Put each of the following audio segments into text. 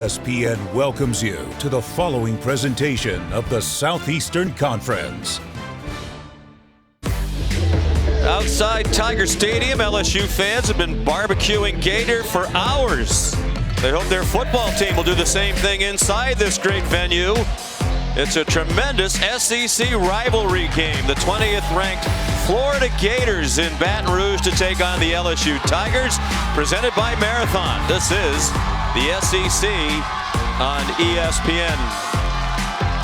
ESPN welcomes you to the following presentation of the Southeastern Conference. Outside Tiger Stadium, LSU fans have been barbecuing Gator for hours. They hope their football team will do the same thing inside this great venue. It's a tremendous SEC rivalry game. The 20th ranked Florida Gators in Baton Rouge to take on the LSU Tigers, presented by Marathon. This is the SEC on ESPN.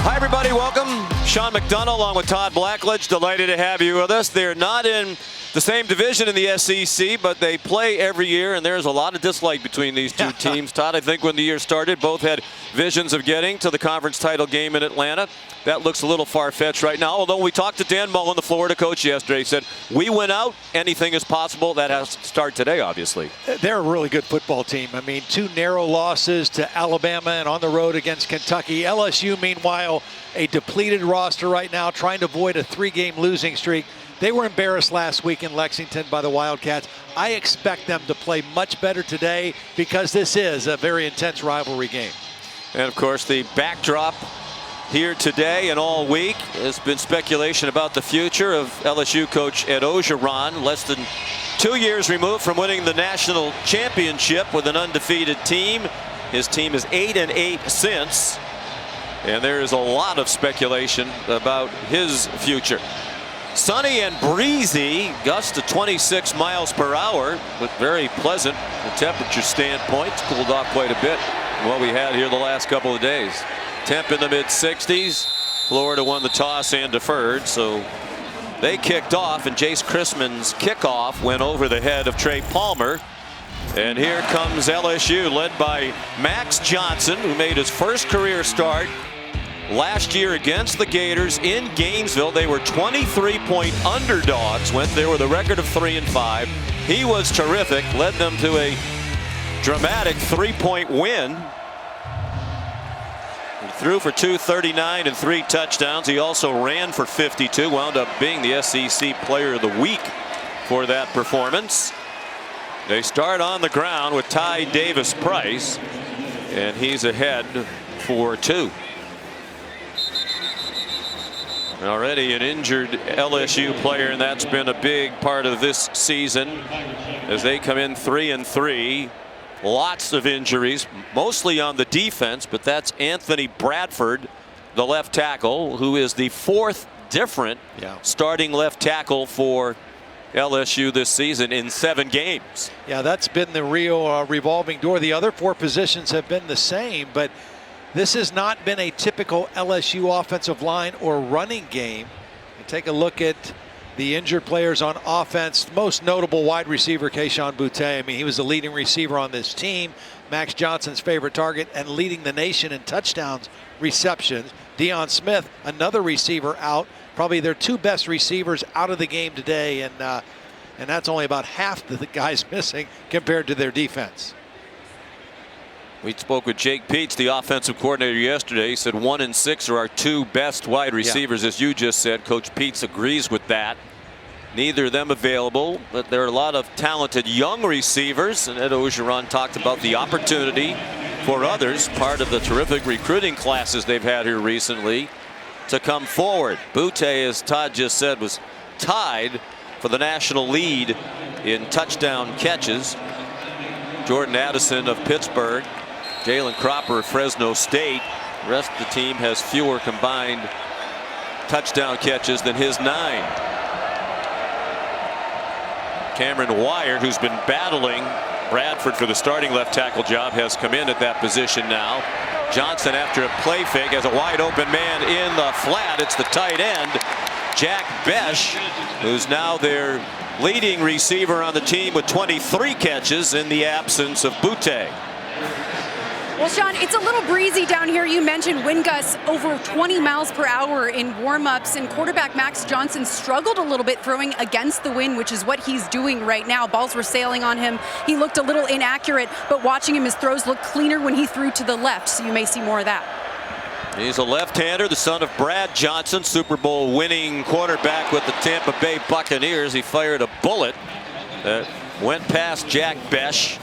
Hi everybody, welcome. Sean McDonough along with Todd Blackledge. Delighted to have you with us. They're not in the same division in the SEC, but they play every year, and there's a lot of dislike between these two teams. Todd, I think when the year started, both had visions of getting to the conference title game in Atlanta. That looks a little far-fetched right now, although we talked to Dan Mullen, the Florida coach, yesterday. He said, we win out, anything is possible. That has to start today, obviously. They're a really good football team. I mean, 2 narrow losses to Alabama and on the road against Kentucky. LSU, meanwhile, a depleted roster right now, trying to avoid a 3-game losing streak. They were embarrassed last week in Lexington by the Wildcats. I expect them to play much better today because this is a very intense rivalry game. And, of course, the backdrop here today and all week has been speculation about the future of LSU coach Ed Orgeron, less than 2 years removed from winning the national championship with an undefeated team. His team is 8-8 since, and there is a lot of speculation about his future. Sunny and breezy, gusts to 26 miles per hour, but very pleasant from a temperature standpoint. It's cooled off quite a bit from what we had here the last couple of days. Temp in the mid-60s. Florida won the toss and deferred, so they kicked off, and Jace Chrisman's kickoff went over the head of Trey Palmer. And here comes LSU, led by Max Johnson, who made his first career start last year against the Gators in Gainesville. They were 23-point underdogs, went there with a record of 3-5. He was terrific, led them to a dramatic 3-point win. He threw for 239 and 3 touchdowns. He also ran for 52, wound up being the SEC Player of the Week for that performance. They start on the ground with Ty Davis-Price, and he's ahead for 2. Already an injured LSU player, and that's been a big part of this season as they come in 3-3. Lots of injuries, mostly on the defense, but that's Anthony Bradford, the left tackle, who is the 4th different starting left tackle for LSU this season in 7 games. Yeah, that's been the real revolving door. The other 4 positions have been the same, but this has not been a typical LSU offensive line or running game. And take a look at the injured players on offense. Most notable wide receiver, Kayshon Boutte. I mean, he was the leading receiver on this team. Max Johnson's favorite target and leading the nation in touchdowns receptions. Deion Smith, another receiver out. Probably their 2 best receivers out of the game today. And that's only about half the guys missing compared to their defense. We spoke with Jake Peets, the offensive coordinator, yesterday. He said 1 and 6 are our 2 best wide receivers, as you just said. Coach Peets agrees with that. Neither of them available, but there are a lot of talented young receivers, and Ed Orgeron talked about the opportunity for others, part of the terrific recruiting classes they've had here recently, to come forward. Boutte, as Todd just said, was tied for the national lead in touchdown catches. Jordan Addison of Pittsburgh, Jalen Cropper of Fresno State. The rest of the team has fewer combined touchdown catches than his 9. Cameron Wyatt, who's been battling Bradford for the starting left tackle job, has come in at that position now. Johnson, after a play fake, has a wide open man in the flat. It's the tight end, Jack Besh, who's now their leading receiver on the team with 23 catches in the absence of Boutte. Well, Sean, it's a little breezy down here. You mentioned wind gusts over 20 miles per hour in warm-ups, and quarterback Max Johnson struggled a little bit throwing against the wind, which is what he's doing right now. Balls were sailing on him. He looked a little inaccurate, but watching him, his throws look cleaner when he threw to the left, so you may see more of that. He's a left-hander, the son of Brad Johnson, Super Bowl winning quarterback with the Tampa Bay Buccaneers. He fired a bullet that went past Jack Besh.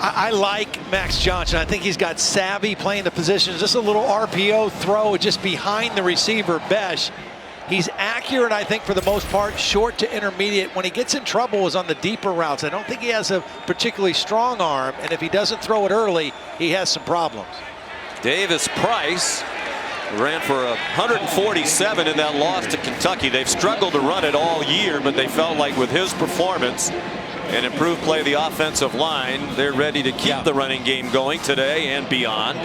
I like Max Johnson. I think he's got savvy playing the positions. Just a little RPO throw just behind the receiver, Besh. He's accurate, I think, for the most part, short to intermediate. When he gets in trouble is on the deeper routes. I don't think he has a particularly strong arm, and if he doesn't throw it early, he has some problems. Davis Price ran for 147 in that loss to Kentucky. They've struggled to run it all year, but they felt like with his performance and improved play of the offensive line, they're ready to keep the running game going today and beyond.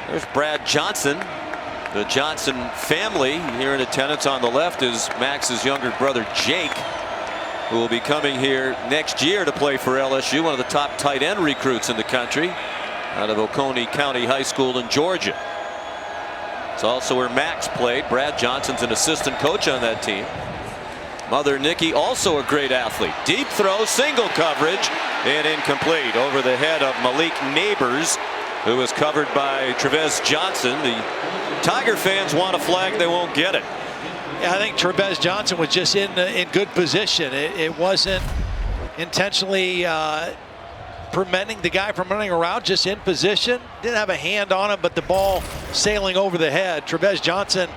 There's Brad Johnson. The Johnson family here in attendance. On the left is Max's younger brother Jake, who will be coming here next year to play for LSU, one of the top tight end recruits in the country out of Oconee County High School in Georgia. It's also where Max played. Brad Johnson's an assistant coach on that team. Mother Nikki, also a great athlete. Deep throw, single coverage, and incomplete over the head of Malik Neighbors, who was covered by Trevez Johnson. The Tiger fans want a flag. They won't get it. Yeah, I think Trevez Johnson was just in good position. It wasn't intentionally preventing the guy from running around, just in position. Didn't have a hand on him, but the ball sailing over the head. Trevez Johnson,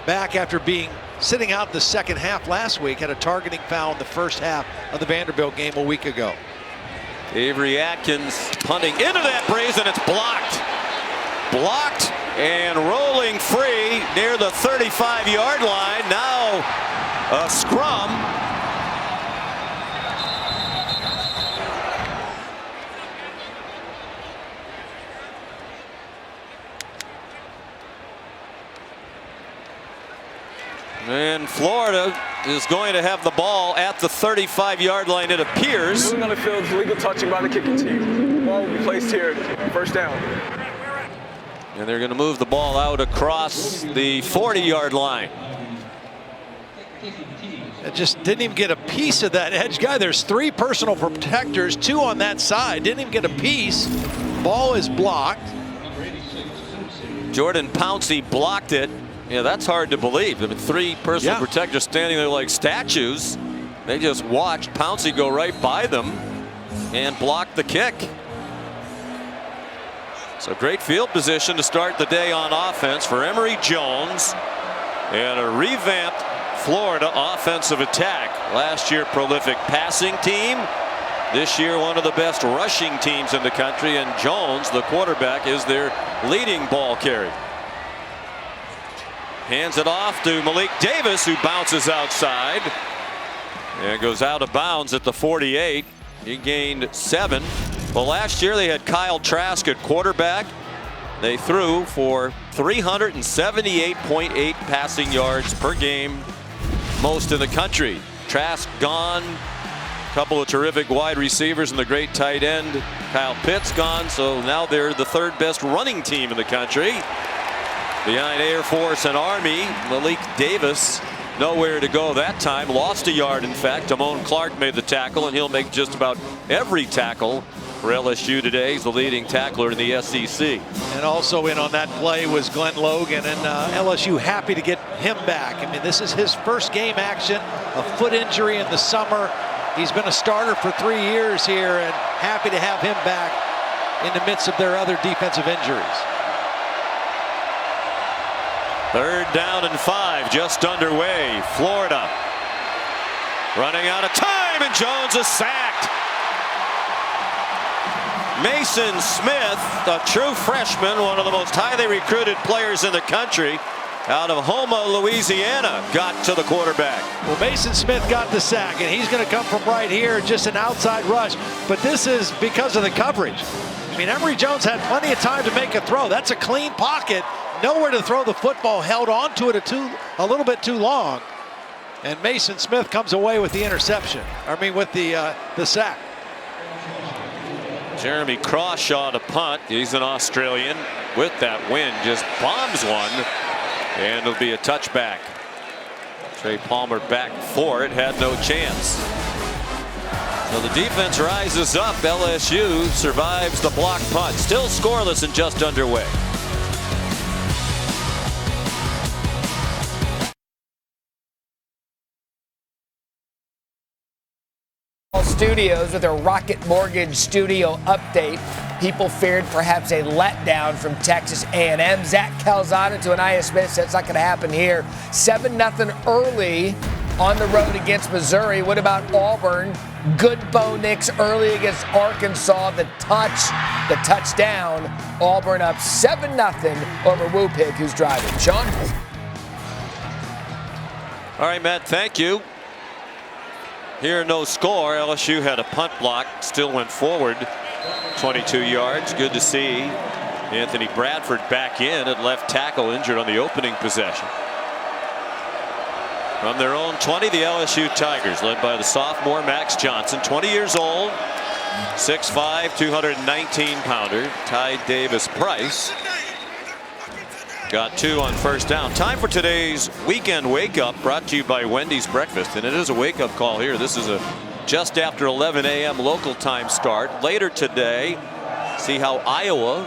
back after being sitting out the second half last week, had a targeting foul in the first half of the Vanderbilt game a week ago. Avery Atkins punting into that breeze, and it's blocked. Blocked and rolling free near the 35-yard line. Now a scrum. And Florida is going to have the ball at the 35-yard line, it appears. Moving on the field is legal touching by the kicking team. The ball will be placed here, first down. And they're going to move the ball out across the 40-yard line. It just didn't even get a piece of that edge guy. There's 3 personal protectors, 2 on that side. Didn't even get a piece. Ball is blocked. Jordan Pouncey blocked it. Yeah, that's hard to believe. I mean, 3 personal protectors standing there like statues. They just watched Pouncey go right by them and block the kick. So great field position to start the day on offense for Emory Jones and a revamped Florida offensive attack. Last year, prolific passing team. This year, one of the best rushing teams in the country, and Jones, the quarterback, is their leading ball carrier. Hands it off to Malik Davis, who bounces outside and goes out of bounds at the 48. He gained 7. Well, last year they had Kyle Trask at quarterback. They threw for 378.8 passing yards per game, most in the country. Trask gone. A couple of terrific wide receivers and the great tight end Kyle Pitts gone. So now they're the 3rd best running team in the country. Behind Air Force and Army, Malik Davis nowhere to go that time. Lost a yard, in fact. Damone Clark made the tackle, and he'll make just about every tackle for LSU today. He's the leading tackler in the SEC. And also in on that play was Glenn Logan, and LSU happy to get him back. I mean, this is his first game action, a foot injury in the summer. He's been a starter for 3 years here, and happy to have him back in the midst of their other defensive injuries. 3rd down and 5, just underway. Florida running out of time, and Jones is sacked. Mason Smith, a true freshman, one of the most highly recruited players in the country, out of Houma, Louisiana, got to the quarterback. Well, Mason Smith got the sack, and he's going to come from right here, just an outside rush. But this is because of the coverage. I mean, Emory Jones had plenty of time to make a throw. That's a clean pocket. Nowhere to throw the football, held on to it a little bit too long. And Mason Smith comes away with the interception. I mean, with the sack. Jeremy Crawshaw to punt. He's an Australian. With that win, just bombs one. And it'll be a touchback. Trey Palmer back for it. Had no chance. So the defense rises up. LSU survives the block punt. Still scoreless and just underway. studios with a Rocket Mortgage studio update. People feared perhaps a letdown from Texas A&M. Zach Calzada to Anaya Smith said it's not going to happen here. 7-0 early on the road against Missouri. What about Auburn? Good Bo Nix early against Arkansas. The touchdown. Auburn up 7-0 over Wupig, who's driving. Sean? All right, Matt, thank you. Here, no score. LSU had a punt block, still went forward 22 yards. Good to see Anthony Bradford back in at left tackle, injured on the opening possession. From their own 20, the LSU Tigers, led by the sophomore Max Johnson, 20 years old, 6'5", 219-pounder. Ty Davis-Price got 2 on first down. Time for today's weekend wake-up, brought to you by Wendy's Breakfast. And it is a wake-up call here. This is a just after 11 a.m. local time start. Later today, see how Iowa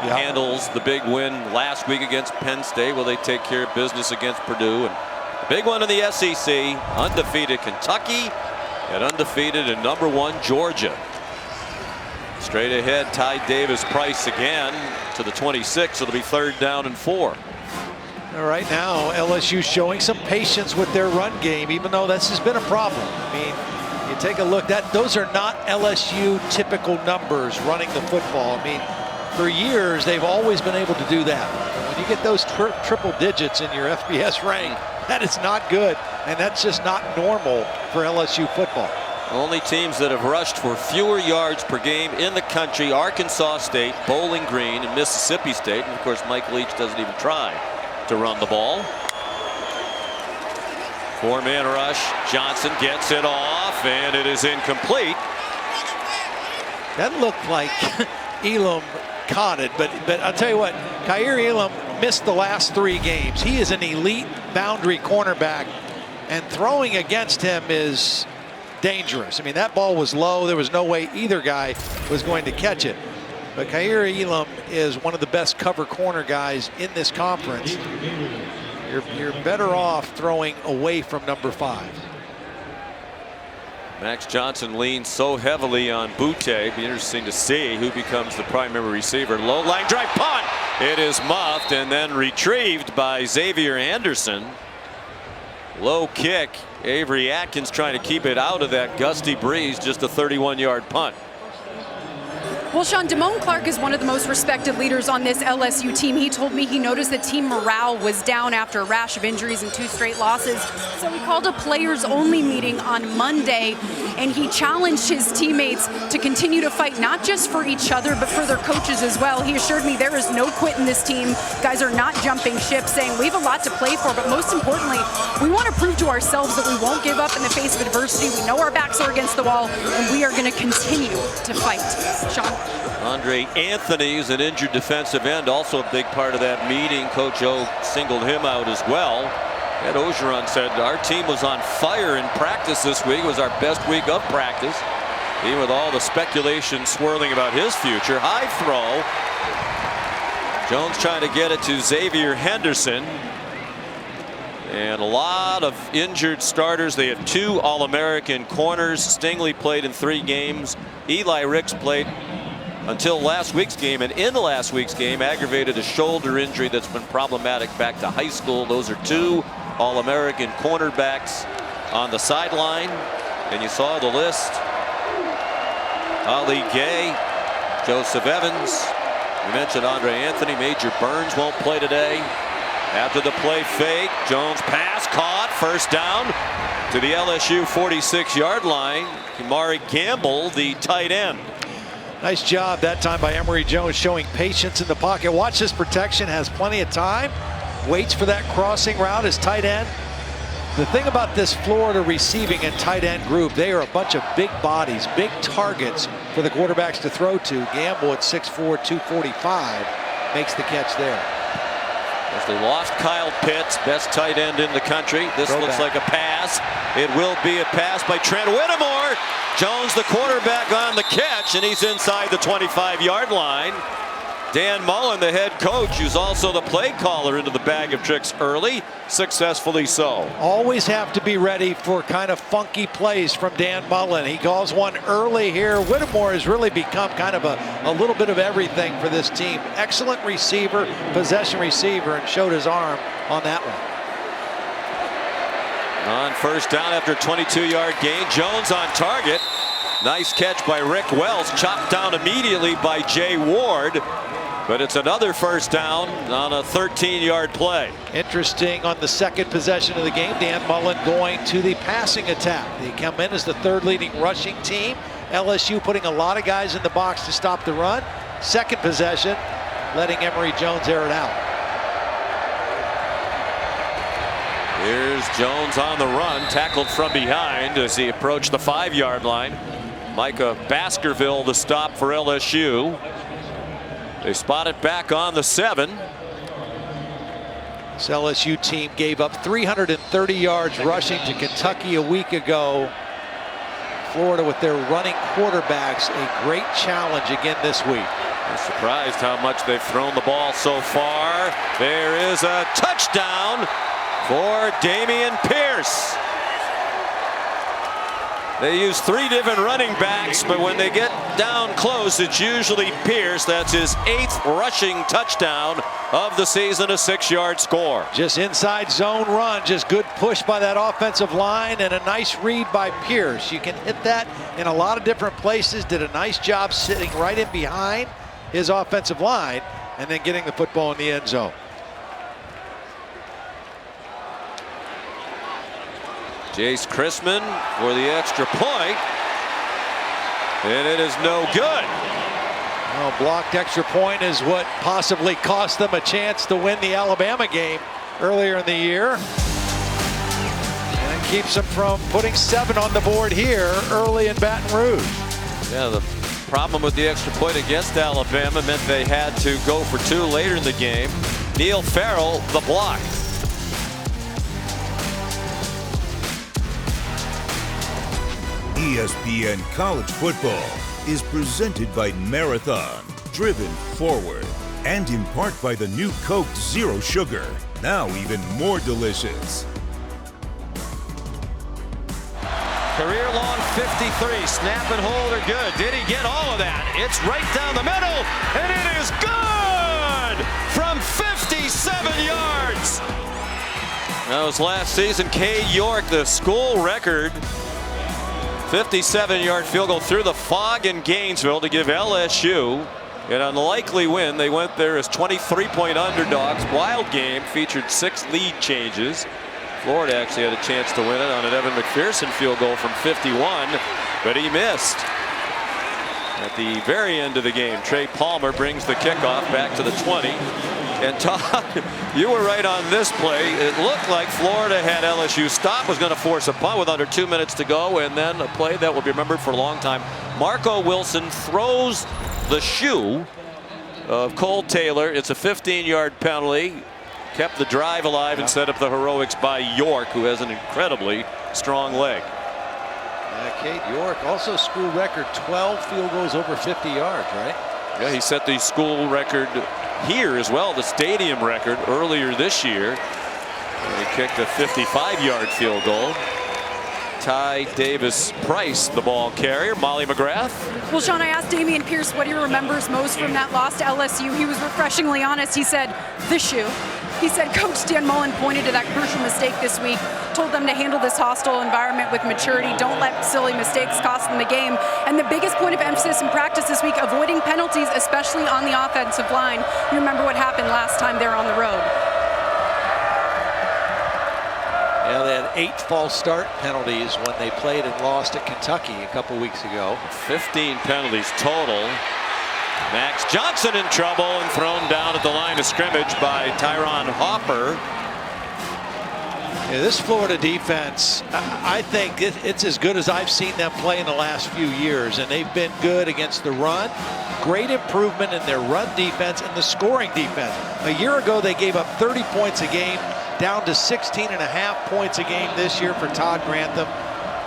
handles the big win last week against Penn State. Will they take care of business against Purdue? And the big one in the SEC, undefeated Kentucky and undefeated and #1 Georgia. Straight ahead, Ty Davis-Price again to the 26. It'll be 3rd down and 4. Right now, LSU showing some patience with their run game, even though this has been a problem. I mean, you take a look, those are not LSU typical numbers running the football. I mean, for years, they've always been able to do that. When you get those triple digits in your FBS rank, that is not good, and that's just not normal for LSU football. Only teams that have rushed for fewer yards per game in the country: Arkansas State, Bowling Green, and Mississippi State. And of course, Mike Leach doesn't even try to run the ball. 4-man rush. Johnson gets it off, and it is incomplete. That looked like Elam caught it, but I'll tell you what, Kaiir Elam missed the last 3 games. He is an elite boundary cornerback, and throwing against him is dangerous. I mean, that ball was low. There was no way either guy was going to catch it. But Kaiir Elam is one of the best cover corner guys in this conference. You're better off throwing away from number 5. Max Johnson leans so heavily on Butte. Be interesting to see who becomes the primary receiver. Low line drive punt. It is muffed and then retrieved by Xavier Anderson. Low kick. Avery Atkins trying to keep it out of that gusty breeze. Just a 31-yard punt. Well, Sean, Damone Clark is one of the most respected leaders on this LSU team. He told me he noticed that team morale was down after a rash of injuries and 2 straight losses. So he called a players-only meeting on Monday, and he challenged his teammates to continue to fight, not just for each other, but for their coaches as well. He assured me there is no quit in this team. Guys are not jumping ship, saying we have a lot to play for, but most importantly, we want to prove to ourselves that we won't give up in the face of adversity. We know our backs are against the wall, and we are going to continue to fight. Sean? Andre Anthony is an injured defensive end, also a big part of that meeting. Coach O singled him out as well. Ed Ogeron said our team was on fire in practice this week. It was our best week of practice, even with all the speculation swirling about his future. High throw. Jones trying to get it to Xavier Henderson. And a lot of injured starters. They had 2 All-American corners. Stingley played in 3 games. Eli Ricks played until last week's game, and in last week's game aggravated a shoulder injury that's been problematic back to high school. Those are 2 All-American cornerbacks on the sideline, and you saw the list. Ali Gay, Joseph Evans, we mentioned Andre Anthony. Major Burns won't play today. After the play fake, Jones pass caught, 1st down to the LSU 46-yard line. Kamari Gamble, the tight end. Nice job that time by Emory Jones, showing patience in the pocket. Watch this protection, has plenty of time, waits for that crossing route as tight end. The thing about this Florida receiving and tight end group, they are a bunch of big bodies, big targets for the quarterbacks to throw to. Gamble at 6'4", 245, makes the catch there. As they lost Kyle Pitts, best tight end in the country. This looks like a pass. It will be a pass by Trent Whittemore. Jones, the quarterback, on the catch, and he's inside the 25-yard line. Dan Mullen, the head coach, who's also the play caller, into the bag of tricks early, successfully so. Always have to be ready for kind of funky plays from Dan Mullen. He calls one early here. Whittemore has really become kind of a little bit of everything for this team. Excellent receiver, possession receiver, and showed his arm on that one. On first down after a 22-yard gain, Jones on target. Nice catch by Rick Wells, chopped down immediately by Jay Ward. But it's another first down on a 13-yard play. Interesting on the second possession of the game, Dan Mullen going to the passing attack. They come in as the third leading rushing team. LSU putting a lot of guys in the box to stop the run. Second possession, letting Emory Jones air it out. Here's Jones on the run, tackled from behind as he approached the 5-yard line. Micah Baskerville the stop for LSU. They spot it back on the 7. This LSU team gave up 330 yards rushing to Kentucky a week ago. Florida with their running quarterbacks, a great challenge again this week. I'm surprised how much they've thrown the ball so far. There is a touchdown for Damian Pierce. They use 3 different running backs, but when they get down close, it's usually Pierce. That's his 8th rushing touchdown of the season, a 6-yard score. Just inside zone run, just good push by that offensive line and a nice read by Pierce. You can hit that in a lot of different places. Did a nice job sitting right in behind his offensive line and then getting the football in the end zone. Jace Chrisman for the extra point, and it is no good. Well, blocked extra point is what possibly cost them a chance to win the Alabama game earlier in the year. And it keeps them from putting 7 on the board here early in Baton Rouge. Yeah, the problem with the extra point against Alabama meant they had to go for 2 later in the game. Neil Farrell, the block. ESPN College Football is presented by Marathon, driven forward, and in part by the new Coke Zero Sugar, now even more delicious. Career long 53, snap and hold are good. Did he get all of that? It's right down the middle, and it is good from 57 yards. That was last season. Cade York, the school record. 57-yard field goal through the fog in Gainesville to give LSU an unlikely win. They went there as 23-point underdogs. Wild game, featured 6 lead changes. Florida actually had a chance to win it on an Evan McPherson field goal from 51, but he missed. At the very end of the game, Trey Palmer brings the kickoff back to the 20. And Todd, you were right on this play. It looked like Florida had LSU stop, was going to force a punt with under 2 minutes to go, and then a play that will be remembered for a long time. Marco Wilson throws the shoe of Cole Taylor. It's a 15-yard penalty. Kept the drive alive and set up the heroics by York, who has an incredibly strong leg. Cade York, also school record, 12 field goals over 50 yards, right? Yeah, he set the school record here as well, the stadium record earlier this year. And he kicked a 55-yard field goal. Ty Davis Price, the ball carrier. Molly McGrath. Well, Sean, I asked Damian Pierce what he remembers most from that loss to LSU. He was refreshingly honest. He said, the shoe. He said Coach Dan Mullen pointed to that crucial mistake this week, told them to handle this hostile environment with maturity. Don't let silly mistakes cost them the game. And the biggest point of emphasis in practice this week, avoiding penalties, especially on the offensive line. You remember what happened last time they were on the road. Yeah, they had 8 false start penalties when they played and lost at Kentucky a couple weeks ago. 15 penalties total. Max Johnson in trouble and thrown down at the line of scrimmage by Tyron Hopper. Yeah, this Florida defense, I think it's as good as I've seen them play in the last few years, and they've been good against the run. Great improvement in their run defense and the scoring defense. A year ago, they gave up 30 points a game, down to 16.5 points a game this year for Todd Grantham.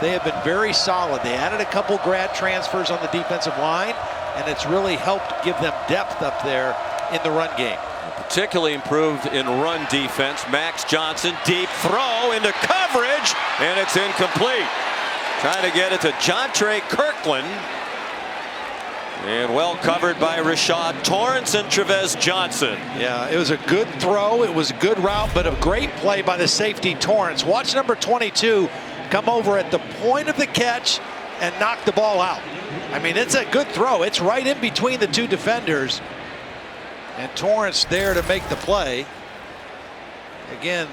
They have been very solid. They added a couple grad transfers on the defensive line, and it's really helped give them depth up there in the run game. Particularly improved in run defense. Max Johnson, deep throw into coverage, and it's incomplete. Trying to get it to Jontre Kirkland. And well covered by Rashad Torrance and Trevez Johnson. Yeah, it was a good throw. It was a good route, but a great play by the safety Torrance. Watch number 22 come over at the point of the catch and knock the ball out. I mean, it's a good throw. It's right in between the two defenders. And Torrance there to make the play. Again,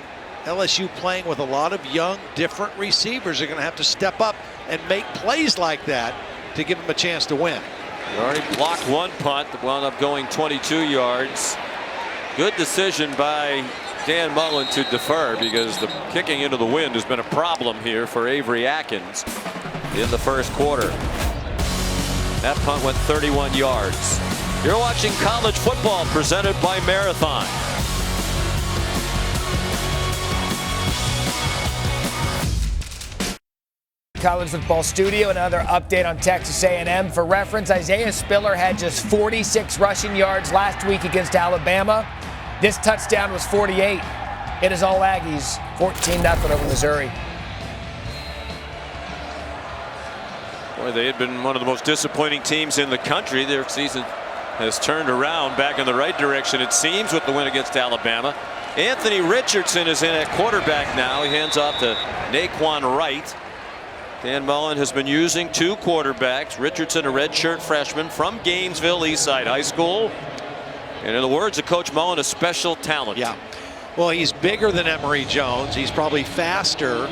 LSU playing with a lot of young, different receivers. Are going to have to step up and make plays like that to give them a chance to win. He already blocked one punt that wound up going 22 yards. Good decision by Dan Mullen to defer, because the kicking into the wind has been a problem here for Avery Atkins in the first quarter. That punt went 31 yards. You're watching college football presented by Marathon. College football studio. Another update on Texas A&M. For reference, Isaiah Spiller had just 46 rushing yards last week against Alabama. This touchdown was 48. It is all Aggies, 14-0 over Missouri. Boy, they had been one of the most disappointing teams in the country. Their season has turned around back in the right direction, it seems, with the win against Alabama. Anthony Richardson is in at quarterback now. He hands off to Naquan Wright. Dan Mullen has been using two quarterbacks. Richardson, a redshirt freshman from Gainesville Eastside High School. And in the words of Coach Mullen, a special talent. Yeah. Well, he's bigger than Emory Jones. He's probably faster.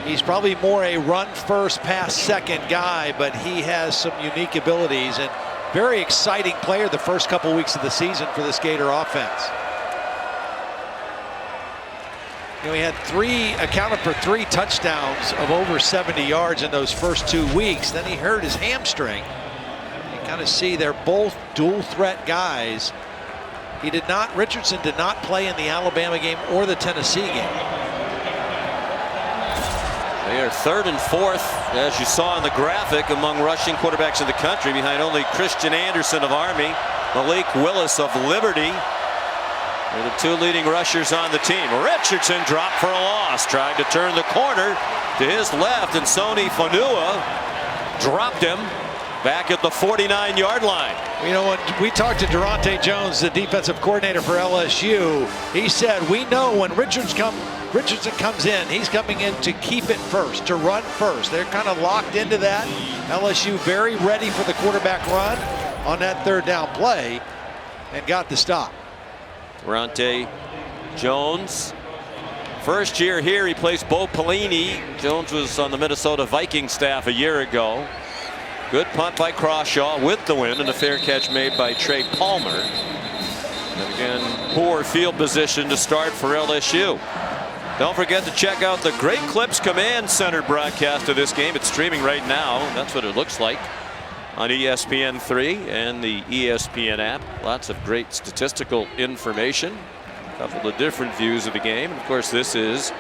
He's probably more a run first, pass second guy, but he has some unique abilities and very exciting player the first couple weeks of the season for this Gator offense. You know, he had accounted for three touchdowns of over 70 yards in those first 2 weeks. Then he hurt his hamstring. You kind of see they're both dual threat guys. Richardson did not play in the Alabama game or the Tennessee game. They are third and fourth, as you saw in the graphic, among rushing quarterbacks in the country, behind only Christian Anderson of Army, Malik Willis of Liberty. They're the two leading rushers on the team. Richardson dropped for a loss, tried to turn the corner to his left, and Sony Fanua dropped him back at the 49-yard line. You know, when we talked to Durante Jones, the defensive coordinator for LSU, he said, we know when Richardson comes in, he's coming in to keep it first, to run first. They're kind of locked into that. LSU very ready for the quarterback run on that third down play and got the stop. Durante Jones, first year here, he plays Bo Pelini. Jones was on the Minnesota Vikings staff a year ago. Good punt by Crawshaw with the win, and a fair catch made by Trey Palmer. And again, poor field position to start for LSU. Don't forget to check out the Great Clips Command Center broadcast of this game. It's streaming right now. That's what it looks like on ESPN3 and the ESPN app. Lots of great statistical information. A couple of different views of the game. And of course, this is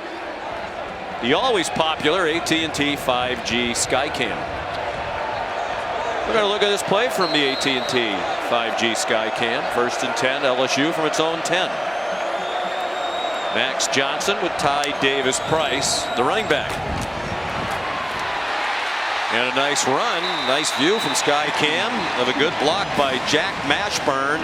the always popular AT&T 5G Skycam. We're going to look at this play from the AT&T 5G Skycam. First and 10, LSU from its own 10. Max Johnson with Ty Davis-Price, the running back. And a nice run, nice view from Skycam of a good block by Jack Mashburn,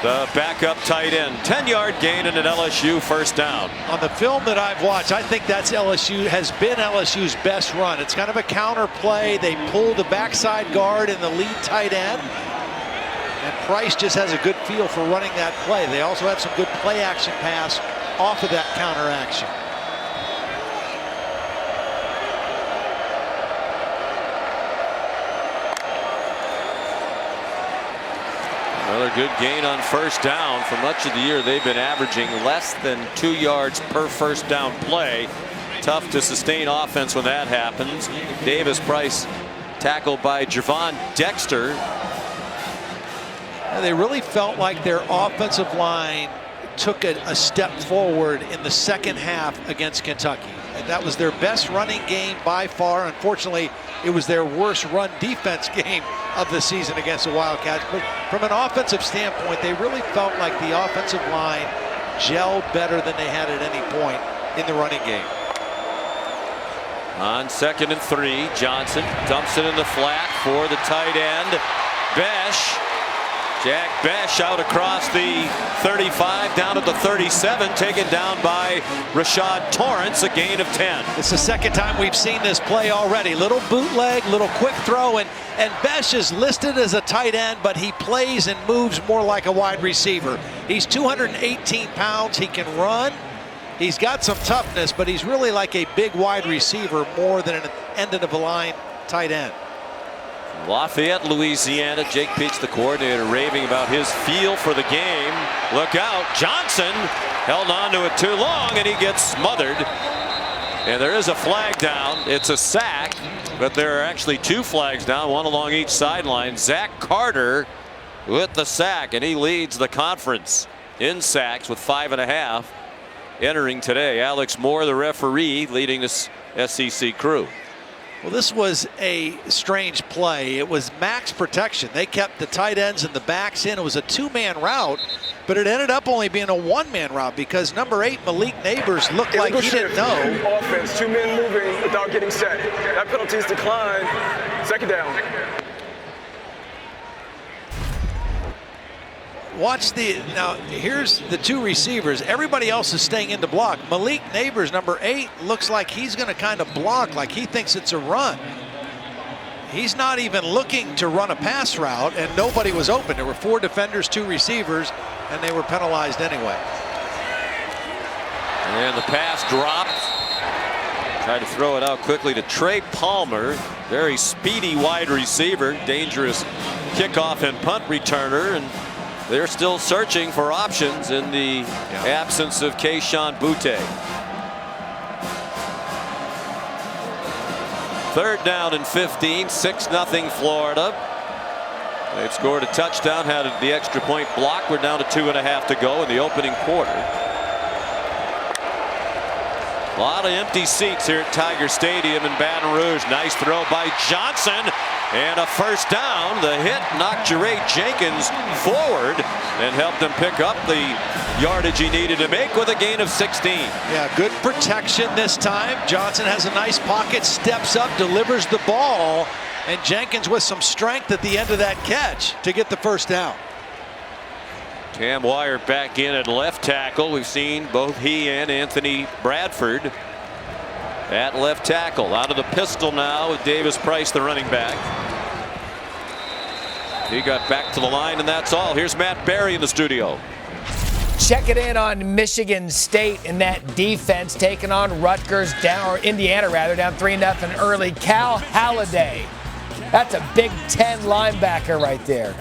the backup tight end. 10-yard gain and an LSU first down. On the film that I've watched, I think that's has been LSU's best run. It's kind of a counter play. They pull the backside guard and the lead tight end. And Price just has a good feel for running that play. They also have some good play action pass off of that counter action. Another good gain on first down. For much of the year, they've been averaging less than 2 yards per first down play. Tough to sustain offense when that happens. Davis-Price tackled by Javon Dexter. They really felt like their offensive line took a step forward in the second half against Kentucky. That was their best running game by far. Unfortunately, it was their worst run defense game of the season against the Wildcats. But from an offensive standpoint, they really felt like the offensive line gelled better than they had at any point in the running game. On 2nd and 3, Johnson dumps it in the flat for the tight end, Besh. Jack Besh out across the 35 down at the 37, taken down by Rashad Torrance, a gain of 10. It's the second time we've seen this play already. Little bootleg, little quick throw, and Besh is listed as a tight end, but he plays and moves more like a wide receiver. He's 218 pounds. He can run. He's got some toughness, but he's really like a big wide receiver more than an end-of-the-line tight end. Lafayette, Louisiana. Jake Peets, the coordinator, raving about his feel for the game. Look out. Johnson held on to it too long, and he gets smothered. And there is a flag down. It's a sack, but there are actually 2 flags down, one along each sideline. Zach Carter with the sack, and he leads the conference in sacks with 5.5 entering today. Alex Moore, the referee, leading this SEC crew. Well, this was a strange play. It was max protection. They kept the tight ends and the backs in. It was a 2-man route, but it ended up only being a 1-man route because number 8, Malik Neighbors, looked like he didn't know. Offense, 2 men moving without getting set. That penalty is declined. 2nd down. Watch now here's the 2 receivers. Everybody else is staying in the block. Malik Neighbors, number 8, looks like he's going to kind of block, like he thinks it's a run. He's not even looking to run a pass route, and nobody was open. There were 4 defenders, 2 receivers, and they were penalized anyway. And the pass dropped. Tried to throw it out quickly to Trey Palmer. Very speedy wide receiver. Dangerous kickoff and punt returner. And they're still searching for options in the absence of Keyshawn Butte. 3rd down and 15, 6-0 Florida. They've scored a touchdown, had the extra point block. We're down to 2.5 to go in the opening quarter. A lot of empty seats here at Tiger Stadium in Baton Rouge. Nice throw by Johnson. And a first down. The hit knocked Jerry Jenkins forward and helped him pick up the yardage he needed to make with a gain of 16. Yeah, good protection this time. Johnson has a nice pocket, steps up, delivers the ball, and Jenkins with some strength at the end of that catch to get the first down. Cam Wire back in at left tackle. We've seen both he and Anthony Bradford at left tackle. Out of the pistol now with Davis Price, the running back. He got back to the line, and that's all. Here's Matt Barry in the studio. Check it in on Michigan State in that defense taking on Rutgers down, or Indiana rather, down 3-0 early. Cal Halliday. That's a Big Ten linebacker right there.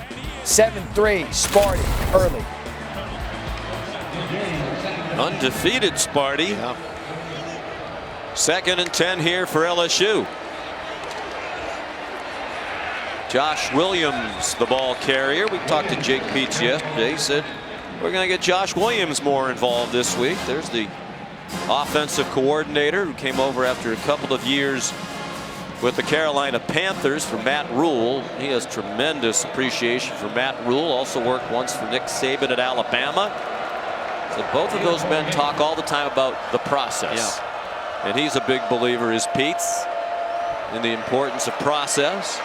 7-3 Sparty early. Undefeated Sparty. Yeah. 2nd and 10 here for LSU. Josh Williams, the ball carrier. We talked to Jake Peets yesterday. He said we're going to get Josh Williams more involved this week. There's the offensive coordinator who came over after a couple of years with the Carolina Panthers for Matt Rule. He has tremendous appreciation for Matt Rule. Also worked once for Nick Saban at Alabama. So both of those men talk all the time about the process. Yeah. And he's a big believer, is Peets, in the importance of process.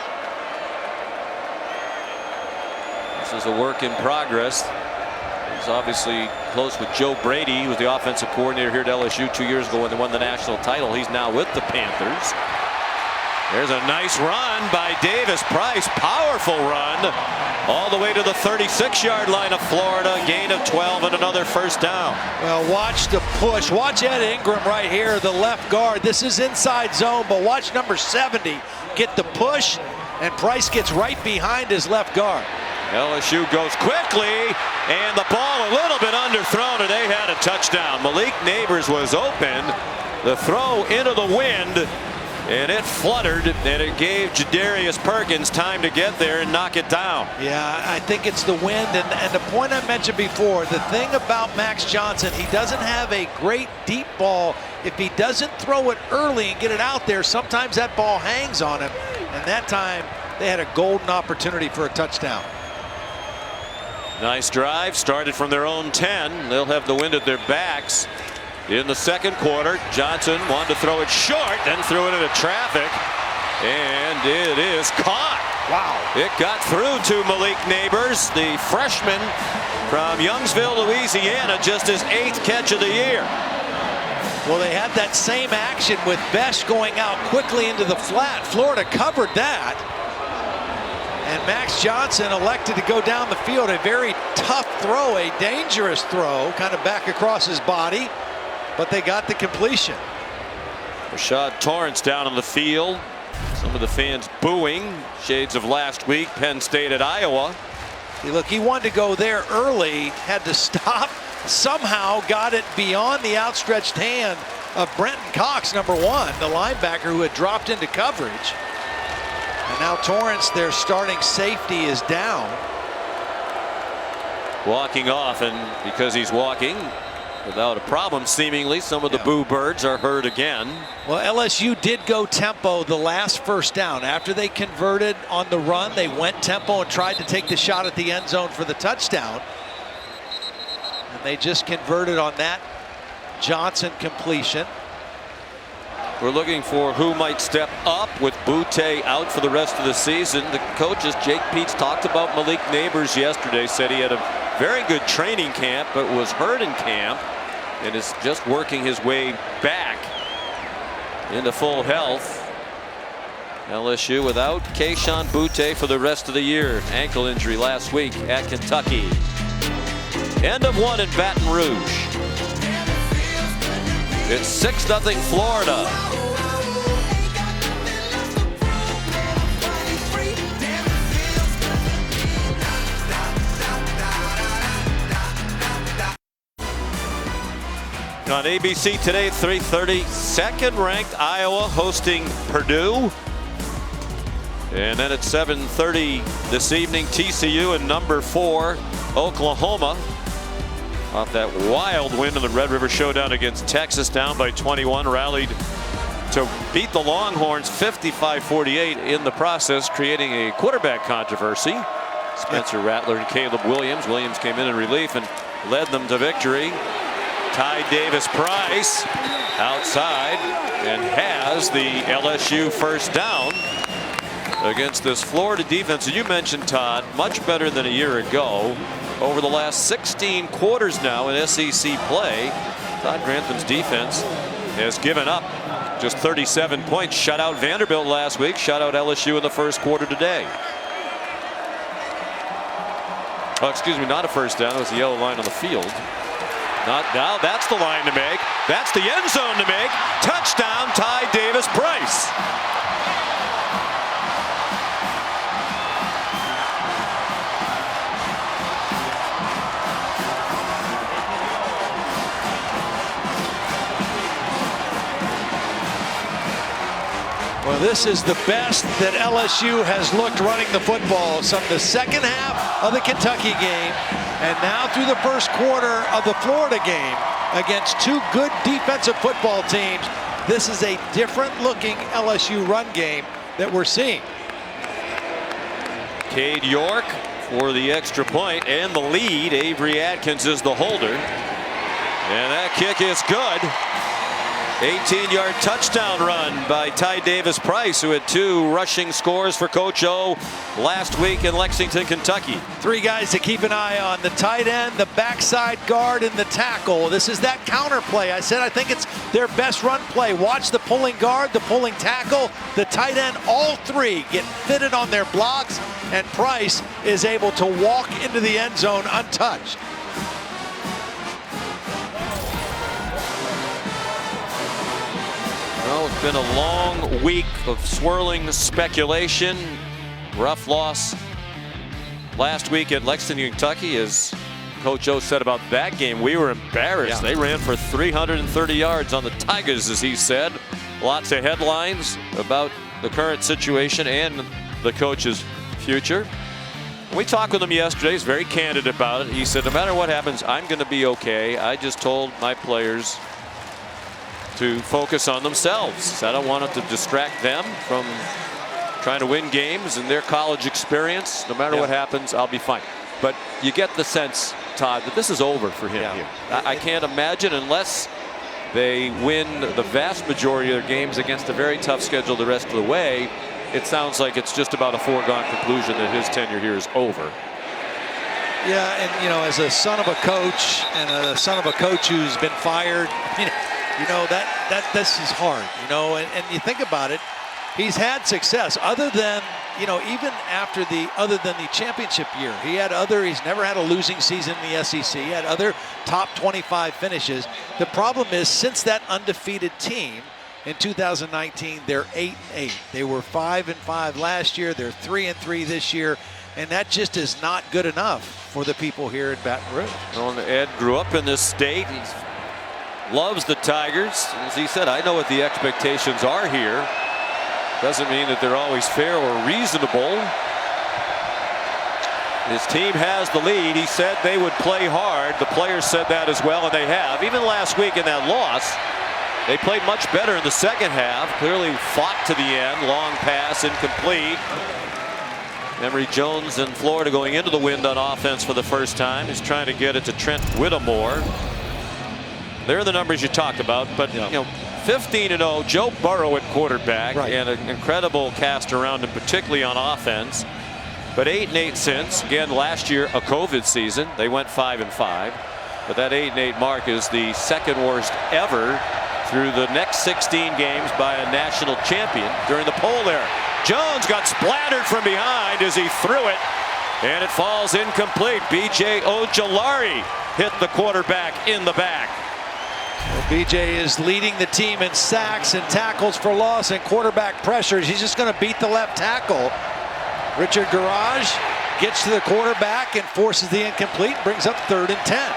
This is a work in progress. He's obviously close with Joe Brady, who was the offensive coordinator here at LSU 2 years ago when they won the national title. He's now with the Panthers. There's a nice run by Davis Price. Powerful run all the way to the 36-yard line of Florida. Gain of 12 and another first down. Well, watch the push. Watch Ed Ingram right here, the left guard. This is inside zone, but watch number 70 get the push, and Price gets right behind his left guard. LSU goes quickly, and the ball a little bit underthrown, and they had a touchdown. Malik Neighbors was open. The throw into the wind, And it fluttered, and it gave Jadarius Perkins time to get there and knock it down. Yeah, I think it's the wind. And the point I mentioned before, the thing about Max Johnson, he doesn't have a great deep ball. If he doesn't throw it early and get it out there, sometimes that ball hangs on him. And that time, they had a golden opportunity for a touchdown. Nice drive, started from their own 10. They'll have the wind at their backs. In the second quarter, Johnson wanted to throw it short, then threw it into traffic, and it is caught. Wow. It got through to Malik Neighbors, the freshman from Youngsville, Louisiana, just his 8th catch of the year. Well, they had that same action with Besh going out quickly into the flat. Florida covered that. And Max Johnson elected to go down the field. A very tough throw, a dangerous throw, kind of back across his body. But they got the completion. Rashad Torrance down on the field. Some of the fans booing. Shades of last week, Penn State at Iowa. Hey, look, he wanted to go there early, had to stop. Somehow got it beyond the outstretched hand of Brenton Cox, number 1, the linebacker who had dropped into coverage. And now Torrance, their starting safety, is down. Walking off, and because he's walking without a problem, seemingly, some of the boo birds are heard again. Well, LSU did go tempo the last first down. After they converted on the run, they went tempo and tried to take the shot at the end zone for the touchdown. And they just converted on that Johnson completion. We're looking for who might step up with Boutte out for the rest of the season. The coaches, Jake Peets, talked about Malik Neighbors yesterday, said he had a very good training camp, but was hurt in camp and is just working his way back into full health. LSU without Keyshawn Boutte for the rest of the year. Ankle injury last week at Kentucky. End of 1 in Baton Rouge. It's 6-0 Florida. On ABC today, 3:30, second-ranked Iowa hosting Purdue. And then at 7:30 this evening, TCU and number 4, Oklahoma. Off that wild win in the Red River Showdown against Texas, down by 21, rallied to beat the Longhorns 55-48 in the process, creating a quarterback controversy. Spencer Rattler and Caleb Williams. Williams came in relief and led them to victory. Ty Davis Price outside and has the LSU first down against this Florida defense. And you mentioned, Todd, much better than a year ago. Over the last 16 quarters now in SEC play, Todd Grantham's defense has given up just 37 points. Shut out Vanderbilt last week, shut out LSU in the first quarter today. Oh, excuse me, not a first down. It was the yellow line on the field. Not now. That's the line to make. That's the end zone to make. Touchdown, Ty Davis Price. Well, this is the best that LSU has looked running the football. From the second half of the Kentucky game and now through the first quarter of the Florida game against 2 good defensive football teams. This is a different looking LSU run game that we're seeing. Cade York for the extra point and the lead. Avery Atkins is the holder. And that kick is good. 18-yard touchdown run by Ty Davis Price, who had 2 rushing scores for Coach O last week in Lexington, Kentucky. 3 guys to keep an eye on: the tight end, the backside guard, and the tackle. This is that counter play. I said I think it's their best run play. Watch the pulling guard, the pulling tackle, the tight end. All 3 get fitted on their blocks, and Price is able to walk into the end zone untouched. Well, it's been a long week of swirling speculation. Rough loss last week at Lexington, Kentucky. As Coach O said about that game, we were embarrassed. They ran for 330 yards on the Tigers, as he said. lots of headlines about the current situation and the coach's future. We talked with him yesterday. He's very candid about it. He said, no matter what happens, I'm going to be okay. I just told my players to focus on themselves. I don't want it to distract them from trying to win games and their college experience. No matter what happens, I'll be fine. But you get the sense, Todd, that this is over for him here. I can't imagine, unless they win the vast majority of their games against a very tough schedule the rest of the way, it sounds like it's just about a foregone conclusion that his tenure here is over. Yeah, and you know, as a son of a coach and a son of a coach who's been fired, you know that this is hard. You know, and you think about it, he's had success other than, you know, even after other than the championship year. He's never had a losing season in the SEC. He had other top 25 finishes. The problem is, since that undefeated team in 2019, they're 8-8. They were 5-5 last year. They're 3-3 this year, and that just is not good enough for the people here in Baton Rouge. Well, Ed grew up in this state. He loves the Tigers. As he said, I know what the expectations are here. Doesn't mean that they're always fair or reasonable. His team has the lead. He said they would play hard. The players said that as well, and they have. Even last week in that loss, they played much better in the second half. Clearly fought to the end. Long pass, incomplete. Emory Jones in Florida going into the wind on offense for the first time. He's trying to get it to Trent Whittemore. They're the numbers you talked about, but you know, 15-0, Joe Burrow at quarterback, and an incredible cast around him, particularly on offense. But 8-8 since, again, last year a COVID season. They went 5-5, but that 8-8 mark is the second worst ever through the next 16 games by a national champion. During the poll there, Jones got splattered from behind as he threw it, and it falls incomplete. B.J. Ojulari hit the quarterback in the back. Well, BJ is leading the team in sacks and tackles for loss and quarterback pressures. He's just going to beat the left tackle. Richard Garage gets to the quarterback and forces the incomplete, brings up 3rd and 10.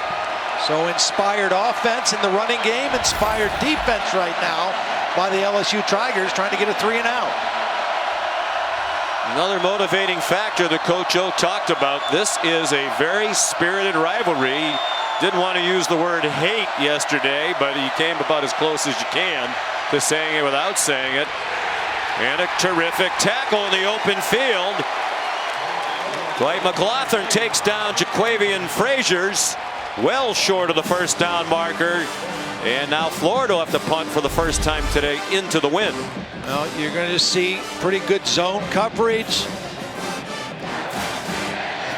So inspired offense in the running game, inspired defense right now by the LSU Tigers, trying to get a 3-and-out. Another motivating factor that Coach O talked about. This is a very spirited rivalry. Didn't want to use the word hate yesterday, but he came about as close as you can to saying it without saying it. And a terrific tackle in the open field. Dwight McLaughlin takes down Jaquavian Frazier's, well short of the first down marker. And now Florida will have to punt for the first time today into the wind. Well, you're going to see pretty good zone coverage.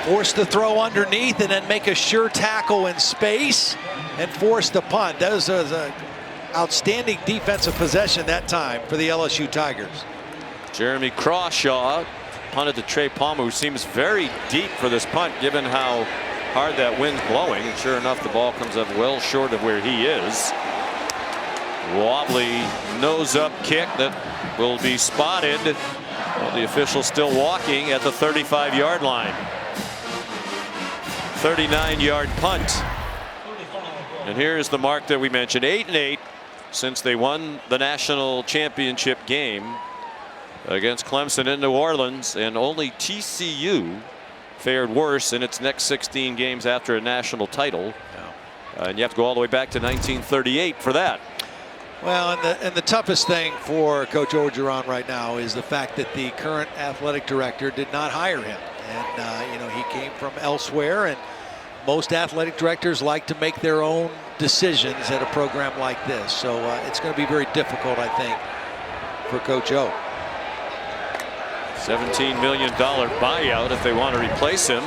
Force the throw underneath and then make a sure tackle in space and force the punt. That was an outstanding defensive possession that time for the LSU Tigers. Jeremy Crawshaw punted to Trey Palmer, who seems very deep for this punt given how hard that wind's blowing. And sure enough, the ball comes up well short of where he is. Wobbly nose-up kick that will be spotted. Well, the official still walking at the 35-yard line. 39-yard punt. And here's the mark that we mentioned, 8-8 since they won the national championship game against Clemson in New Orleans, and only TCU fared worse in its next 16 games after a national title. And you have to go all the way back to 1938 for that. Well, and the toughest thing for Coach Orgeron right now is the fact that the current athletic director did not hire him. And, you know, he came from elsewhere, and most athletic directors like to make their own decisions at a program like this. So it's going to be very difficult, I think, for Coach O. $17 million buyout if they want to replace him.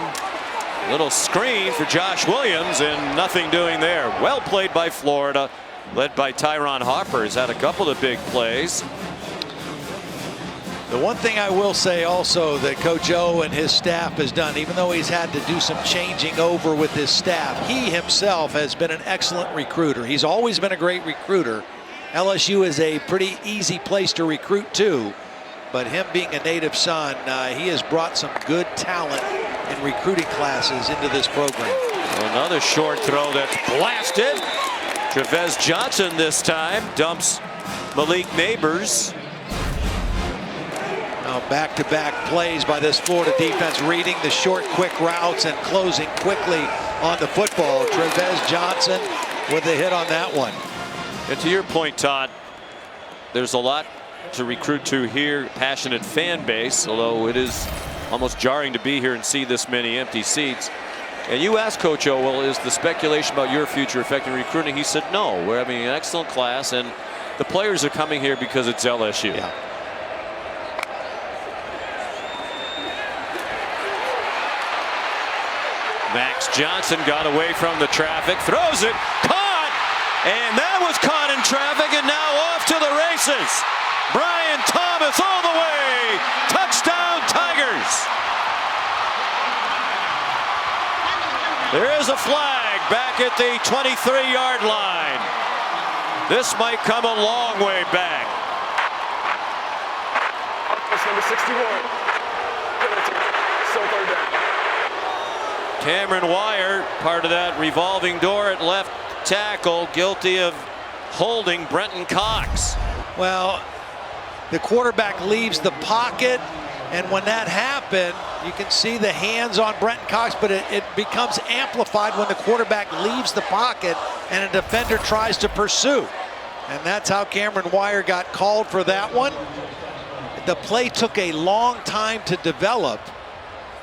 Little screen for Josh Williams, and nothing doing there. Well played by Florida, led by Tyron Harper. Has had a couple of big plays. The one thing I will say also that Coach O and his staff has done, even though he's had to do some changing over with his staff, he himself has been an excellent recruiter. He's always been a great recruiter. LSU is a pretty easy place to recruit to, but him being a native son, he has brought some good talent in recruiting classes into this program. Another short throw that's blasted. Trevez Johnson this time dumps Malik Neighbors. Now back-to-back plays by this Florida defense, reading the short, quick routes and closing quickly on the football. Trevez Johnson with a hit on that one. And to your point, Todd, there's a lot to recruit to here. Passionate fan base, although it is almost jarring to be here and see this many empty seats. And you asked Coach O, well, is the speculation about your future affecting recruiting? He said no. We're having an excellent class, and the players are coming here because it's LSU. Yeah. Max Johnson got away from the traffic, throws it, caught, and that was caught in traffic, and now off to the races. Brian Thomas all the way. Touchdown, Tigers. There is a flag back at the 23-yard line. This might come a long way back. It's number 61. So third down. Cameron Wire, part of that revolving door at left tackle, guilty of holding Brenton Cox. Well, the quarterback leaves the pocket, and when that happened, you can see the hands on Brenton Cox, but it becomes amplified when the quarterback leaves the pocket and a defender tries to pursue. And that's how Cameron Wire got called for that one. The play took a long time to develop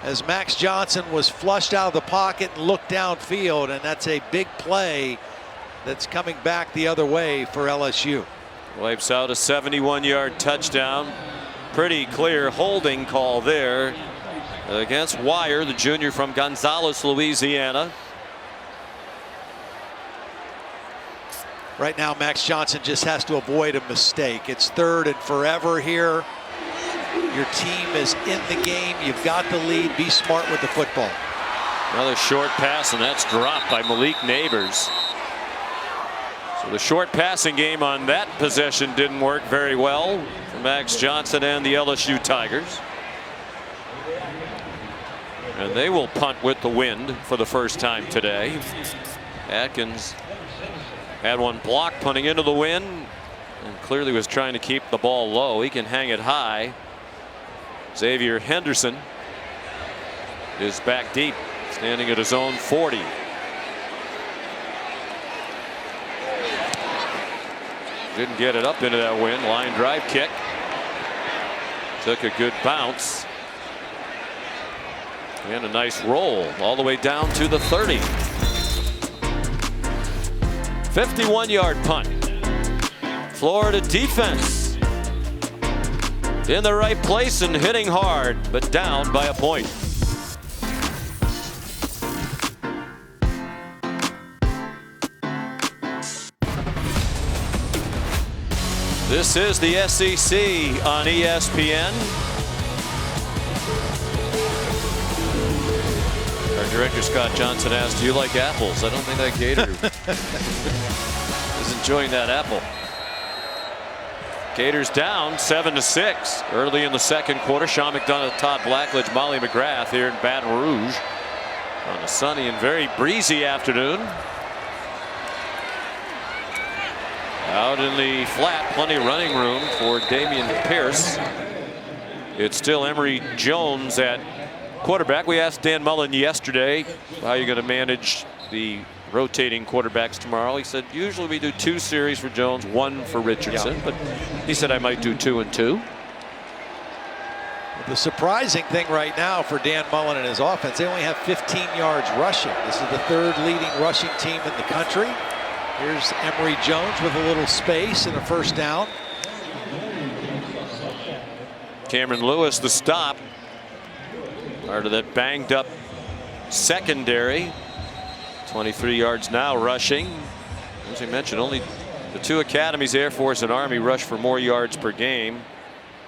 as Max Johnson was flushed out of the pocket and looked downfield, and that's a big play that's coming back the other way for LSU. Wipes out a 71-yard touchdown. Pretty clear holding call there against Wire, the junior from Gonzales, Louisiana. Right now, Max Johnson just has to avoid a mistake. It's 3rd and forever here. Your team is in the game. You've got the lead. Be smart with the football. Another short pass, and that's dropped by Malik Neighbors. So the short passing game on that possession didn't work very well for Max Johnson and the LSU Tigers. And they will punt with the wind for the first time today. Atkins had one blocked punting into the wind and clearly was trying to keep the ball low. He can hang it high. Xavier Henderson is back deep, standing at his own 40. Didn't get it up into that wind. Line drive kick. Took a good bounce. And a nice roll all the way down to the 30. 51-yard punt. Florida defense in the right place and hitting hard, but down by a point. This is the SEC on ESPN. Our director Scott Johnson asked, do you like apples? I don't think that Gator is enjoying that apple. Gators down 7-6 early in the second quarter. Sean McDonough, Todd Blackledge, Molly McGrath here in Baton Rouge on a sunny and very breezy afternoon. Out in the flat, plenty of running room for Damian Pierce. It's still Emory Jones at quarterback. We asked Dan Mullen yesterday how you're going to manage the rotating quarterbacks tomorrow. He said usually we do 2 series for Jones, 1 for Richardson, but he said I might do 2 and 2. The surprising thing right now for Dan Mullen and his offense, they only have 15 yards rushing. This is the 3rd leading rushing team in the country. Here's Emory Jones with a little space and a first down. Cameron Lewis the stop. Part of that banged up secondary. 23 yards now rushing. As we mentioned, only the 2 academies, Air Force and Army, rush for more yards per game.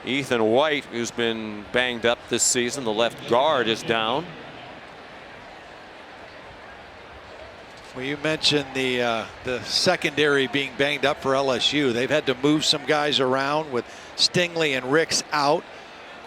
Ethan White, who's been banged up this season, the left guard, is down. Well, you mentioned the secondary being banged up for LSU. They've had to move some guys around with Stingley and Ricks out.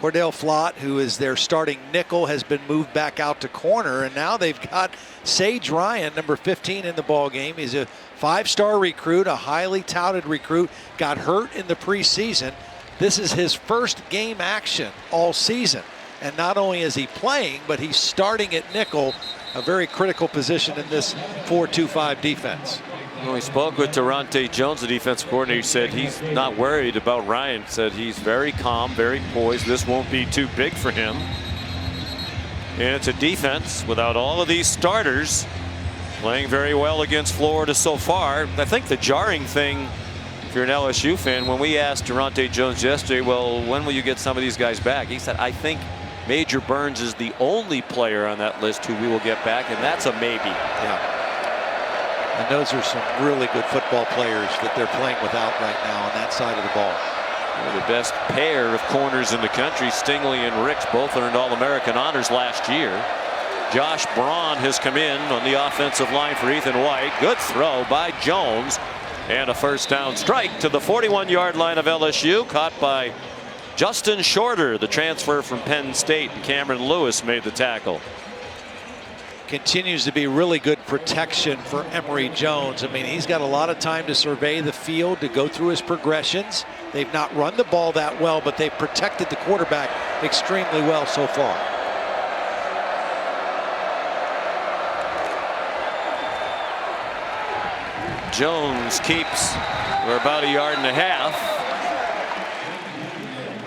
Cordell Flott, who is their starting nickel, has been moved back out to corner, and now they've got Sage Ryan, number 15, in the ball game. He's a 5-star recruit, a highly touted recruit, got hurt in the preseason. This is his first game action all season, and not only is he playing, but he's starting at nickel, a very critical position in this 4-2-5 defense. Well, we spoke with Durante Jones, the defensive coordinator. He said he's not worried about Ryan. Said he's very calm, very poised. This won't be too big for him. And it's a defense without all of these starters playing very well against Florida so far. I think the jarring thing, if you're an LSU fan, when we asked Durante Jones yesterday, well, when will you get some of these guys back? He said, I think Major Burns is the only player on that list who we will get back, and that's a maybe. Yeah. And those are some really good football players that they're playing without right now on that side of the ball. They're the best pair of corners in the country. Stingley and Ricks both earned All-American honors last year. Josh Braun has come in on the offensive line for Ethan White. Good throw by Jones. And a first down strike to the 41-yard line of LSU, caught by Justin Shorter, the transfer from Penn State. Cameron Lewis made the tackle. Continues to be really good protection for Emory Jones. I mean, he's got a lot of time to survey the field, to go through his progressions. They've not run the ball that well, but they've protected the quarterback extremely well so far. Jones keeps for about 1.5 yards.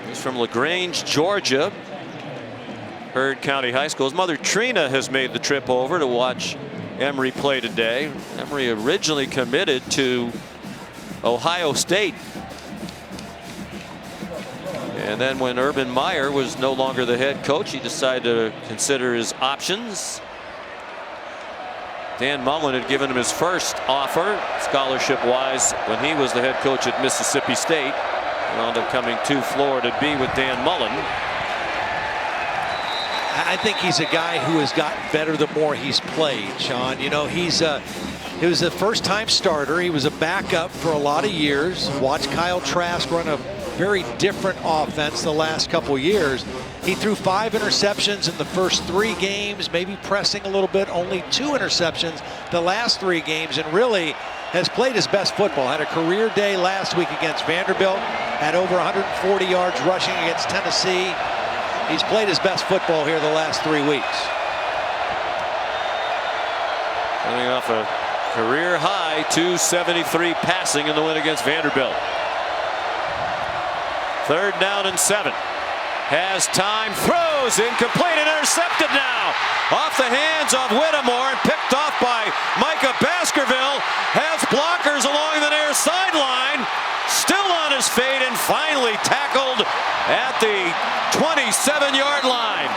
He's from LaGrange, Georgia. Heard County High School. His mother Trina has made the trip over to watch Emory play today. Emory originally committed to Ohio State. And then when Urban Meyer was no longer the head coach, he decided to consider his options. Dan Mullen had given him his first offer, scholarship-wise, when he was the head coach at Mississippi State. He wound up coming to Florida to be with Dan Mullen. I think he's a guy who has gotten better the more he's played, Sean. You know, he was a first-time starter. He was a backup for a lot of years. Watched Kyle Trask run a very different offense the last couple years. He threw 5 interceptions in the first 3 games, maybe pressing a little bit, only 2 interceptions the last 3 games, and really has played his best football. Had a career day last week against Vanderbilt, had over 140 yards rushing against Tennessee. He's played his best football here the last 3 weeks. Coming off a career high 273 passing in the win against Vanderbilt. 3rd down and 7. Has time, throws, incomplete, and intercepted now. Off the hands of Whittemore and picked off by Micah Baskerville. Has blockers along the near sideline. Still on his feet and finally tackled at the 27-yard line.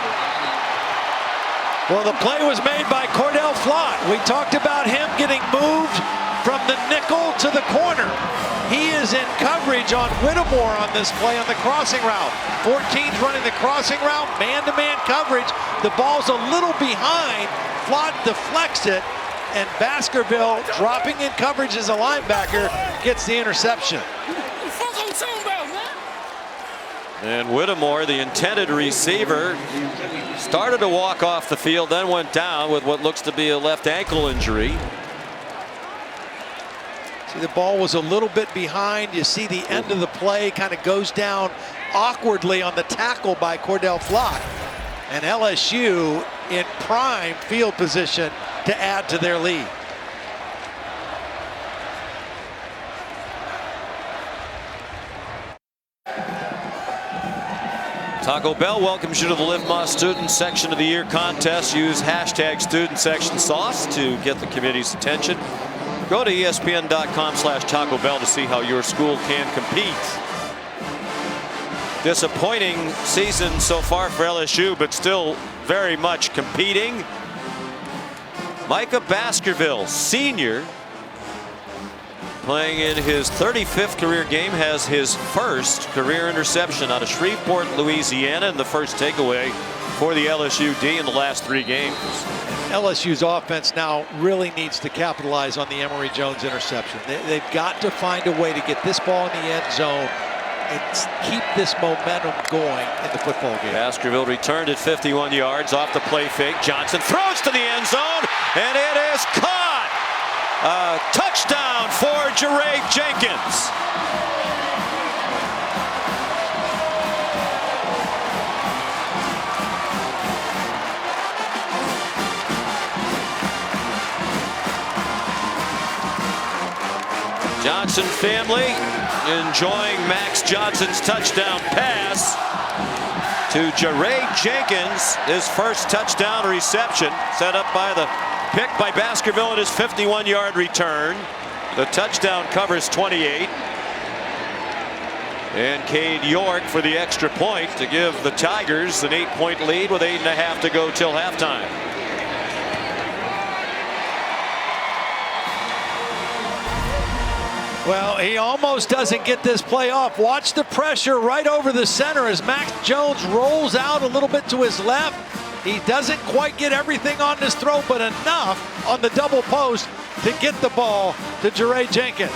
Well, the play was made by Cordell Flott. We talked about him getting moved from the nickel to the corner. He is in coverage on Whittemore on this play on the crossing route. 14's running the crossing route, man-to-man coverage. The ball's a little behind. Flott deflects it, and Baskerville, dropping in coverage as a linebacker, gets the interception. And Whittemore, the intended receiver, started to walk off the field, then went down with what looks to be a left ankle injury. See, the ball was a little bit behind. You see the end of the play kind of goes down awkwardly on the tackle by Cordell Flott. And LSU in prime field position to add to their lead. Taco Bell welcomes you to the Live Moss Student Section of the Year contest. Use hashtag Student Section Sauce to get the committee's attention. Go to ESPN.com/Taco Bell to see how your school can compete. Disappointing season so far for LSU, but still very much competing. Micah Baskerville, senior, playing in his 35th career game, has his first career interception out of Shreveport, Louisiana, and the first takeaway for the LSU D in the last 3 games. LSU's offense now really needs to capitalize on the Emory Jones interception. They've got to find a way to get this ball in the end zone and keep this momentum going in the football game. Baskerville returned at 51 yards off the play fake. Johnson throws to the end zone, and it is caught. A touchdown for Jeray Jenkins. Johnson family enjoying Max Johnson's touchdown pass to Jeray Jenkins. His first touchdown reception set up by the pick by Baskerville at his 51-yard return. The touchdown covers 28. And Cade York for the extra point to give the Tigers an 8-point lead with 8.5 to go till halftime. Well, he almost doesn't get this play off. Watch the pressure right over the center as Max Jones rolls out a little bit to his left. He doesn't quite get everything on his throw, but enough on the double post to get the ball to Jeray Jenkins.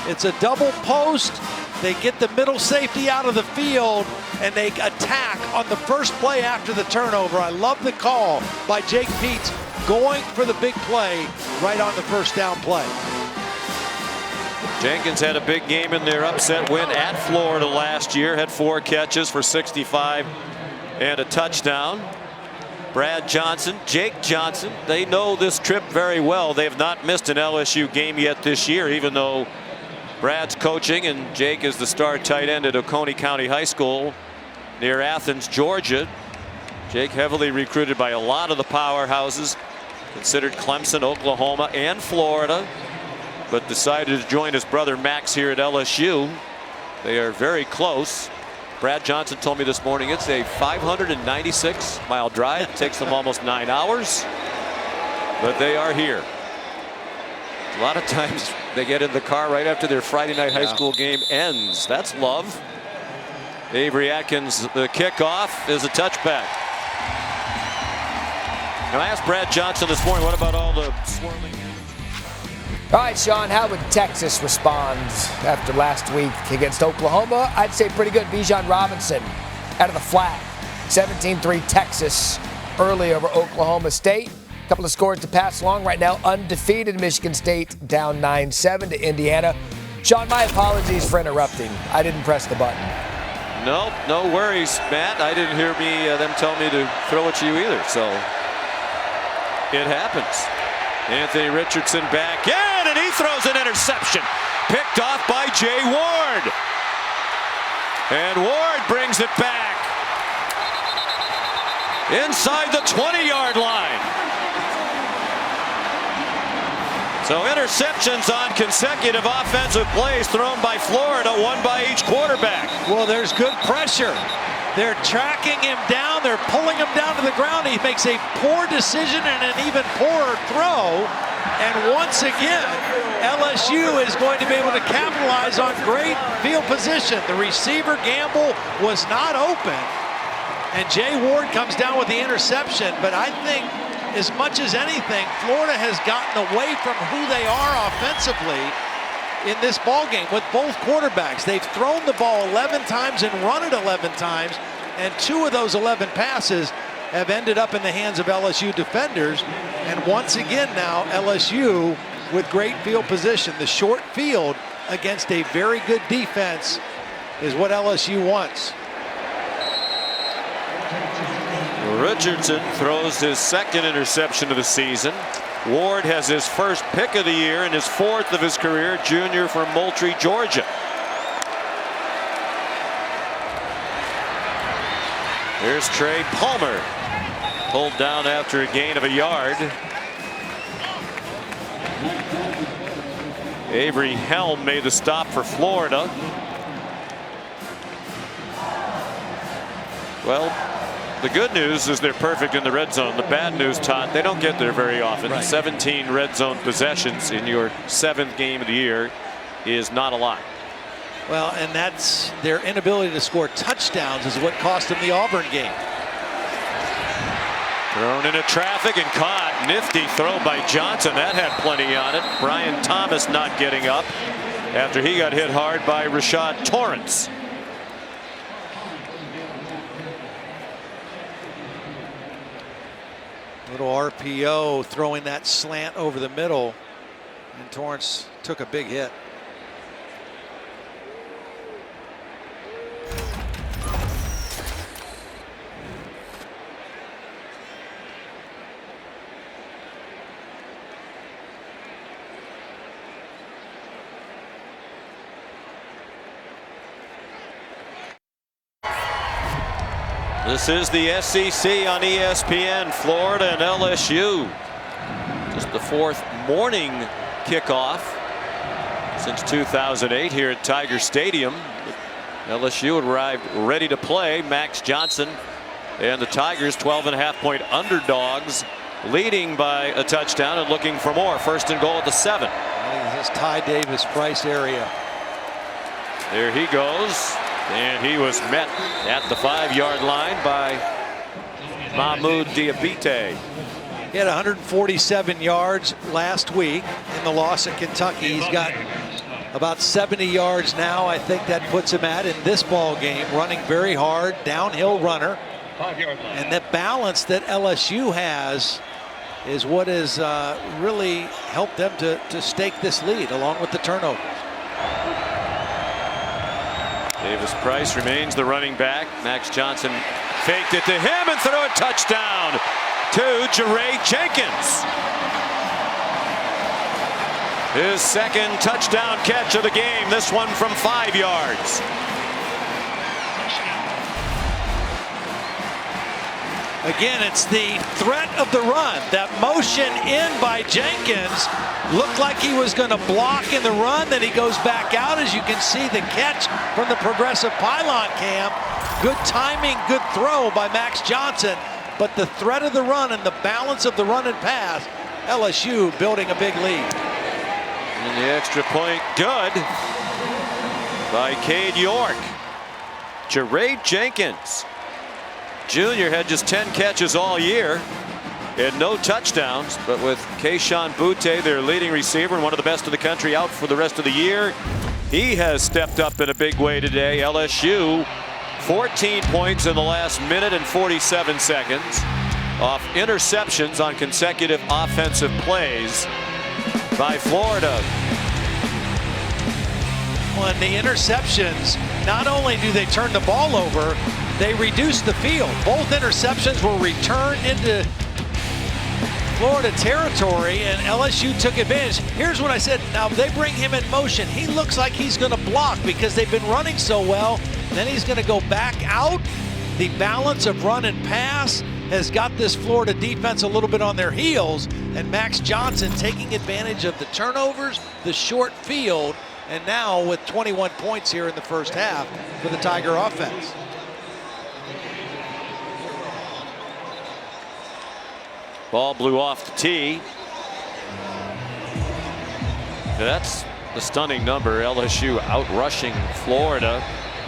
It's a double post. They get the middle safety out of the field, and they attack on the first play after the turnover. I love the call by Jake Peets going for the big play right on the first down play. Jenkins had a big game in their upset win at Florida last year. Had 4 catches for 65 and a touchdown. Brad Johnson, Jake Johnson, they know this trip very well. They have not missed an LSU game yet this year, even though Brad's coaching and Jake is the star tight end at Oconee County High School near Athens, Georgia. Jake heavily recruited by a lot of the powerhouses, considered Clemson, Oklahoma, and Florida, but decided to join his brother Max here at LSU. They are very close. Brad Johnson told me this morning it's a 596-mile drive. It takes them almost 9 hours, but they are here. A lot of times they get in the car right after their Friday night high school game ends. That's love. Avery Atkins, the kickoff is a touchback. Now I asked Brad Johnson this morning, what about all the swirling? All right, Sean, how would Texas respond after last week against Oklahoma? I'd say pretty good. Bijan Robinson out of the flat. 17-3 Texas early over Oklahoma State. A couple of scores to pass along right now. Undefeated Michigan State down 9-7 to Indiana. Sean, my apologies for interrupting. I didn't press the button. No, no worries, Matt. I didn't hear them tell me to throw it to you either, so it happens. Anthony Richardson back in, and he throws an interception. Picked off by Jay Ward. And Ward brings it back inside the 20-yard line. So interceptions on consecutive offensive plays thrown by Florida, one by each quarterback. Well, there's good pressure. They're tracking him down. They're pulling him down to the ground. He makes a poor decision and an even poorer throw. And once again, LSU is going to be able to capitalize on great field position. The receiver Gamble was not open. And Jay Ward comes down with the interception. But I think as much as anything, Florida has gotten away from who they are offensively in this ball game with both quarterbacks. They've thrown the ball 11 times and run it 11 times, and 2 of those 11 passes have ended up in the hands of LSU defenders. And once again now, LSU with great field position. The short field against a very good defense is what LSU wants. Richardson throws his second interception of the season. Ward has his first pick of the year and his 4th of his career, junior from Moultrie, Georgia. Here's Trey Palmer, pulled down after a gain of a yard. Avery Helm made the stop for Florida. Well, the good news is they're perfect in the red zone. The bad news, Todd, they don't get there very often. Right. 17 red zone possessions in your 7th game of the year is not a lot. Well, and that's their inability to score touchdowns is what cost them the Auburn game. Thrown into traffic and caught. Nifty throw by Johnson. That had plenty on it. Brian Thomas not getting up after he got hit hard by Rashad Torrance. Little RPO throwing that slant over the middle, and Torrance took a big hit. This is the SEC on ESPN. Florida and LSU. Just the fourth morning kickoff since 2008 here at Tiger Stadium. LSU arrived ready to play. Max Johnson and the Tigers 12.5-point underdogs, leading by a touchdown and looking for more. First and goal at the 7. I think this is Ty Davis Price area. There he goes. And he was met at the 5-yard line by Mahmoud Diabate. He had 147 yards last week in the loss at Kentucky. He's got about 70 yards now. I think that puts him at in this ball game, running very hard, downhill runner. And the balance that LSU has is what has really helped them to stake this lead, along with the turnovers. Davis Price remains the running back. Max Johnson faked it to him and threw a touchdown to Jaray Jenkins. His second touchdown catch of the game, this one from 5 yards. Again, it's the threat of the run. That motion in by Jenkins looked like he was going to block in the run. Then he goes back out. As you can see, the catch from the progressive pylon cam. Good timing, good throw by Max Johnson. But the threat of the run and the balance of the run and pass, LSU building a big lead. And the extra point, good by Cade York. Jaray Jenkins, Junior, had just 10 catches all year and no touchdowns, but with Kayshon Boutte, their leading receiver and one of the best in the country, out for the rest of the year, he has stepped up in a big way today. LSU 14 points in the last minute and 47 seconds off interceptions on consecutive offensive plays by Florida. Well, and the interceptions, not only do they turn the ball over, they reduce the field. Both interceptions were returned into Florida territory, and LSU took advantage. Here's what I said. Now they bring him in motion. He looks like he's going to block because they've been running so well. Then he's going to go back out. The balance of run and pass has got this Florida defense a little bit on their heels, and Max Johnson taking advantage of the turnovers, the short field, and now with 21 points here in the first half for the Tiger offense. Ball blew off the tee. That's the stunning number. LSU outrushing Florida.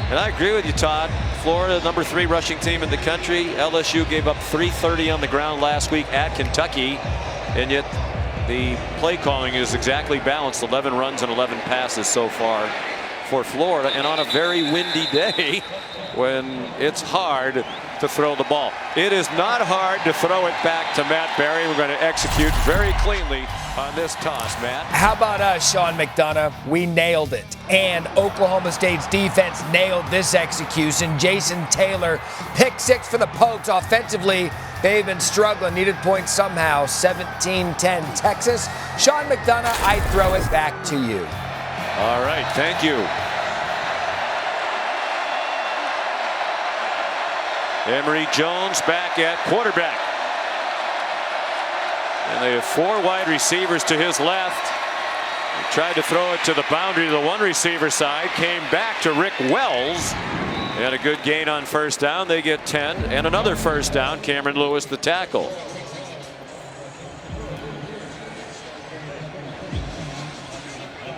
And I agree with you, Todd. Florida, number 3 rushing team in the country. LSU gave up 330 on the ground last week at Kentucky. And yet the play calling is exactly balanced. 11 runs and 11 passes so far for Florida. And on a very windy day when it's hard to throw the ball. It is not hard to throw it back to Matt Berry. We're going to execute very cleanly on this toss, Matt. How about us, Sean McDonough? We nailed it. And Oklahoma State's defense nailed this execution. Jason Taylor, pick 6 for the Pokes. Offensively, they've been struggling, needed points somehow. 17-10 Texas. Sean McDonough, I throw it back to you. All right, thank you. Emory Jones back at quarterback. And they have 4 wide receivers to his left. He tried to throw it to the boundary to the one receiver side. Came back to Rick Wells. And a good gain on first down. They get 10. And another first down. Cameron Lewis, the tackle.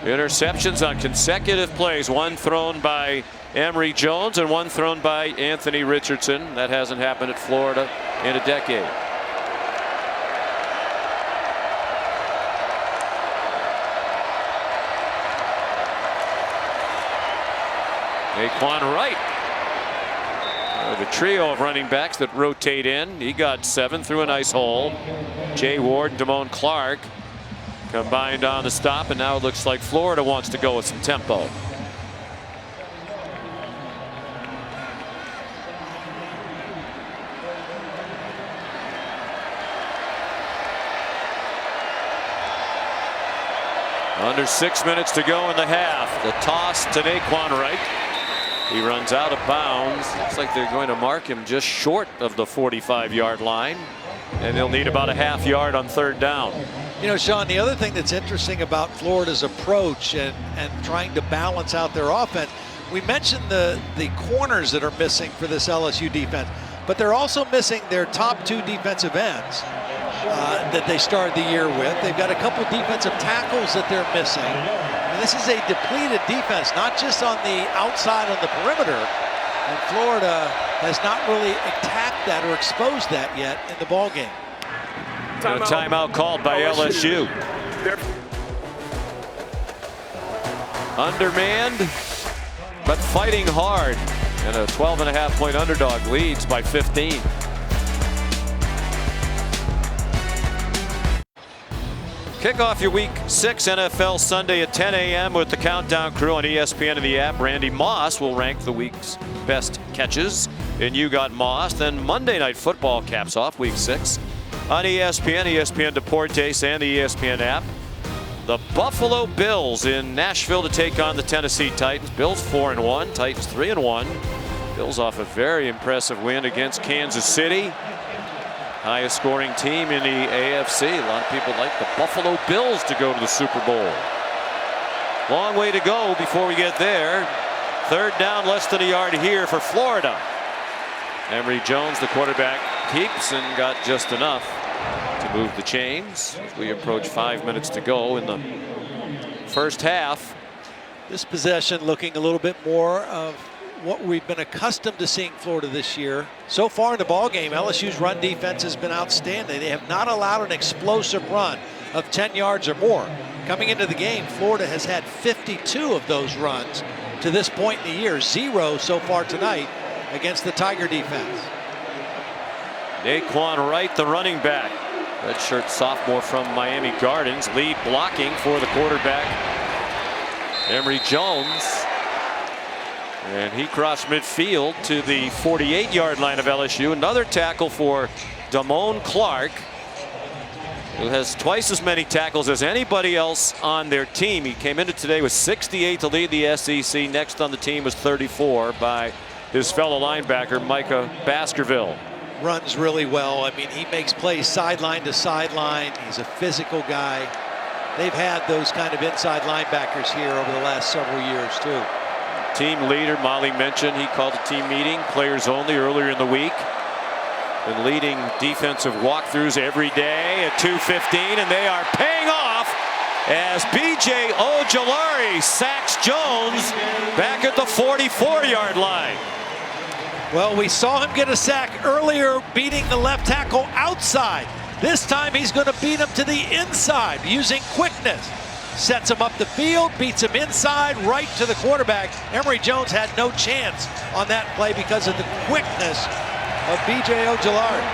Interceptions on consecutive plays. One thrown by Emory Jones and one thrown by Anthony Richardson. That hasn't happened at Florida in a decade. Naquan Wright, have a trio of running backs that rotate in. He got 7 through a nice hole. Jay Ward and Damone Clark combined on the stop, and now it looks like Florida wants to go with some tempo. Under 6 minutes to go in the half. The toss to Naquan Wright. He runs out of bounds. Looks like they're going to mark him just short of the 45-yard line. And they'll need about a half yard on 3rd down. You know, Sean, the other thing that's interesting about Florida's approach and trying to balance out their offense, we mentioned the corners that are missing for this LSU defense, but they're also missing their top 2 defensive ends that they started the year with. They've got a couple defensive tackles that they're missing. And this is a depleted defense, not just on the outside on the perimeter. And Florida has not really attacked that or exposed that yet in the ball game. A timeout called by LSU. Undermanned, but fighting hard. And a 12.5-point underdog leads by 15. Kick off your Week 6 NFL Sunday at 10 a.m. with the Countdown crew on ESPN and the app. Randy Moss will rank the week's best catches in You Got Moss. Then Monday Night Football caps off Week 6 on ESPN, ESPN Deportes, and the ESPN app. The Buffalo Bills in Nashville to take on the Tennessee Titans. Bills 4-1, Titans 3-1. Bills off a very impressive win against Kansas City. Highest scoring team in the AFC. A lot of people like the Buffalo Bills to go to the Super Bowl. Long way to go before we get there. 3rd down, less than a yard here for Florida. Emory Jones, the quarterback, keeps and got just enough to move the chains as we approach 5 minutes to go in the first half. This possession looking a little bit more of what we've been accustomed to seeing Florida this year. So far in the ball game, LSU's run defense has been outstanding. They have not allowed an explosive run of 10 yards or more. Coming into the game, Florida has had 52 of those runs to this point in the year. 0 so far tonight against the Tiger defense. Naquan Wright, the running back. Redshirt sophomore from Miami Gardens. Lead blocking for the quarterback, Emory Jones. And he crossed midfield to the 48-yard line of LSU. Another tackle for Damone Clark, who has twice as many tackles as anybody else on their team. He came into today with 68 to lead the SEC. Next on the team was 34 by his fellow linebacker, Micah Baskerville. Runs really well. I mean, he makes plays sideline to sideline. He's a physical guy. They've had those kind of inside linebackers here over the last several years, too. Team leader, Molly mentioned, he called a team meeting, players only, earlier in the week. Been leading defensive walkthroughs every day at 2:15, and they are paying off as B.J. Ojulari sacks Jones back at the 44-yard line. Well, we saw him get a sack earlier, beating the left tackle outside. This time he's going to beat him to the inside using quickness. Sets him up the field, beats him inside, right to the quarterback. Emory Jones had no chance on that play because of the quickness of B.J. Ojulari.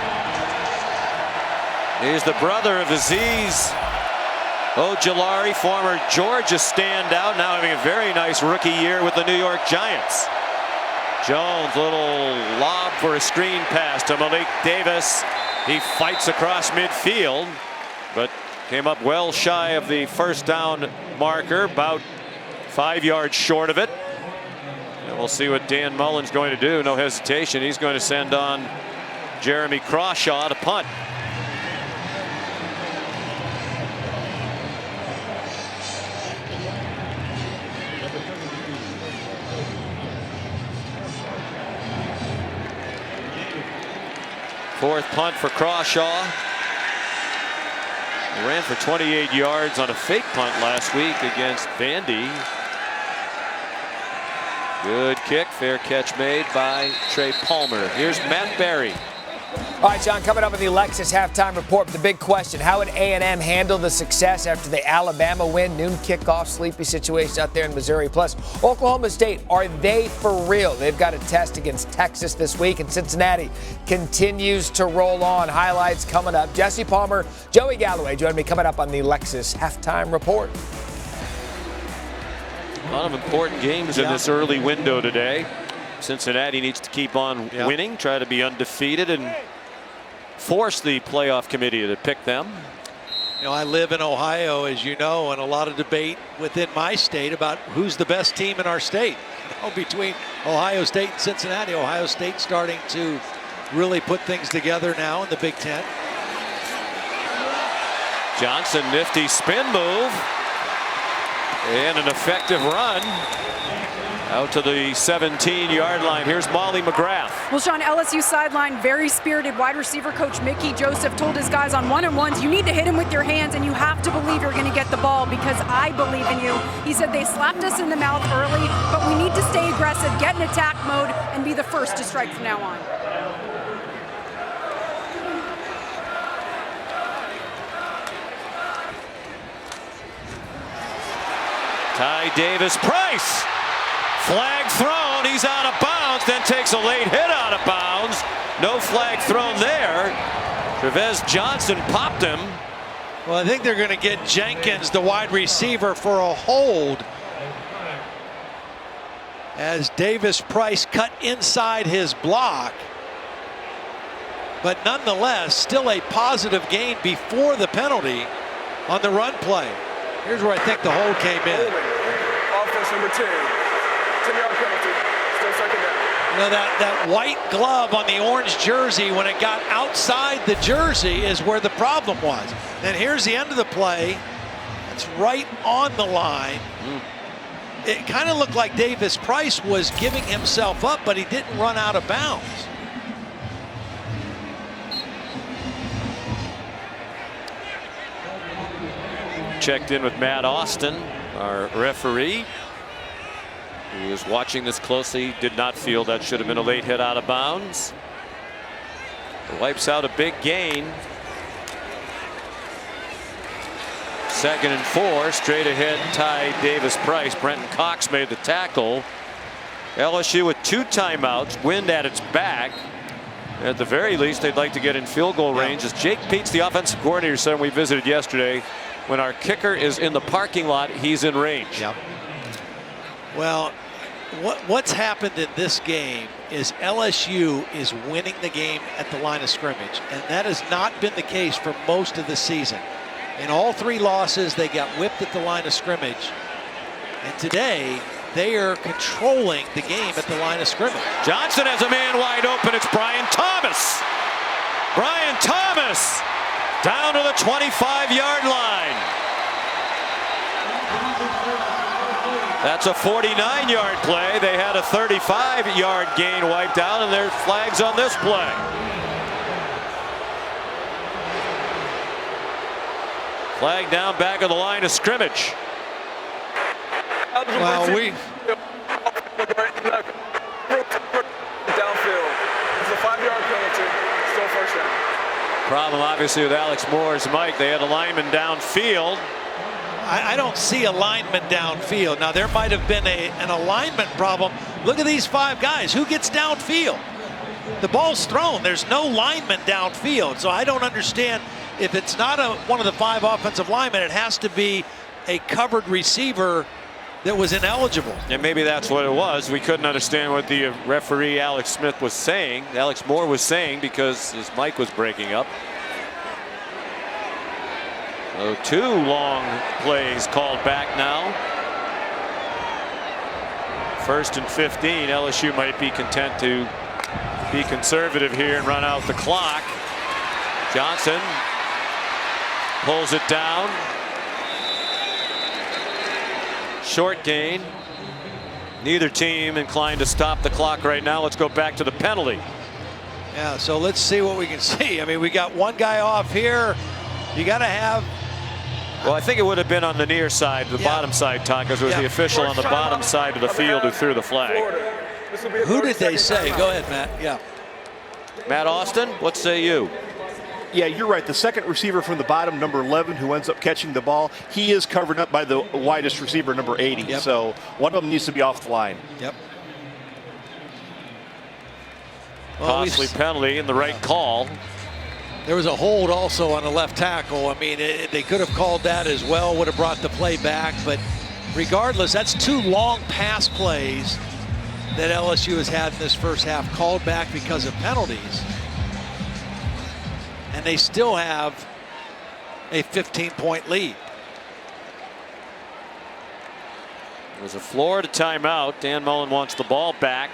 He's the brother of Azeez Ojulari, former Georgia standout, now having a very nice rookie year with the New York Giants. Jones, little lob for a screen pass to Malik Davis. He fights across midfield, but came up well shy of the 1st down marker, about 5 yards short of it. And we'll see what Dan Mullen's going to do. No hesitation. He's going to send on Jeremy Crawshaw to punt. Fourth punt for Crawshaw. He ran for 28 yards on a fake punt last week against Vandy. Good kick, fair catch made by Trey Palmer. Here's Matt Berry. All right, Sean, coming up in the Lexus halftime report, the big question, how would A&M handle the success after the Alabama win? Noon kickoff, sleepy situation out there in Missouri. Plus, Oklahoma State, are they for real? They've got a test against Texas this week, and Cincinnati continues to roll on. Highlights coming up. Jesse Palmer, Joey Galloway join me coming up on the Lexus halftime report. A lot of important games in this early window today. Cincinnati needs to keep on winning, try to be undefeated, and force the playoff committee to pick them. You know, I live in Ohio, as you know, and a lot of debate within my state about who's the best team in our state. You know, between Ohio State and Cincinnati. Ohio State starting to really put things together now in the Big Ten. Johnson, nifty spin move. And an effective run out to the 17-yard line. Here's Molly McGrath. Well, Sean, LSU sideline, very spirited wide receiver coach Mickey Joseph told his guys on one-on-ones, you need to hit him with your hands and you have to believe you're going to get the ball because I believe in you. He said they slapped us in the mouth early, but we need to stay aggressive, get in attack mode, and be the first to strike from now on. Ty Davis-Price, flag thrown, he's out of bounds, then takes a late hit out of bounds. No flag thrown there. Trevez Johnson popped him. Well, I think they're going to get Jenkins, the wide receiver, for a hold as Davis-Price cut inside his block. But nonetheless, still a positive gain before the penalty on the run play. Here's where I think the hold came in. Offense number 10. 10-yard penalty. Still second down. You know, that white glove on the orange jersey, when it got outside the jersey, is where the problem was. And here's the end of the play. It's right on the line. It kind of looked like Davis-Price was giving himself up, but he didn't run out of bounds. Checked in with Matt Austin, our referee, who was watching this closely. Did not feel that should have been a late hit out of bounds. Wipes out a big gain. 2nd and 4, straight ahead. Ty Davis-Price. Brenton Cox made the tackle. LSU with 2 timeouts. Wind at its back. At the very least, they'd like to get in field goal range. As Jake Peets, the offensive coordinator, said when we visited yesterday, when our kicker is in the parking lot, he's in range. Yep. Well, what's happened in this game is LSU is winning the game at the line of scrimmage, and that has not been the case for most of the season. In all 3 losses, they got whipped at the line of scrimmage, and today they are controlling the game at the line of scrimmage. Johnson has a man wide open. It's Brian Thomas. Brian Thomas down to the 25-yard line. That's a 49-yard play. They had a 35-yard gain wiped out, and there's flags on this play. Flag down back of the line of scrimmage. Well, we downfield. It's a 5-yard penalty. Still first down. Problem obviously with Alex Moore's mic. They had a lineman downfield. I don't see a lineman downfield. Now, there might have been an alignment problem. Look at these 5 guys. Who gets downfield? The ball's thrown. There's no lineman downfield. So I don't understand if it's not one of the 5 offensive linemen, it has to be a covered receiver that was ineligible. And maybe that's what it was. We couldn't understand what the referee Alex Smith was saying. Alex Moore was saying because his mic was breaking up. So 2 long plays called back now. 1st and 15. LSU might be content to be conservative here and run out the clock. Johnson pulls it down. Short gain. Neither team inclined to stop the clock right now. Let's go back to the penalty. Yeah, so let's see what we can see. I mean, we got one guy off here. You got to have. Well, I think it would have been on the near side, the bottom side, Todd, because it was the official on the bottom side of the field who threw the flag. Who did they say? Go ahead, Matt. Yeah. Matt Austin, what say you? Yeah, you're right. The second receiver from the bottom, number 11, who ends up catching the ball, he is covered up by the widest receiver, number 80. Yep. So one of them needs to be off the line. Yep. Costly penalty and the right call. There was a hold also on the left tackle. I mean, they could have called that as well, would have brought the play back. But regardless, that's 2 long pass plays that LSU has had in this first half, called back because of penalties. And they still have a 15-point lead. It was a Florida timeout. Dan Mullen wants the ball back.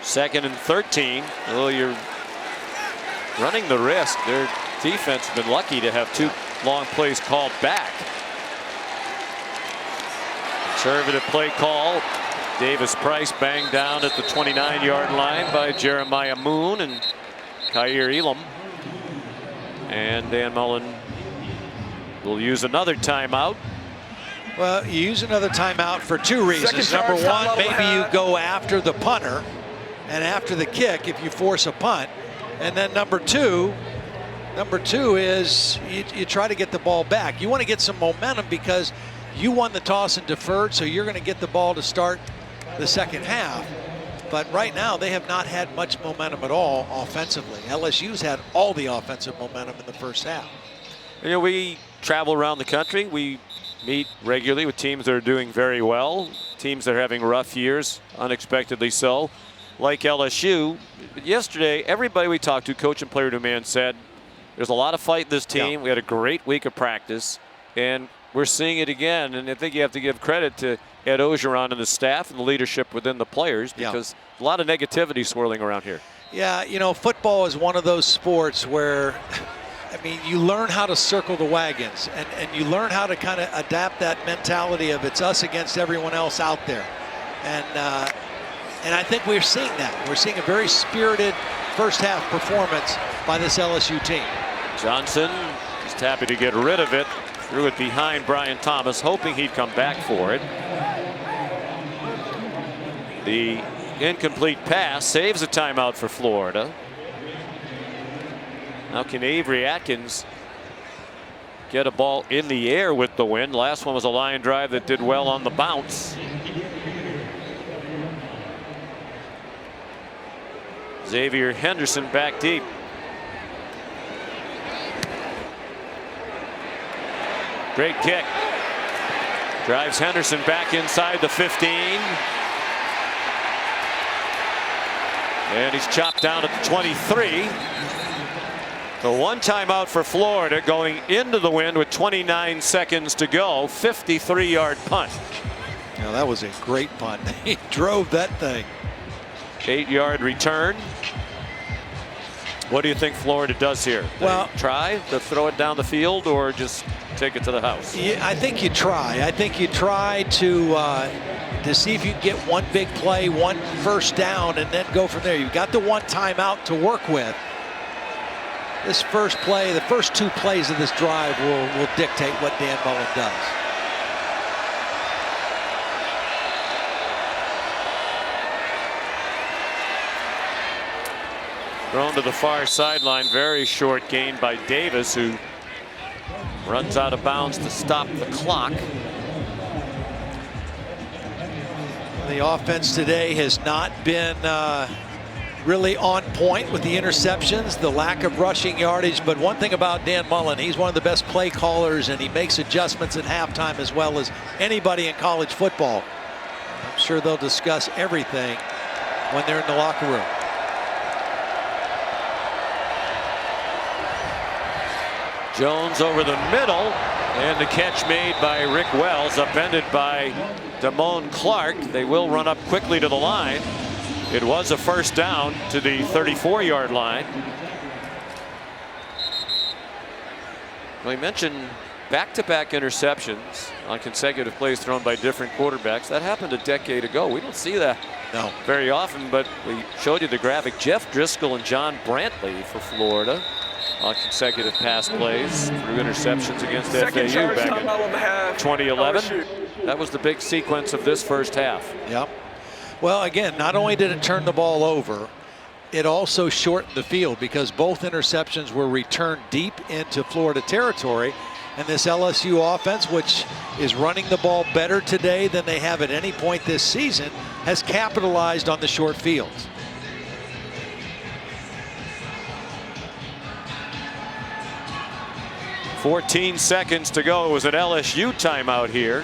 Second and 13. Well, you're running the risk. Their defense has been lucky to have 2 long plays called back. Conservative play call. Davis Price banged down at the 29-yard line by Jeremiah Moon and Kaiir Elam. And Dan Mullen will use another timeout. Well, you use another timeout for 2 reasons. Number one, maybe you go after the punter and after the kick if you force a punt. And then number two is you try to get the ball back. You want to get some momentum because you won the toss and deferred, so you're going to get the ball to start the second half. But right now they have not had much momentum at all offensively. LSU's had all the offensive momentum in the first half. You know, we travel around the country. We meet regularly with teams that are doing very well, teams that are having rough years, unexpectedly so, like LSU. But yesterday, everybody we talked to, coach and player demand, said there's a lot of fight in this team. Yeah. We had a great week of practice, and we're seeing it again. And I think you have to give credit to Ed Ogeron and the staff and the leadership within the players, because a lot of negativity swirling around here. Yeah, you know, football is one of those sports where, I mean, you learn how to circle the wagons, and you learn how to kind of adapt that mentality of it's us against everyone else out there. And I think we're seeing that. We're seeing a very spirited first half performance by this LSU team. Johnson just happy to get rid of it. Threw it behind Brian Thomas, hoping he'd come back for it. The incomplete pass saves a timeout for Florida. Now can Avery Atkins get a ball in the air with the wind? Last one was a line drive that did well on the bounce. Xavier Henderson back deep. Great kick. Drives Henderson back inside the 15. And he's chopped down at the 23. The 1 timeout for Florida going into the wind with 29 seconds to go. 53-yard punt. Now that was a great punt. He drove that thing. 8-yard return. What do you think Florida does here? Well, try to throw it down the field or just take it to the house? Yeah, I think you try. I think you try to see if you can get one big play, 1 first down, and then go from there. You've got the 1 timeout to work with. This first play, the first 2 plays of this drive will dictate what Dan Mullen does. Thrown to the far sideline, very short gain by Davis, who runs out of bounds to stop the clock. The offense today has not been really on point with the interceptions, the lack of rushing yardage. But one thing about Dan Mullen, he's one of the best play callers, and he makes adjustments at halftime as well as anybody in college football. I'm sure they'll discuss everything when they're in the locker room. Jones over the middle, and the catch made by Rick Wells, upended by Damone Clark. They will run up quickly to the line. It was a first down to the 34-yard line. We mentioned back-to-back interceptions on consecutive plays thrown by different quarterbacks. That happened a decade ago. We don't see that very often, but we showed you the graphic. Jeff Driscoll and John Brantley for Florida on consecutive pass plays through interceptions against FAU back in 2011. That was the big sequence of this first half. Yep. Well, again, not only did it turn the ball over, it also shortened the field because both interceptions were returned deep into Florida territory. And this LSU offense, which is running the ball better today than they have at any point this season, has capitalized on the short fields. "14 seconds to go." It was an LSU timeout here.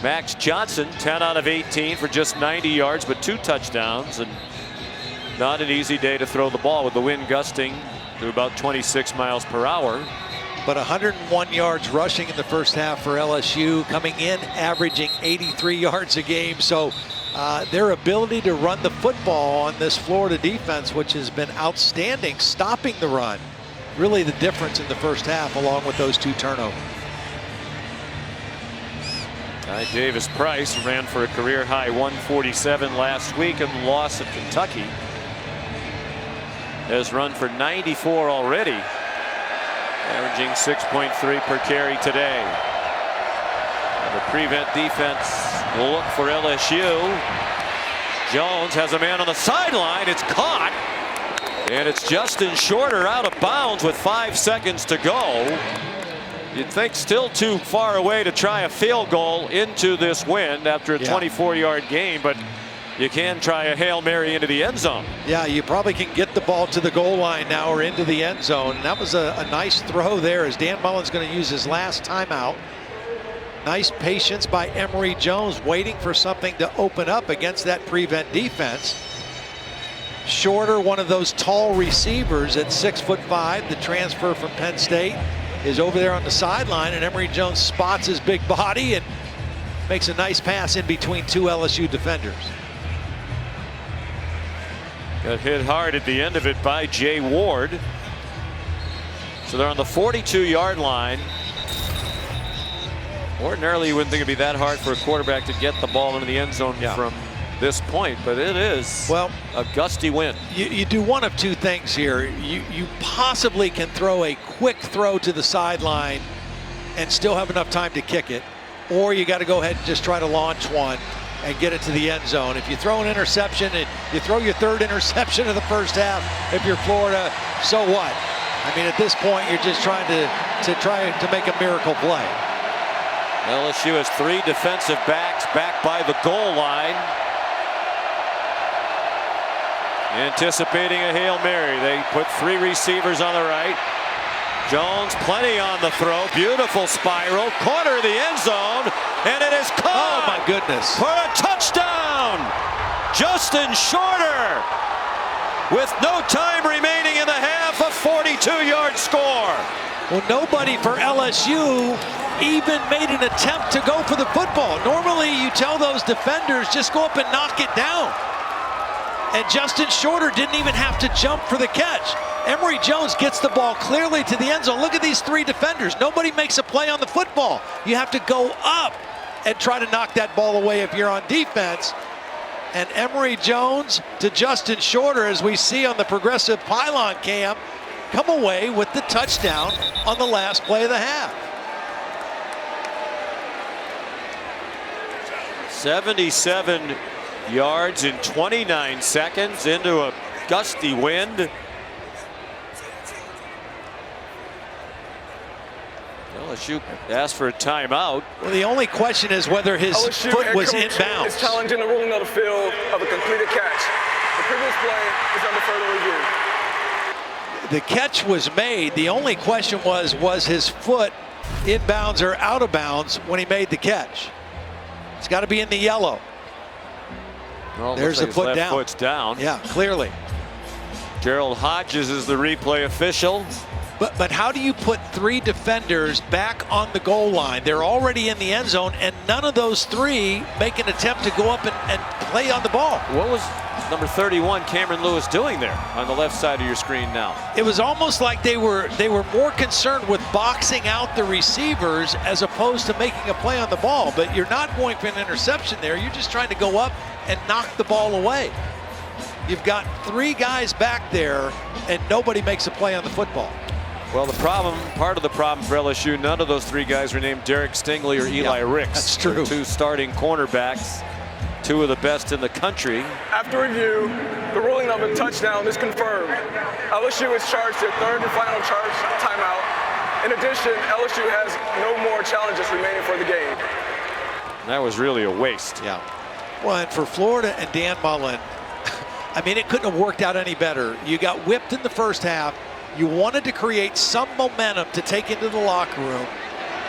Max Johnson, 10 out of 18 for just 90 yards, but 2 touchdowns, and not an easy day to throw the ball with the wind gusting to about 26 miles per hour. But 101 yards rushing in the first half for LSU, coming in averaging 83 yards a game. So their ability to run the football on this Florida defense, which has been outstanding, stopping the run, really the difference in the first half, along with those 2 turnovers. Ty Davis Price ran for a career high 147 last week in the loss at Kentucky. Has run for 94 already, averaging 6.3 per carry today. And the prevent defense will look for LSU. Jones has a man on the sideline. It's caught, and it's Justin Shorter out of bounds with 5 seconds to go. You'd think still too far away to try a field goal into this wind after a 24-yard game, but you can try a Hail Mary into the end zone. Yeah, you probably can get the ball to the goal line now or into the end zone. And that was a nice throw there as Dan Mullen's going to use his last timeout. Nice patience by Emory Jones, waiting for something to open up against that prevent defense. Shorter, one of those tall receivers at 6'5", the transfer from Penn State, is over there on the sideline, and Emory Jones spots his big body and makes a nice pass in between 2 LSU defenders. Got hit hard at the end of it by Jay Ward. So they're on the 42-yard line. Ordinarily, you wouldn't think it'd be that hard for a quarterback to get the ball into the end zone from this point, but it is a gusty wind. You do one of 2 things here. You possibly can throw a quick throw to the sideline and still have enough time to kick it, or you got to go ahead and just try to launch one and get it to the end zone. If you throw an interception and you throw your 3rd interception of the first half, if you're Florida, so what? I mean, at this point, you're just trying to make a miracle play. LSU has 3 defensive backs back by the goal line, anticipating a Hail Mary. They put 3 receivers on the right. Jones, plenty on the throw. Beautiful spiral, corner of the end zone, and it is caught. Oh my goodness! For a touchdown, Justin Shorter, with no time remaining in the half. A 42-yard score. Well, nobody for LSU even made an attempt to go for the football. Normally, you tell those defenders just go up and knock it down. And Justin Shorter didn't even have to jump for the catch. Emory Jones gets the ball clearly to the end zone. Look at these 3 defenders. Nobody makes a play on the football. You have to go up and try to knock that ball away if you're on defense. And Emory Jones to Justin Shorter, as we see on the progressive pylon cam, come away with the touchdown on the last play of the half. 77 yards in 29 seconds into a gusty wind. LSU asked for a timeout. Well, the only question is whether his LSU foot was head coach inbounds. is challenging the ruling of the field of a completed catch. The previous play is under further review. The catch was made. The only question was his foot inbounds or out of bounds when he made the catch? It's got to be in the yellow. Well, there's the foot down. Foot's down. Yeah, clearly. Gerald Hodges is the replay official. But how do you put 3 defenders back on the goal line? They're already in the end zone, and none of those 3 make an attempt to go up and play on the ball. What was number 31, Cameron Lewis, doing there on the left side of your screen now? It was almost like they were more concerned with boxing out the receivers as opposed to making a play on the ball. But you're not going for an interception there. You're just trying to go up and knock the ball away. You've got 3 guys back there, and nobody makes a play on the football. Well, part of the problem for LSU, none of those 3 guys were named Derek Stingley or Eli Ricks. That's true. The 2 starting cornerbacks. two of the best in the country. After review, the ruling of a touchdown is confirmed. LSU is charged their third and final charge timeout. In addition, LSU has no more challenges remaining for the game. That was really a waste. Yeah. Well, and for Florida and Dan Mullen, I mean, it couldn't have worked out any better. You got whipped in the first half. You wanted to create some momentum to take into the locker room.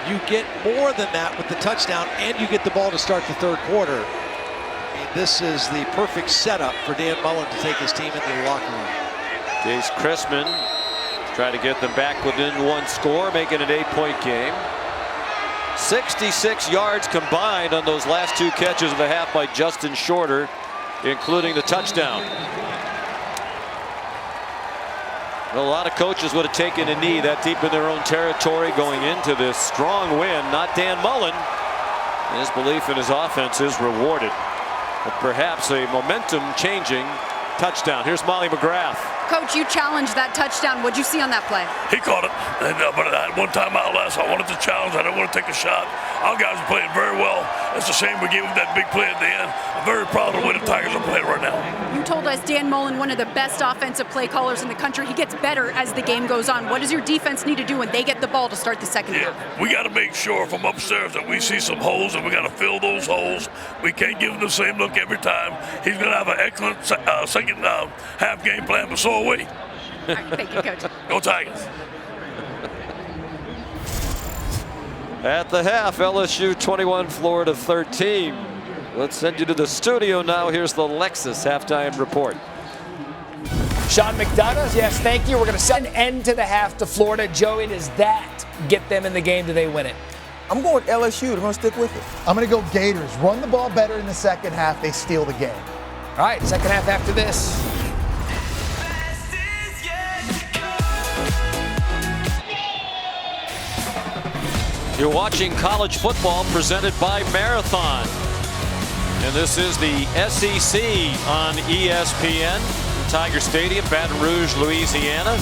You get more than that with the touchdown, and you get the ball to start the third quarter. I mean, this is the perfect setup for Dan Mullen to take his team into the locker room. Case Chrisman try to get them back within one score, making an 8-point game. 66 yards combined on those last two catches of the half by Justin Shorter, including the touchdown. A lot of coaches would have taken a knee that deep in their own territory going into this strong win. Not Dan Mullen. His belief in his offense is rewarded. But perhaps a momentum-changing touchdown. Here's Molly McGrath. Coach, you challenged that touchdown. What'd you see on that play? He caught it, but I had one time out last. I wanted to challenge. I didn't want to take a shot. Our guys are playing very well. It's a shame we gave them that big play at the end. I'm very proud of the way the Tigers are playing right now. You told us Dan Mullen, one of the best offensive play callers in the country. He gets better as the game goes on. What does your defense need to do when they get the ball to start the second half? We got to make sure from upstairs that we see some holes, and we got to fill those holes. We can't give him the same look every time. He's going to have an excellent second half game plan, but so are we. All right, thank you, Coach. Go Tigers. At the half, LSU 21, Florida 13. Let's send you to the studio now. Here's the Lexus halftime report. Sean McDonough, yes, thank you. We're going to set an end to the half to Florida. Joey, does that get them in the game? Do they win it? I'm going with LSU. They're going to stick with it. I'm going to go Gators. Run the ball better in the second half. They steal the game. All right, second half after this. You're watching college football presented by Marathon. And this is the SEC on ESPN. Tiger Stadium, Baton Rouge, Louisiana.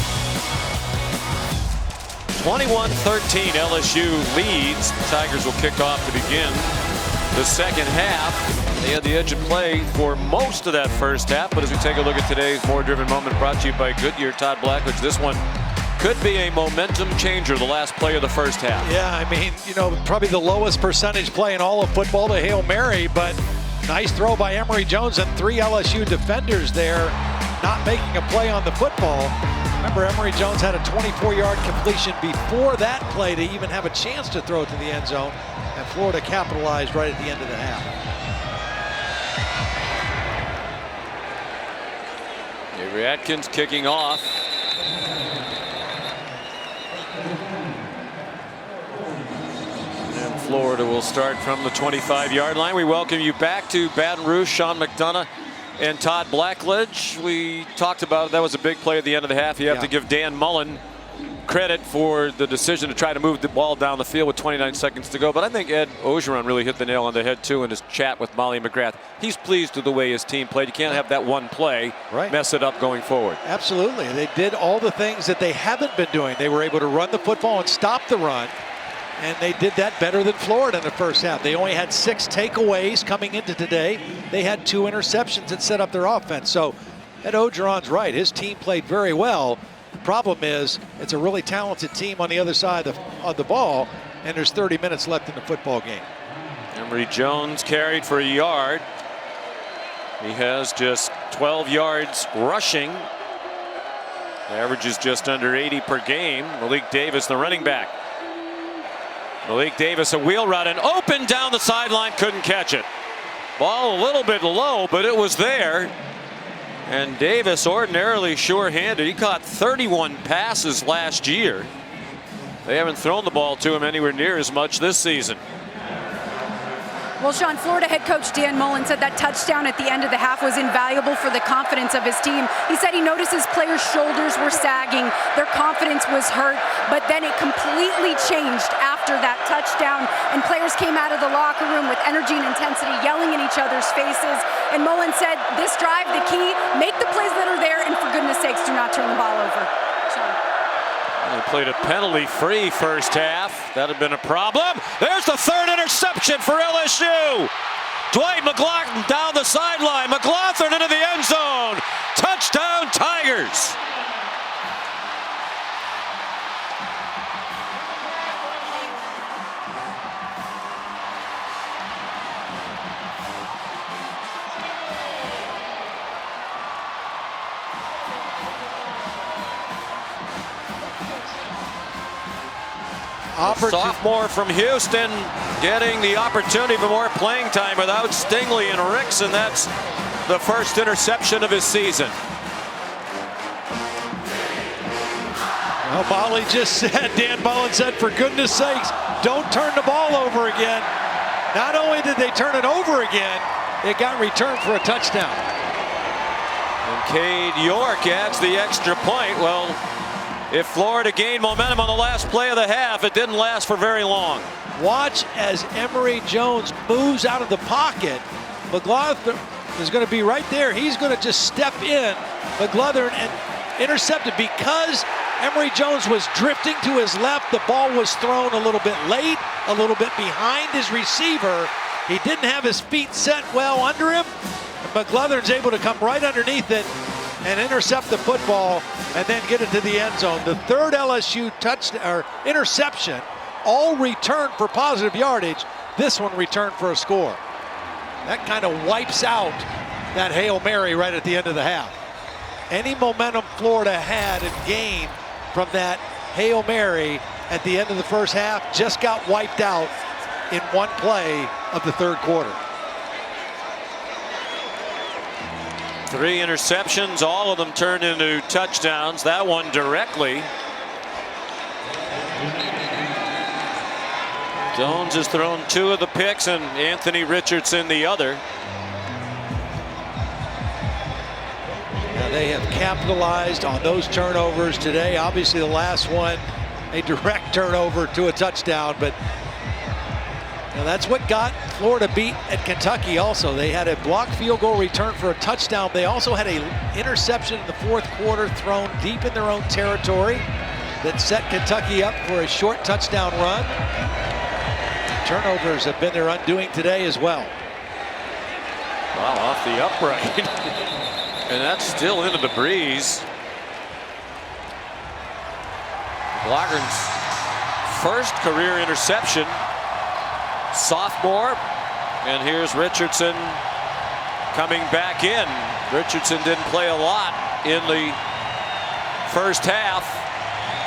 21-13, LSU leads. The Tigers will kick off to begin the second half. They had the edge of play for most of that first half, but as we take a look at today's More Driven Moment brought to you by Goodyear, Todd Blackledge, this one could be a momentum changer, the last play of the first half. Yeah, I mean, you know, probably the lowest percentage play in all of football to Hail Mary, but nice throw by Emory Jones and three LSU defenders there not making a play on the football. Remember, Emory Jones had a 24-yard completion before that play to even have a chance to throw it to the end zone, and Florida capitalized right at the end of the half. Avery Atkins kicking off. And Florida will start from the 25-yard line. We welcome you back to Baton Rouge. Sean McDonough and Todd Blackledge. We talked about it. That was a big play at the end of the half. You have to give Dan Mullen credit for the decision to try to move the ball down the field with 29 seconds to go. But I think Ed Ogeron really hit the nail on the head, too, in his chat with Molly McGrath. He's pleased with the way his team played. You can't have that one play mess it up going forward. Absolutely. They did all the things that they haven't been doing. They were able to run the football and stop the run. And they did that better than Florida in the first half. They only had 6 takeaways coming into today. They had 2 interceptions that set up their offense. So Ed Ogeron's right. His team played very well. The problem is it's a really talented team on the other side of the ball, and there's 30 minutes left in the football game. Emory Jones carried for a yard. He has just 12 yards rushing. Averages just under 80 per game. Malik Davis, the running back. Malik Davis, a wheel route and open down the sideline, couldn't catch it. Ball a little bit low, but it was there. And Davis, ordinarily sure-handed, he caught 31 passes last year. They haven't thrown the ball to him anywhere near as much this season. Well, Sean, Florida head coach Dan Mullen said that touchdown at the end of the half was invaluable for the confidence of his team. He said he noticed his players' shoulders were sagging, their confidence was hurt, but then it completely changed after that touchdown, and players came out of the locker room with energy and intensity, yelling in each other's faces. And Mullen said, this drive, the key, make the plays that are there, and for goodness sakes, do not turn the ball over. Sean. They played a penalty-free first half. That had been a problem. There's the third interception for LSU. Dwight McLaughlin down the sideline. McLaughlin into the end zone. Touchdown, Tigers. Sophomore from Houston getting the opportunity for more playing time without Stingley and Ricks, and that's the first interception of his season. Well, Molly just said, Dan Mullen said, for goodness sakes, don't turn the ball over again. Not only did they turn it over again, it got returned for a touchdown. And Cade York adds the extra point. Well, if Florida gained momentum on the last play of the half, it didn't last for very long. Watch as Emory Jones moves out of the pocket. McLaughlin is going to be right there. He's going to just step in. McLaughlin and intercepted because Emory Jones was drifting to his left. The ball was thrown a little bit late, a little bit behind his receiver. He didn't have his feet set well under him. McLaughlin's able to come right underneath it and intercept the football and then get it to the end zone. The third LSU touchdown or interception, all returned for positive yardage. This one returned for a score. That kind of wipes out that Hail Mary right at the end of the half. Any momentum Florida had and gained from that Hail Mary at the end of the first half just got wiped out in one play of the third quarter. 3 interceptions, all of them turned into touchdowns. That one directly. Jones has thrown 2 of the picks and Anthony Richardson the other. Now they have capitalized on those turnovers today. Obviously the last one, a direct turnover to a touchdown, but that's what got Florida beat at Kentucky also. They had a blocked field goal return for a touchdown. They also had an interception in the fourth quarter thrown deep in their own territory that set Kentucky up for a short touchdown run. Turnovers have been their undoing today as well. Wow, off the upright. And that's still into the breeze. Blogger's first career interception. Sophomore, and here's Richardson coming back in. Richardson didn't play a lot in the first half.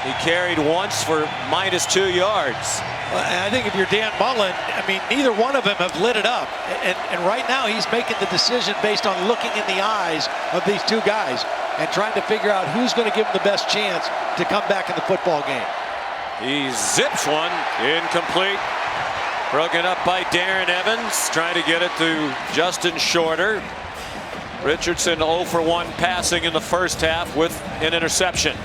He carried once for -2 yards. I think if you're Dan Mullen, I mean, neither one of them have lit it up. And right now he's making the decision based on looking in the eyes of these two guys and trying to figure out who's going to give him the best chance to come back in the football game. He zips one incomplete. Broken up by Darren Evans, trying to get it to Justin Shorter. Richardson 0 for 1 passing in the first half with an interception.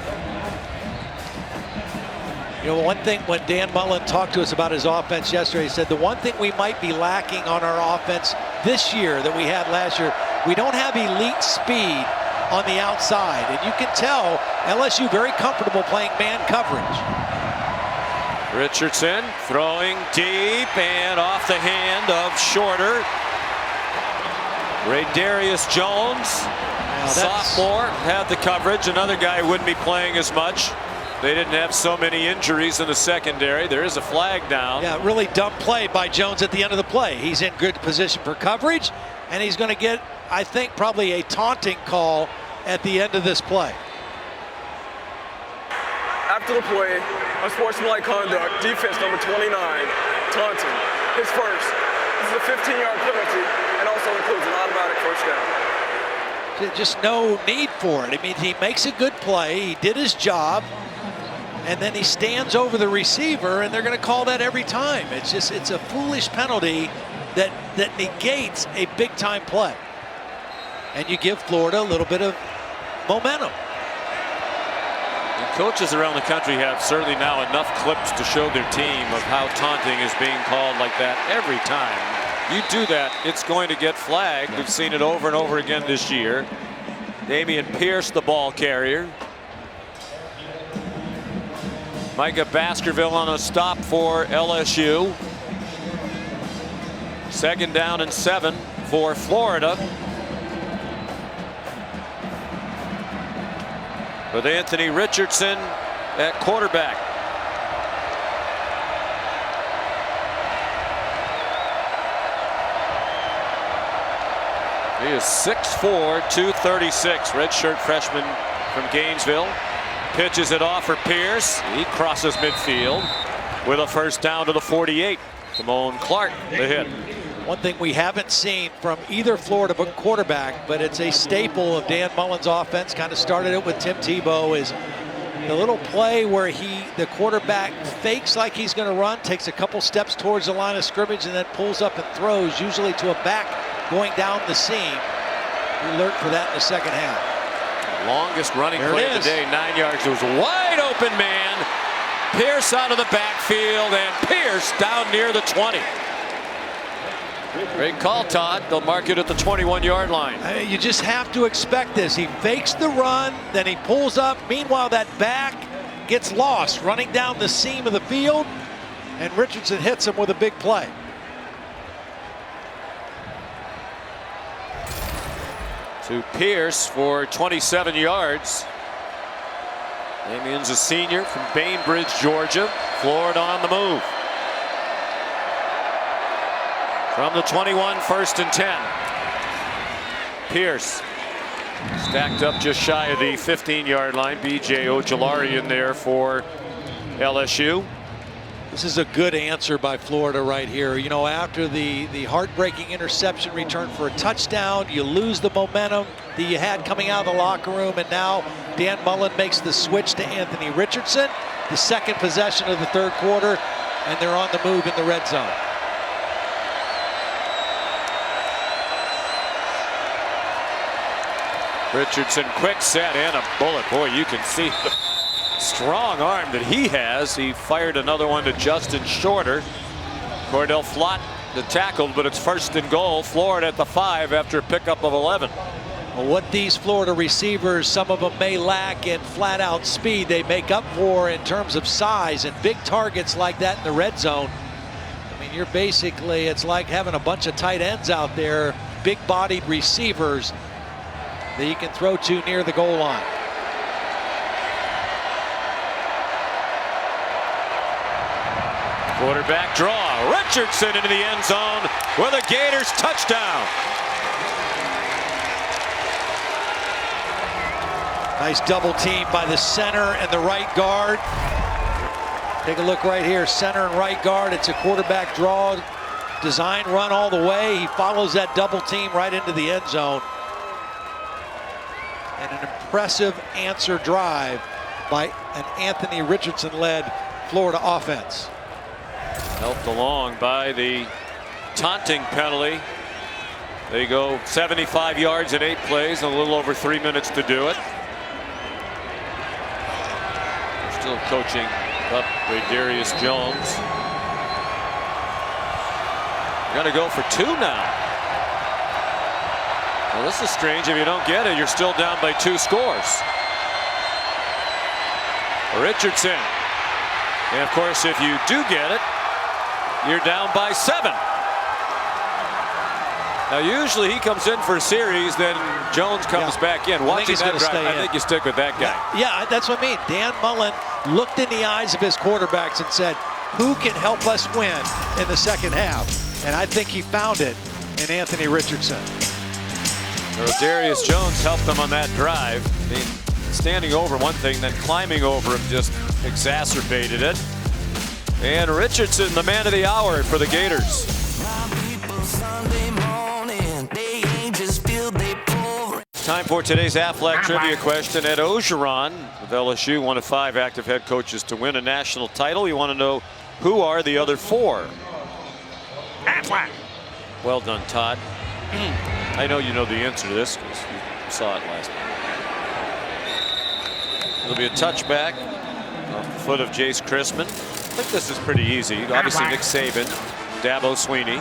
You know, one thing when Dan Mullen talked to us about his offense yesterday, he said the one thing we might be lacking on our offense this year that we had last year, we don't have elite speed on the outside. And you can tell LSU very comfortable playing man coverage. Richardson throwing deep and off the hand of Shorter. Raydarius Jones, sophomore, had the coverage. Another guy wouldn't be playing as much. They didn't have so many injuries in the secondary. There is a flag down. Yeah, really dumb play by Jones at the end of the play. He's in good position for coverage, and he's going to get, I think, probably a taunting call at the end of this play. After the play, unsportsmanlike conduct, defense number 29, taunting, his first. This is a 15-yard penalty and also includes an automatic first down. Just no need for it. I mean, he makes a good play. He did his job. And then he stands over the receiver, and they're going to call that every time. It's just, it's a foolish penalty that negates a big-time play. And you give Florida a little bit of momentum. And coaches around the country have certainly now enough clips to show their team of how taunting is being called like that every time. You do that, it's going to get flagged. We've seen it over and over again this year. Damian Pierce, the ball carrier. Micah Baskerville on a stop for LSU. 2nd down and 7 for Florida. With Anthony Richardson at quarterback. He is 6'4", 236. Redshirt freshman from Gainesville. Pitches it off for Pierce. He crosses midfield with a 1st down to the 48. Damone Clark, the hit. One thing we haven't seen from either Florida quarterback, but it's a staple of Dan Mullen's offense, kind of started it with Tim Tebow, is the little play where the quarterback fakes like he's going to run, takes a couple steps towards the line of scrimmage, and then pulls up and throws, usually to a back going down the seam. We alert for that in the 2nd half. Longest running play of the day, 9 yards. It was a wide open man. Pierce out of the backfield, and Pierce down near the 20. Great call, Todd. They'll mark it at the 21-yard line. You just have to expect this. He fakes the run, then he pulls up. Meanwhile, that back gets lost running down the seam of the field, and Richardson hits him with a big play. To Pierce for 27 yards. Damian's a senior from Bainbridge, Georgia. Florida on the move. From the 21, 1st and 10. Pierce stacked up just shy of the 15-yard line. B.J. Ojulari in there for LSU. This is a good answer by Florida right here. You know, after the heartbreaking interception return for a touchdown, you lose the momentum that you had coming out of the locker room, and now Dan Mullen makes the switch to Anthony Richardson. The 2nd possession of the 3rd quarter, and they're on the move in the red zone. Richardson, quick set and a bullet. Boy, you can see the strong arm that he has. He fired another one to Justin Shorter. Cordell Flott the tackle, but it's 1st and goal. Florida at the 5 after a pickup of 11. Well, what these Florida receivers, some of them may lack in flat-out speed, they make up for in terms of size, and big targets like that in the red zone. I mean, you're basically, it's like having a bunch of tight ends out there, big-bodied receivers that you can throw to near the goal line. Quarterback draw. Richardson into the end zone with a Gators touchdown. Nice double team by the center and the right guard. Take a look right here, center and right guard. It's a quarterback draw, design run all the way. He follows that double team right into the end zone. And an impressive answer drive by an Anthony Richardson-led Florida offense. Helped along by the taunting penalty. They go 75 yards in 8 plays and a little over 3 minutes to do it. Still coaching up with Darius Jones. Gonna go for 2 now. Well, this is strange. If you don't get it, you're still down by 2 scores. Richardson. And of course, if you do get it, you're down by 7. Now, usually he comes in for a series, then Jones comes back in. Watching that drive, I think you stick with that guy. Yeah, that's what I mean. Dan Mullen looked in the eyes of his quarterbacks and said, who can help us win in the 2nd half? And I think he found it in Anthony Richardson. Darius Jones helped them on that drive. I mean, standing over one thing, then climbing over him just exacerbated it. And Richardson, the man of the hour for the Gators. Time for today's Aflac trivia question. Ed Ogeron of LSU, one of 5 active head coaches to win a national title. You want to know who are the other 4? Aflac. Well done, Todd. I know you know the answer to this because you saw it last night. It'll be a touchback off the foot of Jace Christman. I think this is pretty easy. Obviously, Nick Saban, Dabo Sweeney.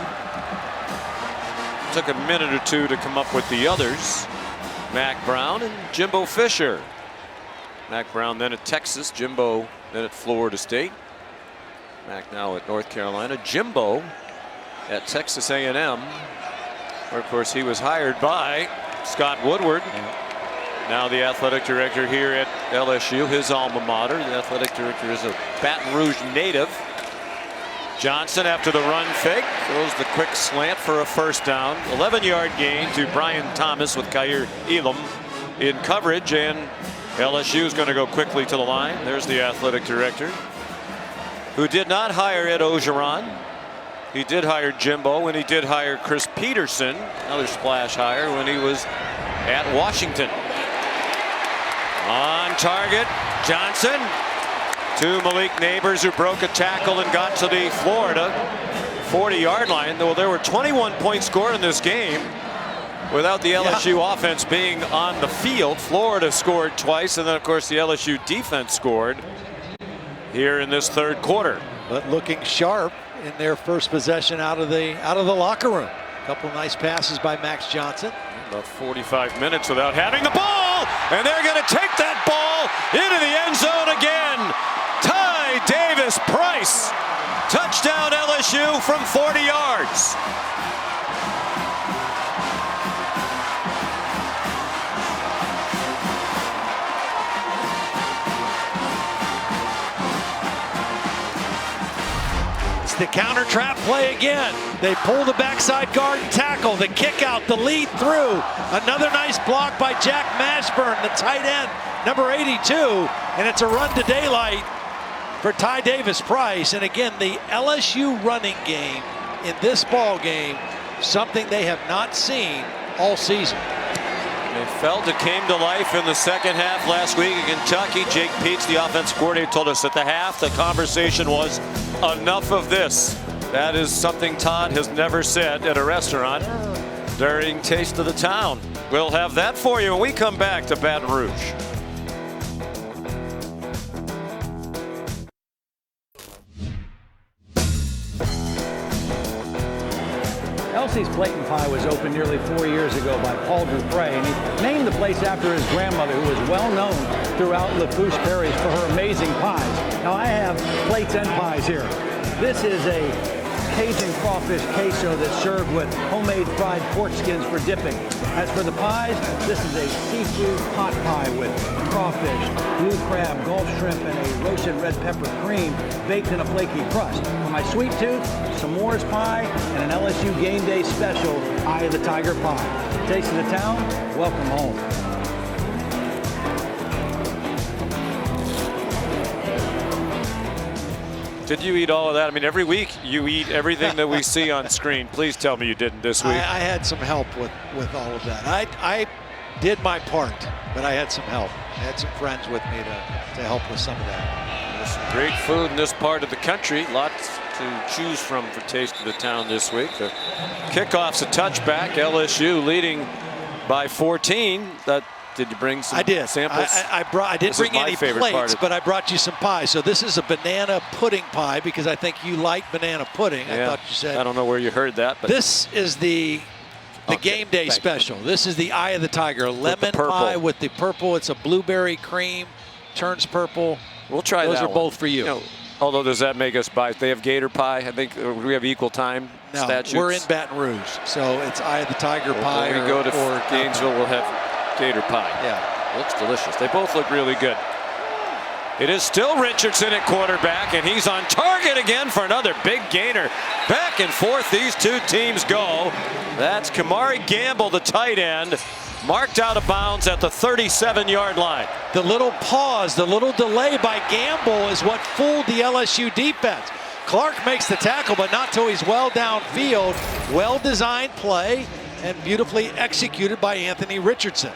Took a minute or 2 to come up with the others. Mack Brown and Jimbo Fisher. Mack Brown then at Texas, Jimbo then at Florida State. Mack now at North Carolina. Jimbo at Texas A&M, where of course he was hired by Scott Woodward. Now the athletic director here at LSU, his alma mater. The athletic director is a Baton Rouge native. Johnson, after the run fake, throws the quick slant for a first down. 11-yard gain to Brian Thomas with Kaiir Elam in coverage, and LSU is going to go quickly to the line. There's the athletic director, who did not hire Ed Orgeron. He did hire Jimbo, and he did hire Chris Peterson, another splash hire, when he was at Washington. On target, Johnson to Malik Neighbors, who broke a tackle and got to the Florida 40-yard line. Though there were 21 points scored in this game without the LSU offense being on the field. Florida scored twice, and then of course the LSU defense scored here in this third quarter. But looking sharp in their first possession out of the locker room. A couple nice passes by Max Johnson. About 45 minutes without having the ball, and they're going to take that ball into the end zone again. Ty Davis Price, touchdown LSU from 40 yards. The counter trap play again. They pull the backside guard and tackle. The kick out, the lead through. Another nice block by Jack Mashburn, the tight end, number 82. And it's a run to daylight for Ty Davis Price. And again, the LSU running game in this ball game, something they have not seen all season. They felt it came to life in the second half last week in Kentucky. Jake Peets, the offensive coordinator, told us at the half the conversation was enough of this. That is something Todd has never said at a restaurant during Taste of the Town. We'll have that for you when we come back to Baton Rouge. Elsie's Plate and Pie was opened nearly 4 years ago by Paul Dupre, and he named the place after his grandmother, who was well known throughout Lafourche Parish for her amazing pies. Now I have plates and pies here. This is a Cajun crawfish queso that's served with homemade fried pork skins for dipping. As for the pies, this is a seafood pot pie with crawfish, blue crab, Gulf shrimp, and a roasted red pepper cream baked in a flaky crust. For my sweet tooth, s'mores pie, and an LSU game day special, Eye of the Tiger pie. Taste of the Town, welcome home. Did you eat all of that? I mean, every week you eat everything that we see on screen. Please tell me you didn't this week. I had some help with all of that. I did my part, but I had some help. I had some friends with me to help with some of that. There's some great food in this part of the country. Lots to choose from for Taste of the Town this week. The kickoff's a touchback. LSU leading by 14. Did you bring some samples? I didn't bring any plates, but I brought you some pie. So this is a banana pudding pie because I think you like banana pudding. Yeah, I thought you said. I don't know where you heard that, but this is the game day special. This is the Eye of the Tiger, lemon pie with the purple. It's a blueberry cream, turns purple. We'll try that. Those are both for you. Although does that make us biased? They have Gator pie. I think we have equal time statutes. We're in Baton Rouge, so it's Eye of the Tiger pie. When we go to Gainesville, we'll have Gator pie. Yeah. Looks delicious. They both look really good. It is still Richardson at quarterback, and he's on target again for another big gainer. Back and forth these two teams go. That's Kamari Gamble, the tight end, marked out of bounds at the 37-yard line. The little pause, the little delay by Gamble is what fooled the LSU defense. Clark makes the tackle, but not till he's well downfield. Well-designed play and beautifully executed by Anthony Richardson,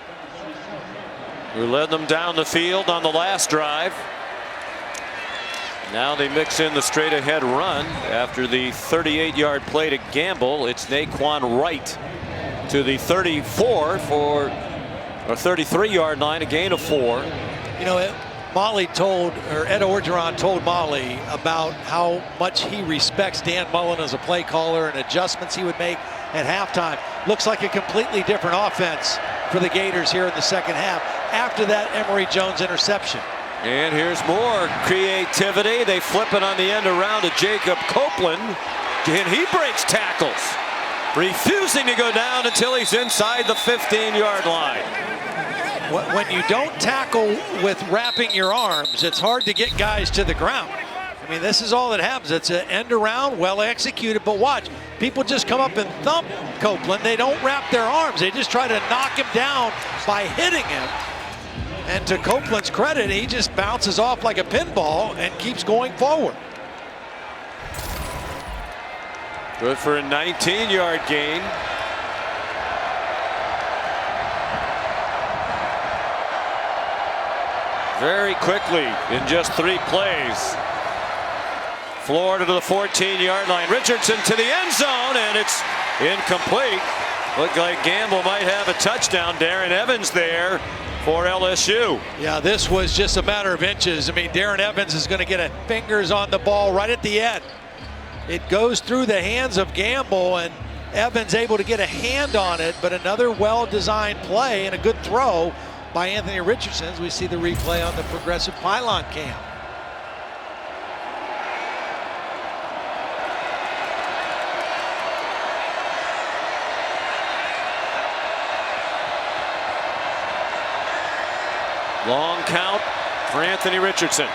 who led them down the field on the last drive. Now they mix in the straight ahead run after the 38-yard play to Gamble. It's Naquan Wright to the 34 for a 33-yard line, a gain of 4. You know, Ed Orgeron told Molly about how much he respects Dan Mullen as a play caller and adjustments he would make at halftime. Looks like a completely different offense for the Gators here in the second half after that Emory Jones interception. And here's more creativity. They flip it on the end around to Jacob Copeland. And he breaks tackles, refusing to go down until he's inside the 15-yard line. When you don't tackle with wrapping your arms, it's hard to get guys to the ground. I mean, this is all that happens. It's an end around, well executed, but watch. People just come up and thump Copeland. They don't wrap their arms. They just try to knock him down by hitting him. And to Copeland's credit, he just bounces off like a pinball and keeps going forward. Good for a 19-yard gain. Very quickly, in just 3 plays. Florida to the 14-yard line. Richardson to the end zone, and it's incomplete. Looked like Gamble might have a touchdown. Darren Evans there for LSU. Yeah, this was just a matter of inches. I mean, Darren Evans is going to get fingers on the ball right at the end. It goes through the hands of Gamble, and Evans able to get a hand on it, but another well-designed play and a good throw by Anthony Richardson as we see the replay on the Progressive Pylon cam. Long count for Anthony Richardson.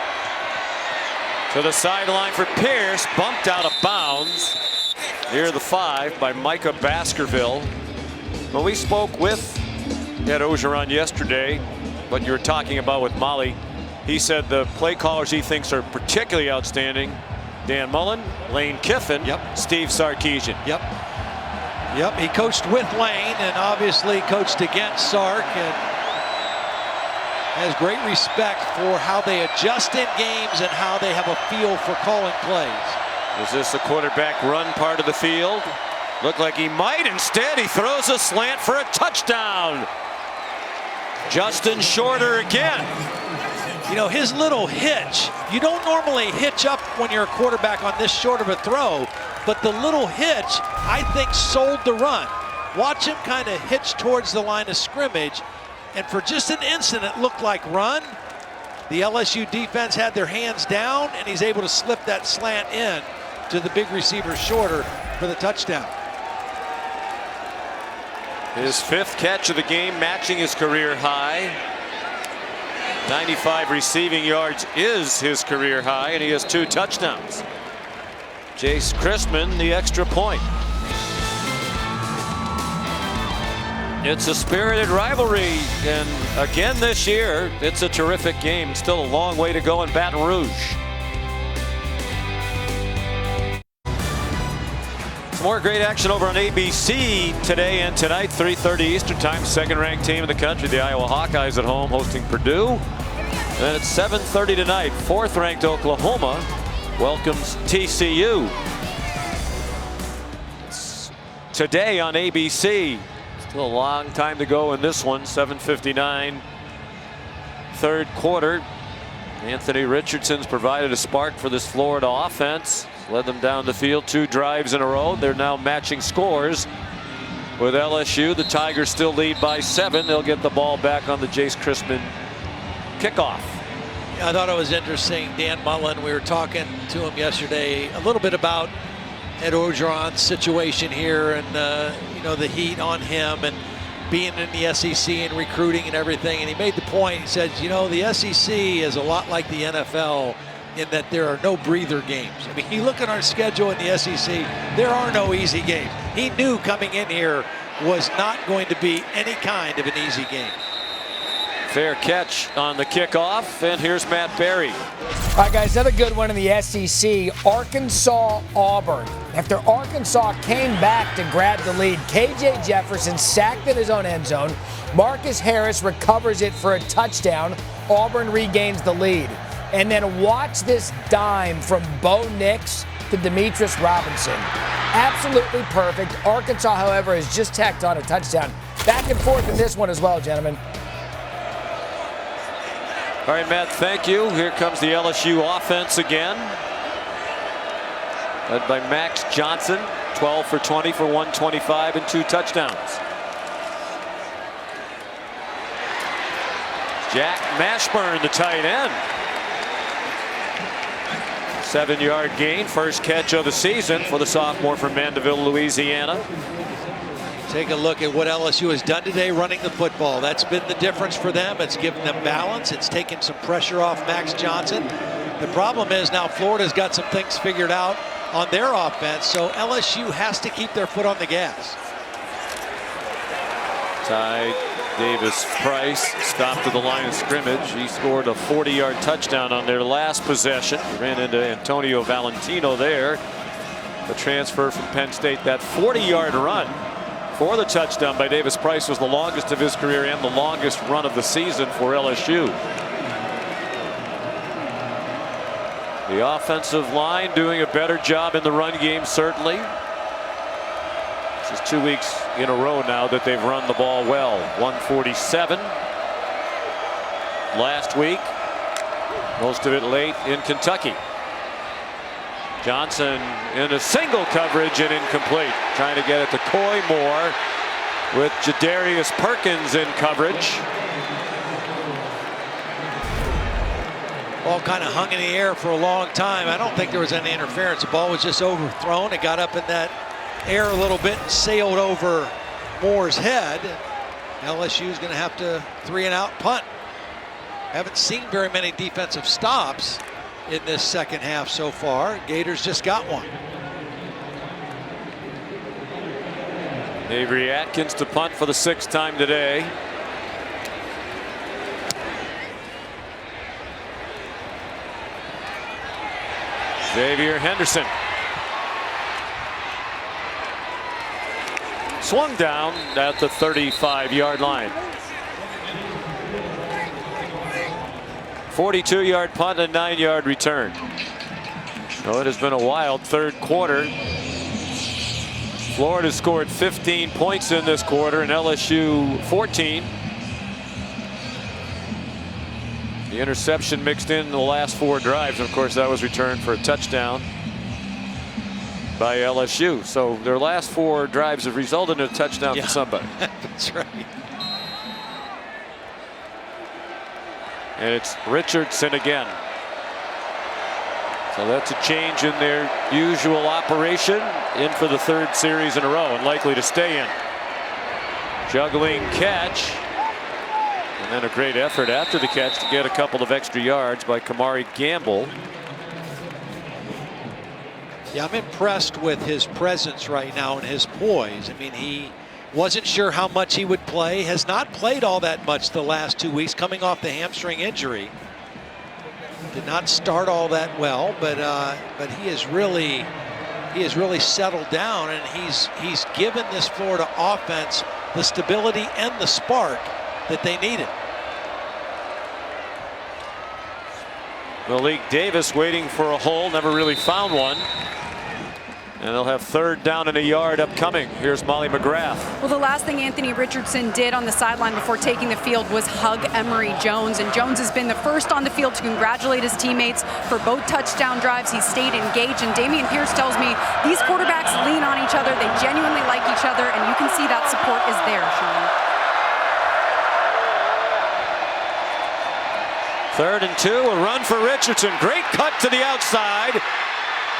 To the sideline for Pierce, bumped out of bounds near the 5 by Micah Baskerville. When we spoke with Ed Orgeron yesterday, what you were talking about with Molly, he said the play callers he thinks are particularly outstanding: Dan Mullen, Lane Kiffin, Steve Sarkisian. Yep, he coached with Lane and obviously coached against Sark, and has great respect for how they adjust in games and how they have a feel for calling plays. Is this a quarterback run part of the field? Looked like he might. Instead, he throws a slant for a touchdown. Justin Shorter again. You know, his little hitch, you don't normally hitch up when you're a quarterback on this short of a throw, but the little hitch, I think, sold the run. Watch him kind of hitch towards the line of scrimmage, and for just an instant, it looked like run. The LSU defense had their hands down, and he's able to slip that slant in to the big receiver Shorter for the touchdown. His 5th catch of the game, matching his career high. 95 receiving yards is his career high, and he has 2 touchdowns. Jace Christman, the extra point. It's a spirited rivalry, and again this year, it's a terrific game. Still a long way to go in Baton Rouge. Some more great action over on ABC today and tonight, 3:30 Eastern Time. 2nd-ranked team in the country, the Iowa Hawkeyes, at home hosting Purdue. And at 7:30 tonight, 4th-ranked Oklahoma welcomes TCU. It's today on ABC. Still a long time to go in this one. 7:59, 3rd quarter. Anthony Richardson's provided a spark for this Florida offense. Led them down the field 2 drives in a row. They're now matching scores with LSU. The Tigers still lead by 7. They'll get the ball back on the Jace Christman kickoff. I thought it was interesting. Dan Mullen, we were talking to him yesterday a little bit about Ed Orgeron's situation here, and you know, the heat on him and being in the SEC and recruiting and everything. And he made the point. He said, you know, the SEC is a lot like the NFL in that there are no breather games. I mean, you look at our schedule in the SEC, there are no easy games. He knew coming in here was not going to be any kind of an easy game. Fair catch on the kickoff, and here's Matt Berry. All right, guys, another good one in the SEC. Arkansas-Auburn. After Arkansas came back to grab the lead, K.J. Jefferson sacked in his own end zone. Marcus Harris recovers it for a touchdown. Auburn regains the lead. And then watch this dime from Bo Nix to Demetrius Robinson. Absolutely perfect. Arkansas, however, has just tacked on a touchdown. Back and forth in this one as well, gentlemen. All right, Matt, thank you. Here comes the LSU offense again. Led by Max Johnson, 12 for 20 for 125 and 2 touchdowns. Jack Mashburn, the tight end. 7-yard gain, first catch of the season for the sophomore from Mandeville, Louisiana. Take a look at what LSU has done today running the football. That's been the difference for them. It's given them balance. It's taken some pressure off Max Johnson. The problem is now Florida's got some things figured out on their offense, so LSU has to keep their foot on the gas. Ty Davis Price stopped at the line of scrimmage. He scored a 40-yard touchdown on their last possession. Ran into Antonio Valentino there, the transfer from Penn State. That 40-yard run for the touchdown by Davis Price was the longest of his career and the longest run of the season for LSU. The offensive line doing a better job in the run game, certainly. This is 2 weeks in a row now that they've run the ball well. 147 last week, most of it late in Kentucky. Johnson in a single coverage and incomplete. Trying to get it to Coy Moore with Jadarius Perkins in coverage. Ball kind of hung in the air for a long time. I don't think there was any interference. The ball was just overthrown. It got up in that air a little bit and sailed over Moore's head. LSU's going to have to 3-and-out punt. Haven't seen very many defensive stops in this second half so far. Gators just got one. Avery Atkins to punt for the 6th time today. Xavier Henderson swung down at the 35-yard line. 42-yard punt and 9-yard return. So it has been a wild third quarter. Florida scored 15 points in this quarter and LSU 14. The interception mixed in the last 4 drives. Of course, that was returned for a touchdown by LSU. So their last 4 drives have resulted in a touchdown for somebody. That's right. And it's Richardson again. So that's a change in their usual operation. In for the 3rd series in a row and likely to stay in. Juggling catch. And then a great effort after the catch to get a couple of extra yards by Kamari Gamble. Yeah, I'm impressed with his presence right now and his poise. I mean, he wasn't sure how much he would play. Has not played all that much the last 2 weeks, coming off the hamstring injury. Did not start all that well, but he has really settled down, and he's given this Florida offense the stability and the spark that they needed. Malik Davis waiting for a hole, never really found one. And they'll have 3rd down and a yard upcoming. Here's Molly McGrath. Well, the last thing Anthony Richardson did on the sideline before taking the field was hug Emory Jones. And Jones has been the first on the field to congratulate his teammates for both touchdown drives. He stayed engaged. And Dameon Pierce tells me these quarterbacks lean on each other. They genuinely like each other. And you can see that support is there, Sean. 3rd and 2, a run for Richardson. Great cut to the outside.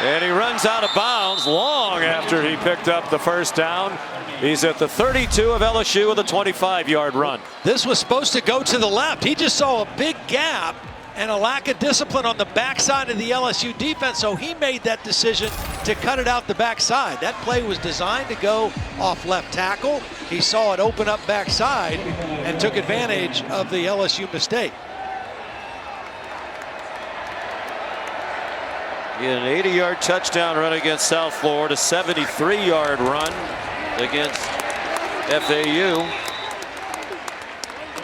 And he runs out of bounds long after he picked up the 1st down. He's at the 32 of LSU with a 25-yard run. This was supposed to go to the left. He just saw a big gap and a lack of discipline on the backside of the LSU defense, so he made that decision to cut it out the backside. That play was designed to go off left tackle. He saw it open up backside and took advantage of the LSU mistake. An 80-yard touchdown run against South Florida, 73-yard run against FAU.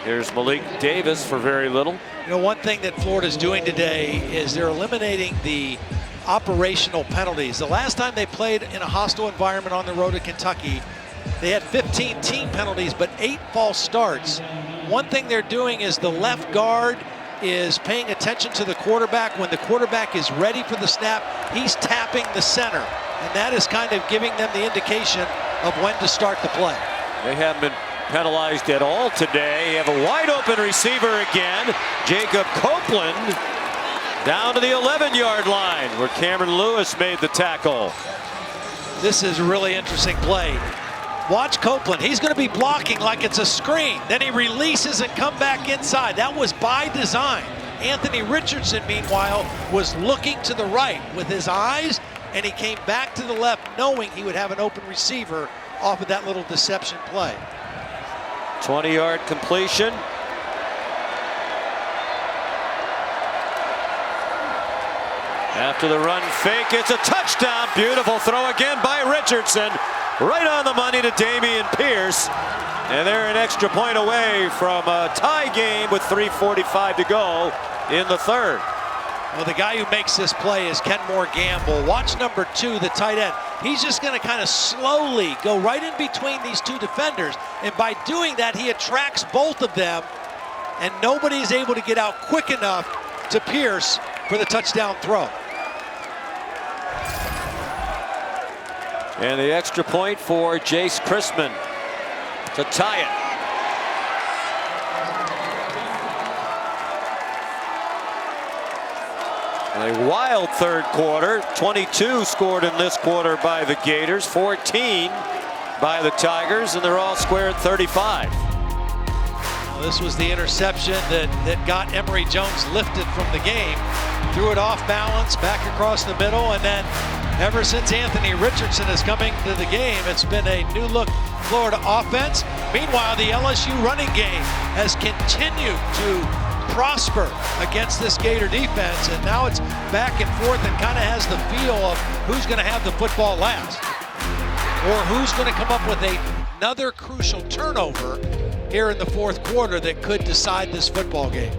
Here's Malik Davis for very little. You know, one thing that Florida's doing today is they're eliminating the operational penalties. The last time they played in a hostile environment on the road to Kentucky, they had 15 team penalties, but 8 false starts. One thing they're doing is the left guard is paying attention to the quarterback. When the quarterback is ready for the snap, he's tapping the center. And that is kind of giving them the indication of when to start the play. They haven't been penalized at all today. You have a wide open receiver again. Jacob Copeland Down to the 11-yard line where Cameron Lewis made the tackle. This is a really interesting play. Watch Copeland. He's going to be blocking like it's a screen. Then he releases and come back inside. That was by design. Anthony Richardson, meanwhile, was looking to the right with his eyes, and he came back to the left knowing he would have an open receiver off of that little deception play. 20-yard completion. After the run fake, it's a touchdown. Beautiful throw again by Richardson. Right on the money to Damian Pierce. And they're an extra point away from a tie game with 3:45 to go in the third. Well, the guy who makes this play is Kenmore Gamble. Watch number 2, the tight end. He's just going to kind of slowly go right in between these two defenders. And by doing that, he attracts both of them. And nobody is able to get out quick enough to Pierce for the touchdown throw. And the extra point for Jace Christman to tie it. A wild third quarter. 22 scored in this quarter by the Gators, 14 by the Tigers, and they're all squared 35. Well, this was the interception that got Emory Jones lifted from the game. Threw it off balance, back across the middle, and then ever since Anthony Richardson is coming to the game, it's been a new look Florida offense. Meanwhile, the LSU running game has continued to prosper against this Gator defense, and now it's back and forth and kind of has the feel of who's going to have the football last, or who's going to come up with another crucial turnover here in the fourth quarter that could decide this football game.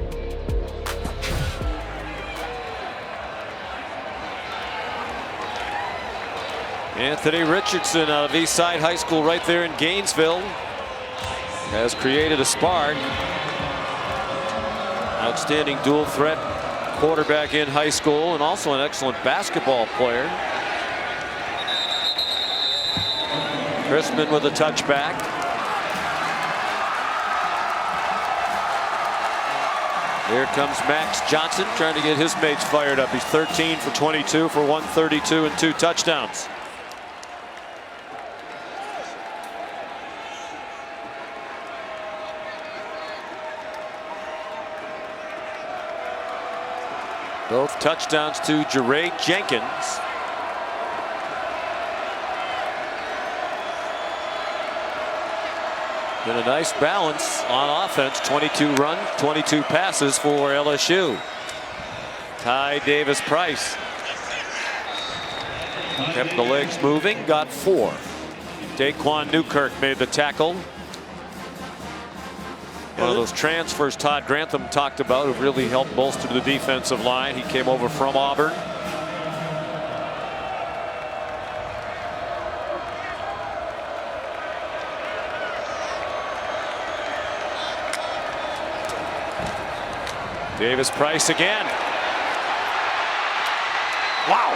Anthony Richardson out of Eastside High School right there in Gainesville has created a spark. Outstanding dual threat quarterback in high school and also an excellent basketball player. Christman with a touchback. Here comes Max Johnson trying to get his mates fired up. He's 13 for 22 for 132 and 2 touchdowns. Both touchdowns to Jeray Jenkins. Been a nice balance on offense. 22 runs, 22 passes for LSU. Ty Davis Price kept the legs moving, got 4. Daquan Newkirk made the tackle. One of those transfers Todd Grantham talked about who really helped bolster the defensive line. He came over from Auburn. Davis Price again. Wow.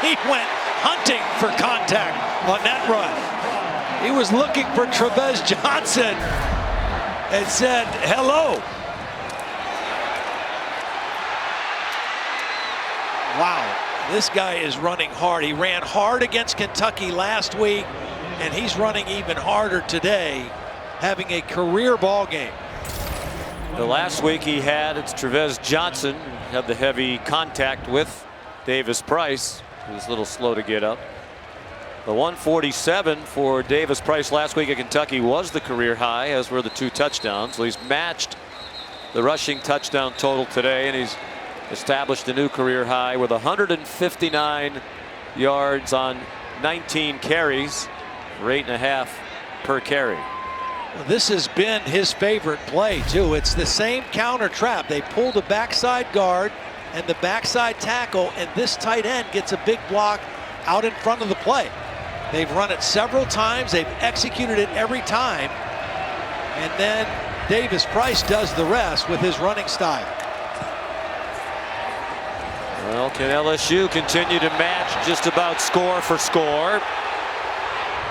He went hunting for contact on that run. He was looking for Trevez Johnson and said hello. Wow, this guy is running hard. He ran hard against Kentucky last week, and he's running even harder today, having a career ball game. The last week he had, it's Trevez Johnson, had the heavy contact with Davis Price. He was a little slow to get up. The 147 for Davis Price last week at Kentucky was the career high, as were the 2 touchdowns. So he's matched the rushing touchdown total today, and he's established a new career high with 159 yards on 19 carries for 8.5 per carry. Well, this has been his favorite play too. It's the same counter trap. They pull the backside guard and the backside tackle, and this tight end gets a big block out in front of the play. They've run it several times. They've executed it every time. And then Davis Price does the rest with his running style. Well, can LSU continue to match just about score for score?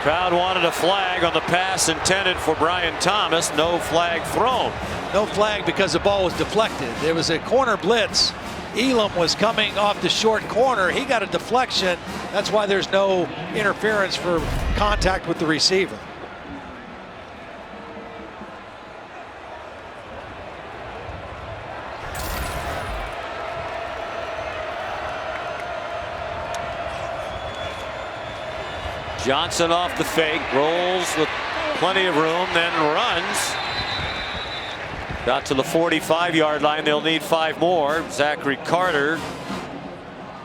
Crowd wanted a flag on the pass intended for Brian Thomas. No flag thrown. No flag because the ball was deflected. There was a corner blitz Elam was coming off the short corner. He got a deflection. That's why there's no interference for contact with the receiver. Johnson off the fake, rolls with plenty of room, then runs. Got to the 45-yard line. They'll need 5 more. Zachary Carter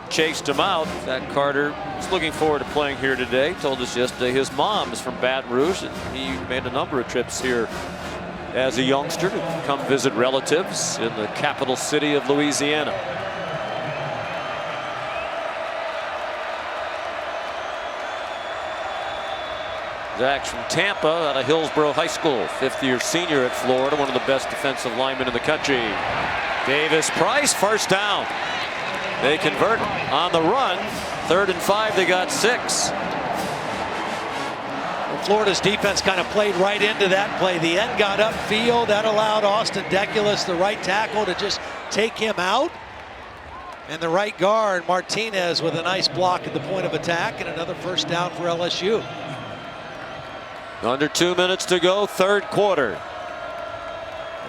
chased him out. Zach Carter is looking forward to playing here today. Told us yesterday his mom is from Baton Rouge, and he made a number of trips here as a youngster to come visit relatives in the capital city of Louisiana. Zach's from Tampa, out of Hillsborough High School, 5th-year senior at Florida, one of the best defensive linemen in the country. Davis Price, first down. They convert on the run. 3rd and 5, they got 6. Well, Florida's defense kind of played right into that play. The end got upfield. That allowed Austin Deculus, the right tackle, to just take him out. And the right guard, Martinez, with a nice block at the point of attack, and another first down for LSU. Under 2 minutes to go, 3rd quarter.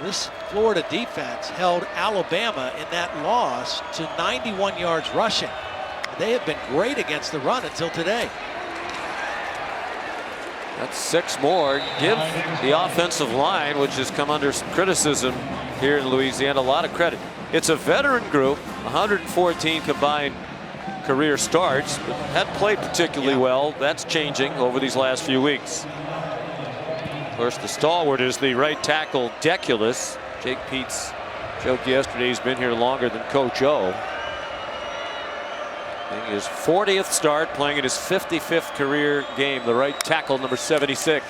This Florida defense held Alabama in that loss to 91 yards rushing. They have been great against the run until today. That's 6 more. Give the offensive line, which has come under some criticism here in Louisiana, a lot of credit. It's a veteran group, 114 combined career starts, but hadn't played particularly well. That's changing over these last few weeks. Of course, the stalwart is the right tackle, Deculus. Jake Peets joked yesterday he's been here longer than Coach O. His 40th start, playing in his 55th career game, the right tackle, number 76.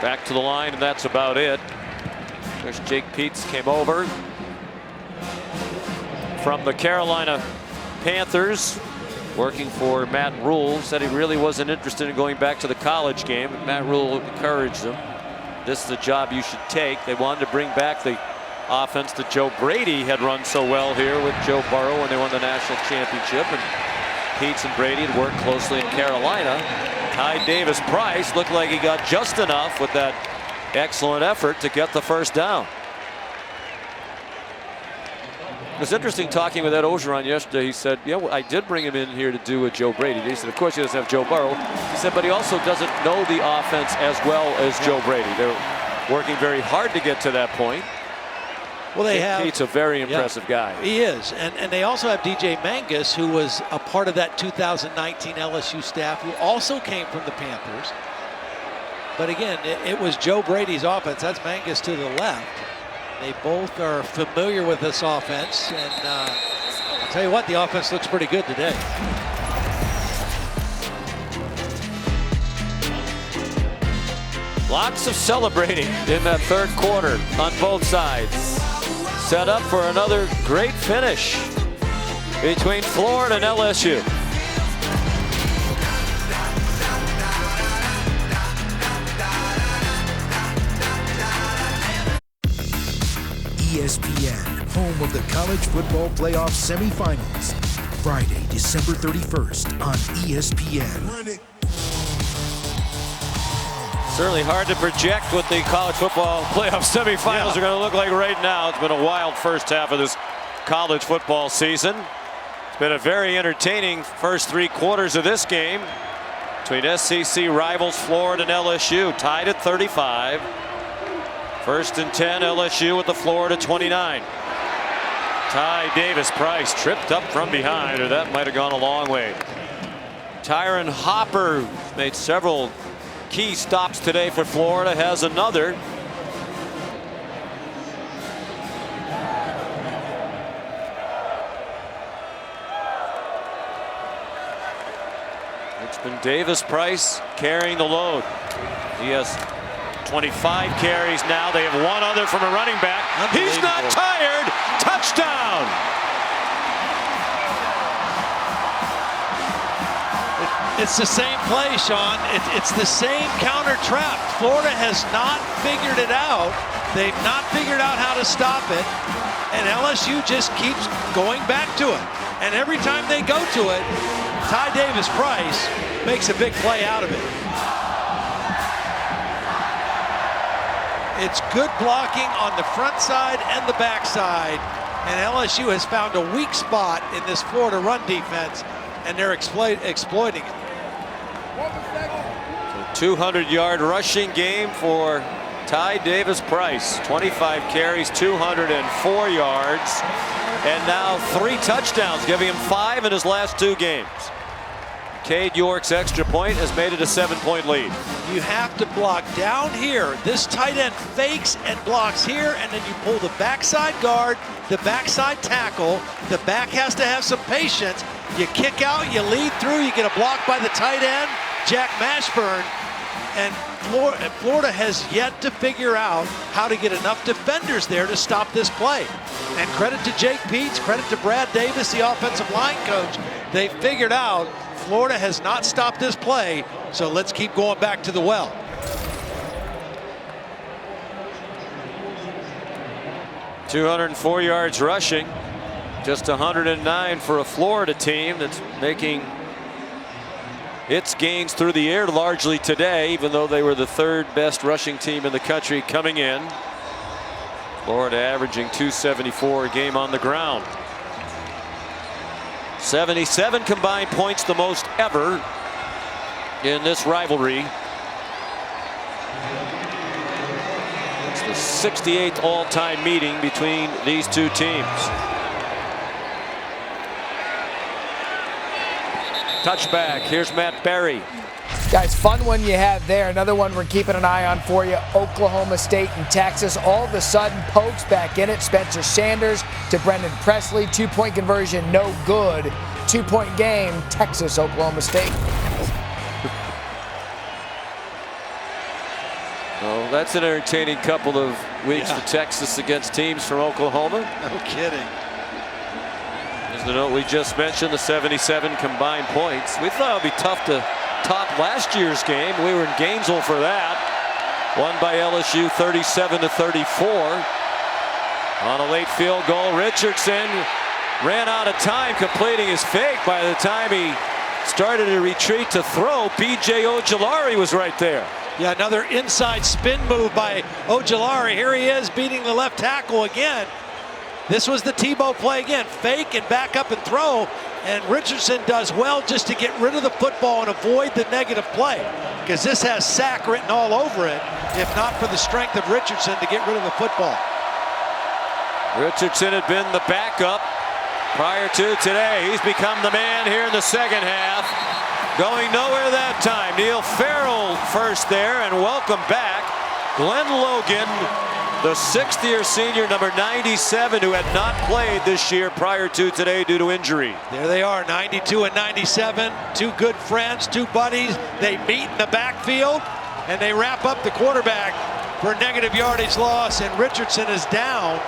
Back to the line, and that's about it. There's Jake Peets, came over from the Carolina Panthers, working for Matt Rule. Said he really wasn't interested in going back to the college game, but Matt Rule encouraged him. This is the job you should take. They wanted to bring back the offense that Joe Brady had run so well here with Joe Burrow when they won the national championship, and Peets and Brady had worked closely in Carolina. Ty Davis Price looked like he got just enough with that excellent effort to get the first down. It was interesting talking with Ed Orgeron yesterday. He said, yeah, well, I did bring him in here to do with Joe Brady. He said, of course he doesn't have Joe Burrow. He said, but he also doesn't know the offense as well as Joe Brady. They're working very hard to get to that point. Well, they have. Pete's a very impressive guy. He is. And they also have DJ Mangus, who was a part of that 2019 LSU staff, who also came from the Panthers. But again, it was Joe Brady's offense. That's Mangus to the left. They both are familiar with this offense, and I'll tell you what, the offense looks pretty good today. Lots of celebrating in that 3rd quarter on both sides. Set up for another great finish between Florida and LSU. ESPN, home of the College Football Playoff Semifinals. Friday, December 31st on ESPN. Certainly hard to project what the college football playoff semifinals are going to look like right now. It's been a wild first half of this college football season. It's been a very entertaining first 3 quarters of this game between SEC rivals Florida and LSU, tied at 35. 1st and 10, LSU with the Florida 29. Ty Davis Price tripped up from behind, or that might have gone a long way. Tyron Hopper made several key stops today for Florida, has another. It's been Davis Price carrying the load. He has 25 carries now. They have one other from a running back. He's not tired. Touchdown. It's the same play, Sean. It's the same counter trap. Florida has not figured it out. They've not figured out how to stop it, and LSU just keeps going back to it. And every time they go to it, Ty Davis-Price makes a big play out of it. It's good blocking on the front side and the back side, and LSU has found a weak spot in this Florida run defense, and they're exploiting it. 200-yard rushing game for Ty Davis-Price. 25 carries, 204 yards, and now 3 touchdowns, giving him 5 in his last 2 games. Cade York's extra point has made it a 7-point lead. You have to block down here. This tight end fakes and blocks here, and then you pull the backside guard, the backside tackle. The back has to have some patience. You kick out, you lead through, you get a block by the tight end, Jack Mashburn. And Florida has yet to figure out how to get enough defenders there to stop this play. And credit to Jake Peets, credit to Brad Davis, the offensive line coach. They figured out Florida has not stopped this play, so let's keep going back to the well. .204 yards rushing, just 109 for a Florida team that's making its gains through the air largely today, even though they were the 3rd best rushing team in the country coming in. Florida averaging 274 a game on the ground. 77 combined points, the most ever in this rivalry. It's the 68th all-time meeting between these two teams. Touchback. Here's Matt Berry. Guys, fun one you have there. Another one we're keeping an eye on for you. Oklahoma State and Texas. All of a sudden, Pokes back in it. Spencer Sanders to Brendan Presley. 2-point conversion, no good. 2-point game, Texas, Oklahoma State. Oh, that's an entertaining couple of weeks for Texas against teams from Oklahoma. No kidding. As the note we just mentioned, the 77 combined points. We thought it would be tough to top last year's game. We were in Gainesville for that. Won by LSU 37-34. On a late field goal, Richardson ran out of time completing his fake. By the time he started to retreat to throw, B.J. Ojulari was right there. Yeah, another inside spin move by Ojulari. Here he is beating the left tackle again. This was the Tebow play again. Fake and back up and throw. And Richardson does well just to get rid of the football and avoid the negative play. Because this has sack written all over it, if not for the strength of Richardson to get rid of the football. Richardson had been the backup prior to today. He's become the man here in the second half. Going nowhere that time. Neil Farrell first there, and welcome back Glenn Logan, the 6th-year senior, number 97, who had not played this year prior to today due to injury. There they are, 92 and 97, 2 good friends, 2 buddies. They meet in the backfield, and they wrap up the quarterback for a negative yardage loss, and Richardson is down.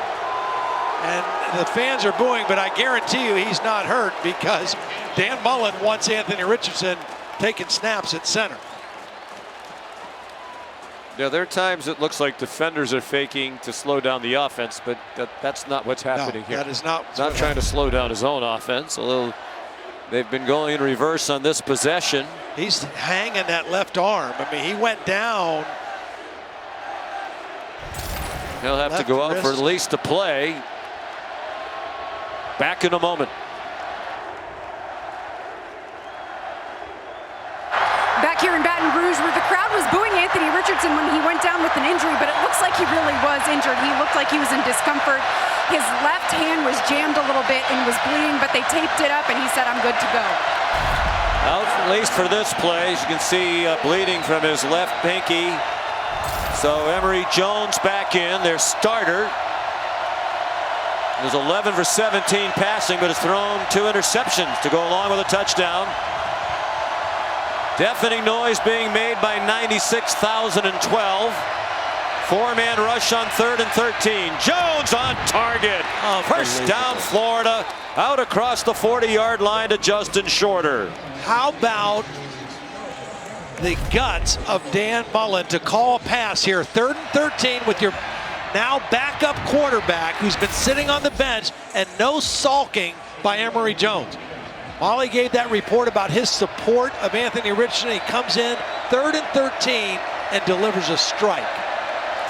And the fans are booing, but I guarantee you he's not hurt, because Dan Mullen wants Anthony Richardson taking snaps at center. Yeah, there are times it looks like defenders are faking to slow down the offense, but that's not what's happening here. That is not. Not trying to slow down his own offense, although they've been going in reverse on this possession. He's hanging that left arm. I mean, he went down. He'll have to go out for at least a play. Back in a moment. Back here in Baton Rouge, where the crowd was booing Anthony Richardson when he went down with an injury, but it looks like he really was injured. He looked like he was in discomfort. His left hand was jammed a little bit and was bleeding, but they taped it up, and he said, "I'm good to go." Out, at least for this play. As you can see, bleeding from his left pinky. So Emory Jones back in, their starter. It was 11 for 17 passing, but has thrown 2 interceptions to go along with a touchdown. Deafening noise being made by 96,012. 4-man rush on 3rd and 13. Jones on target. First down Florida. Out across the 40-yard line to Justin Shorter. How about the guts of Dan Mullen to call a pass here? 3rd and 13 with your now backup quarterback who's been sitting on the bench, and no sulking by Emory Jones. Molly gave that report about his support of Anthony Richardson. He comes in 3rd and 13 and delivers a strike.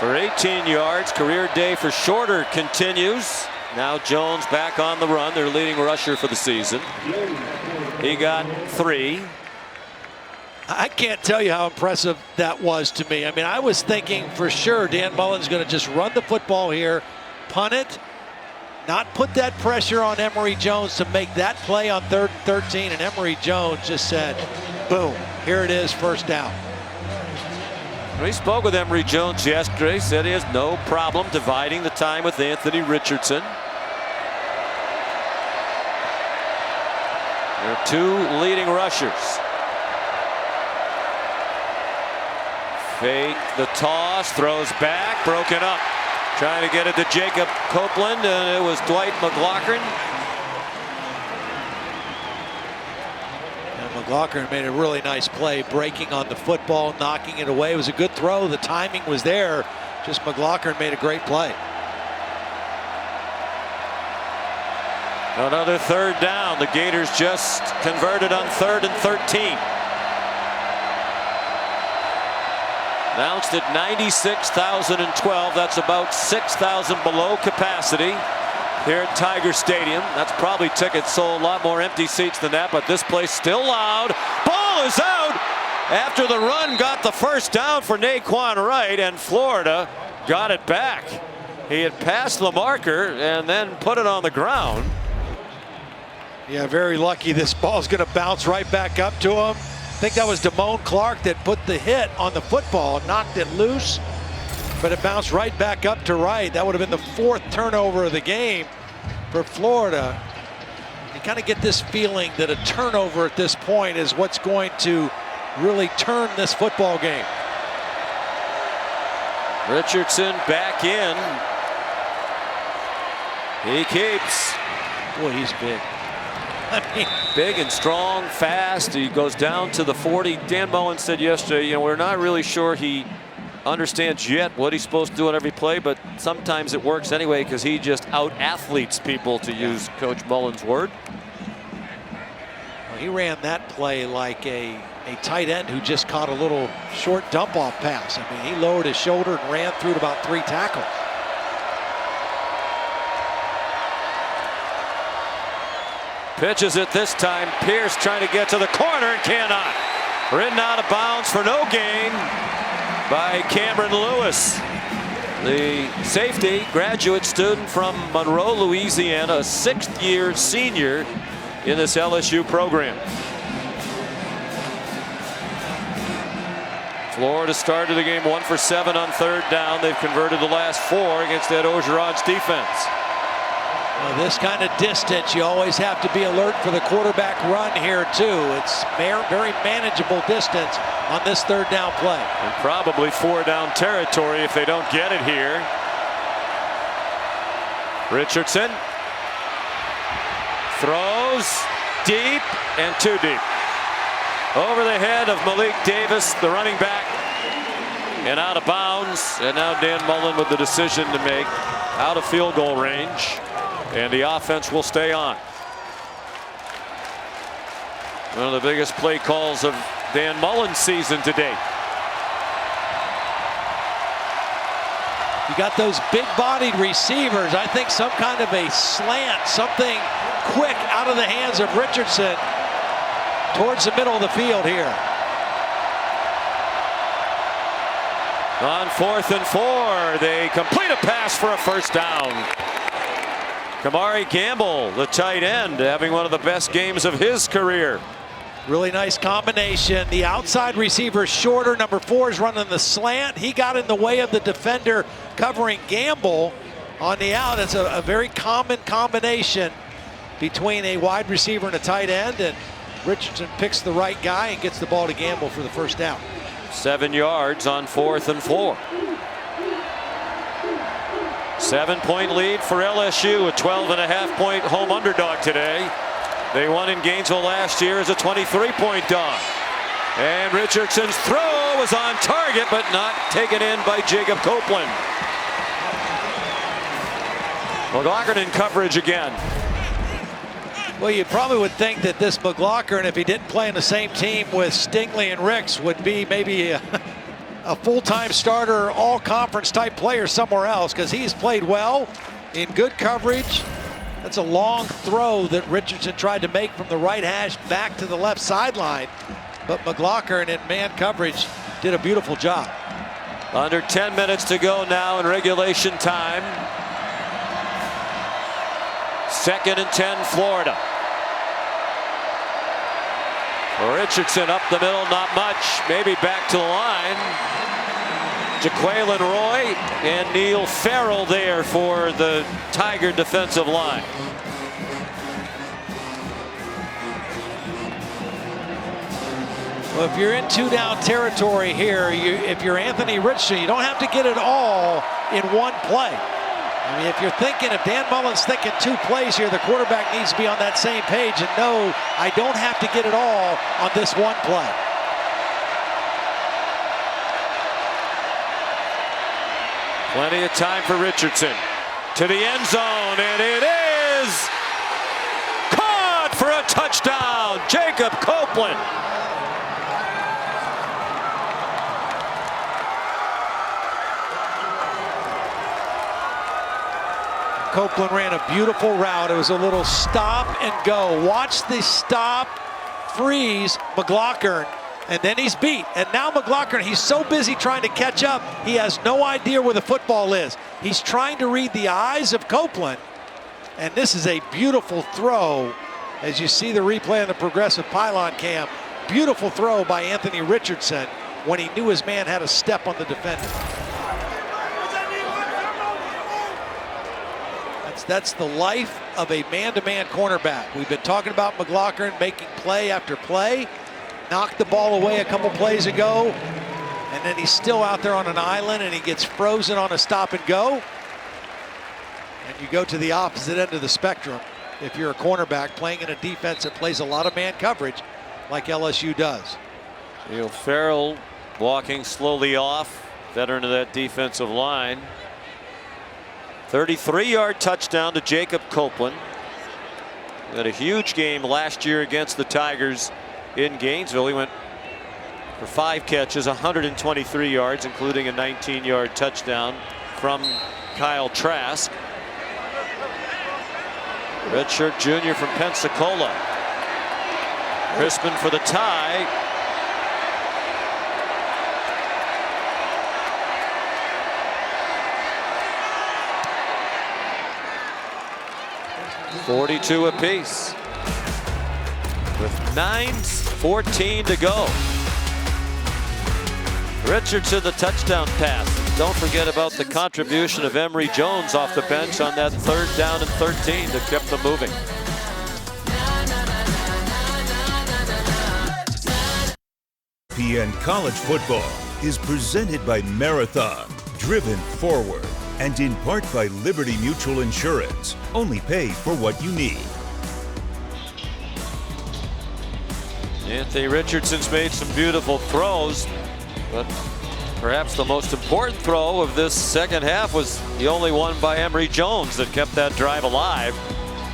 For 18 yards, career day for Shorter continues. Now Jones back on the run, their leading rusher for the season. He got 3. I can't tell you how impressive that was to me. I mean, I was thinking for sure Dan Mullen's going to just run the football here, punt it, not put that pressure on Emory Jones to make that play on 3rd and 13, and Emory Jones just said, boom, here it is, first down. We spoke with Emory Jones yesterday, said he has no problem dividing the time with Anthony Richardson. Their 2 leading rushers. Fake the toss, throws back, broken up. Trying to get it to Jacob Copeland, and it was Dwight McLaughlin. And McLaughlin made a really nice play, breaking on the football, knocking it away. It was a good throw. The timing was there. Just McLaughlin made a great play. Another 3rd down. The Gators just converted on 3rd and 13. Announced at 96,012. That's about 6,000 below capacity here at Tiger Stadium. That's probably tickets sold, a lot more empty seats than that, but this place still loud. Ball is out after the run got the first down for Naquan Wright, and Florida got it back. He had passed the marker and then put it on the ground. Yeah, very lucky. This ball's going to bounce right back up to him. I think that was Damone Clark that put the hit on the football, knocked it loose, but it bounced right back up to Wright. That would have been the 4th turnover of the game for Florida. You kind of get this feeling that a turnover at this point is what's going to really turn this football game. Richardson back in. He keeps. Boy, he's big. I mean, big and strong, fast. He goes down to the 40. Dan Mullen said yesterday, you know, we're not really sure he understands yet what he's supposed to do on every play, but sometimes it works anyway because he just out-athletes people, to use Coach Mullen's word. Well, he ran that play like a tight end who just caught a little short dump-off pass. I mean, he lowered his shoulder and ran through about 3 tackles. Pitches it this time. Pierce trying to get to the corner and cannot. Ridden out of bounds for no gain by Cameron Lewis. The safety, graduate student from Monroe, Louisiana, a 6th-year senior in this LSU program. Florida started the game 1 for 7 on 3rd down. They've converted the last 4 against Ed Orgeron's defense. Well, this kind of distance, you always have to be alert for the quarterback run here, too. It's very manageable distance on this 3rd down play. And probably 4 down territory if they don't get it here. Richardson throws deep and too deep. Over the head of Malik Davis, the running back, and out of bounds. And now Dan Mullen with the decision to make, out of field goal range. And the offense will stay on. One of the biggest play calls of Dan Mullen's season to date. You got those big-bodied receivers. I think some kind of a slant, something quick out of the hands of Richardson towards the middle of the field here. On 4th and 4, they complete a pass for a first down. Kamari Campbell, the tight end, having one of the best games of his career. Really nice combination. The outside receiver Shorter, number 4, is running the slant. He got in the way of the defender covering Gamble on the out. It's a very common combination between a wide receiver and a tight end, and Richardson picks the right guy and gets the ball to Gamble for the first down. 7 yards on 4th and 4. 7-point lead for LSU, a 12.5-point home underdog today. They won in Gainesville last year as a 23-point dog. And Richardson's throw was on target, but not taken in by Jacob Copeland. McLaughlin in coverage again. Well, you probably would think that this McLaughlin, if he didn't play in the same team with Stingley and Ricks, would be maybe a full-time starter, all-conference type player somewhere else, because he's played well in good coverage. That's a long throw that Richardson tried to make from the right hash back to the left sideline. But McLaughlin in man coverage did a beautiful job. Under 10 minutes to go now in regulation time. 2nd and 10, Florida. Richardson up the middle, not much. Maybe back to the line. Jaquelin Roy and Neil Farrell there for the Tiger defensive line. Well, if you're in 2-down territory here, if you're Anthony Richardson, you don't have to get it all in one play. I mean, if you're thinking, if Dan Mullen's thinking 2 plays here, the quarterback needs to be on that same page and know I don't have to get it all on this one play. Plenty of time for Richardson. To the end zone, and it is caught for a touchdown. Jacob Copeland. Copeland ran a beautiful route. It was a little stop and go. Watch the stop, freeze, McLaughlin, and then he's beat. And now McLaughlin, he's so busy trying to catch up, he has no idea where the football is. He's trying to read the eyes of Copeland, and this is a beautiful throw. As you see the replay on the progressive pylon cam, beautiful throw by Anthony Richardson when he knew his man had a step on the defender. That's the life of a man-to-man cornerback. We've been talking about McLaughlin making play after play. Knocked the ball away a couple plays ago, and then he's still out there on an island, and he gets frozen on a stop and go. And you go to the opposite end of the spectrum if you're a cornerback playing in a defense that plays a lot of man coverage like LSU does. Neil Farrell walking slowly off, veteran of that defensive line. 33-yard touchdown to Jacob Copeland. He had a huge game last year against the Tigers in Gainesville. He went for 5 catches, 123 yards, including a 19-yard touchdown from Kyle Trask. Redshirt junior from Pensacola. Crispin for the tie. .42 apiece. With 9:14 to go. Richardson the touchdown pass. Don't forget about the contribution of Emory Jones off the bench on that 3rd down and 13 that kept them moving. ESPN College Football is presented by Marathon, driven forward, and in part by Liberty Mutual Insurance. Only pay for what you need. Anthony Richardson's made some beautiful throws, but perhaps the most important throw of this second half was the only one by Emory Jones that kept that drive alive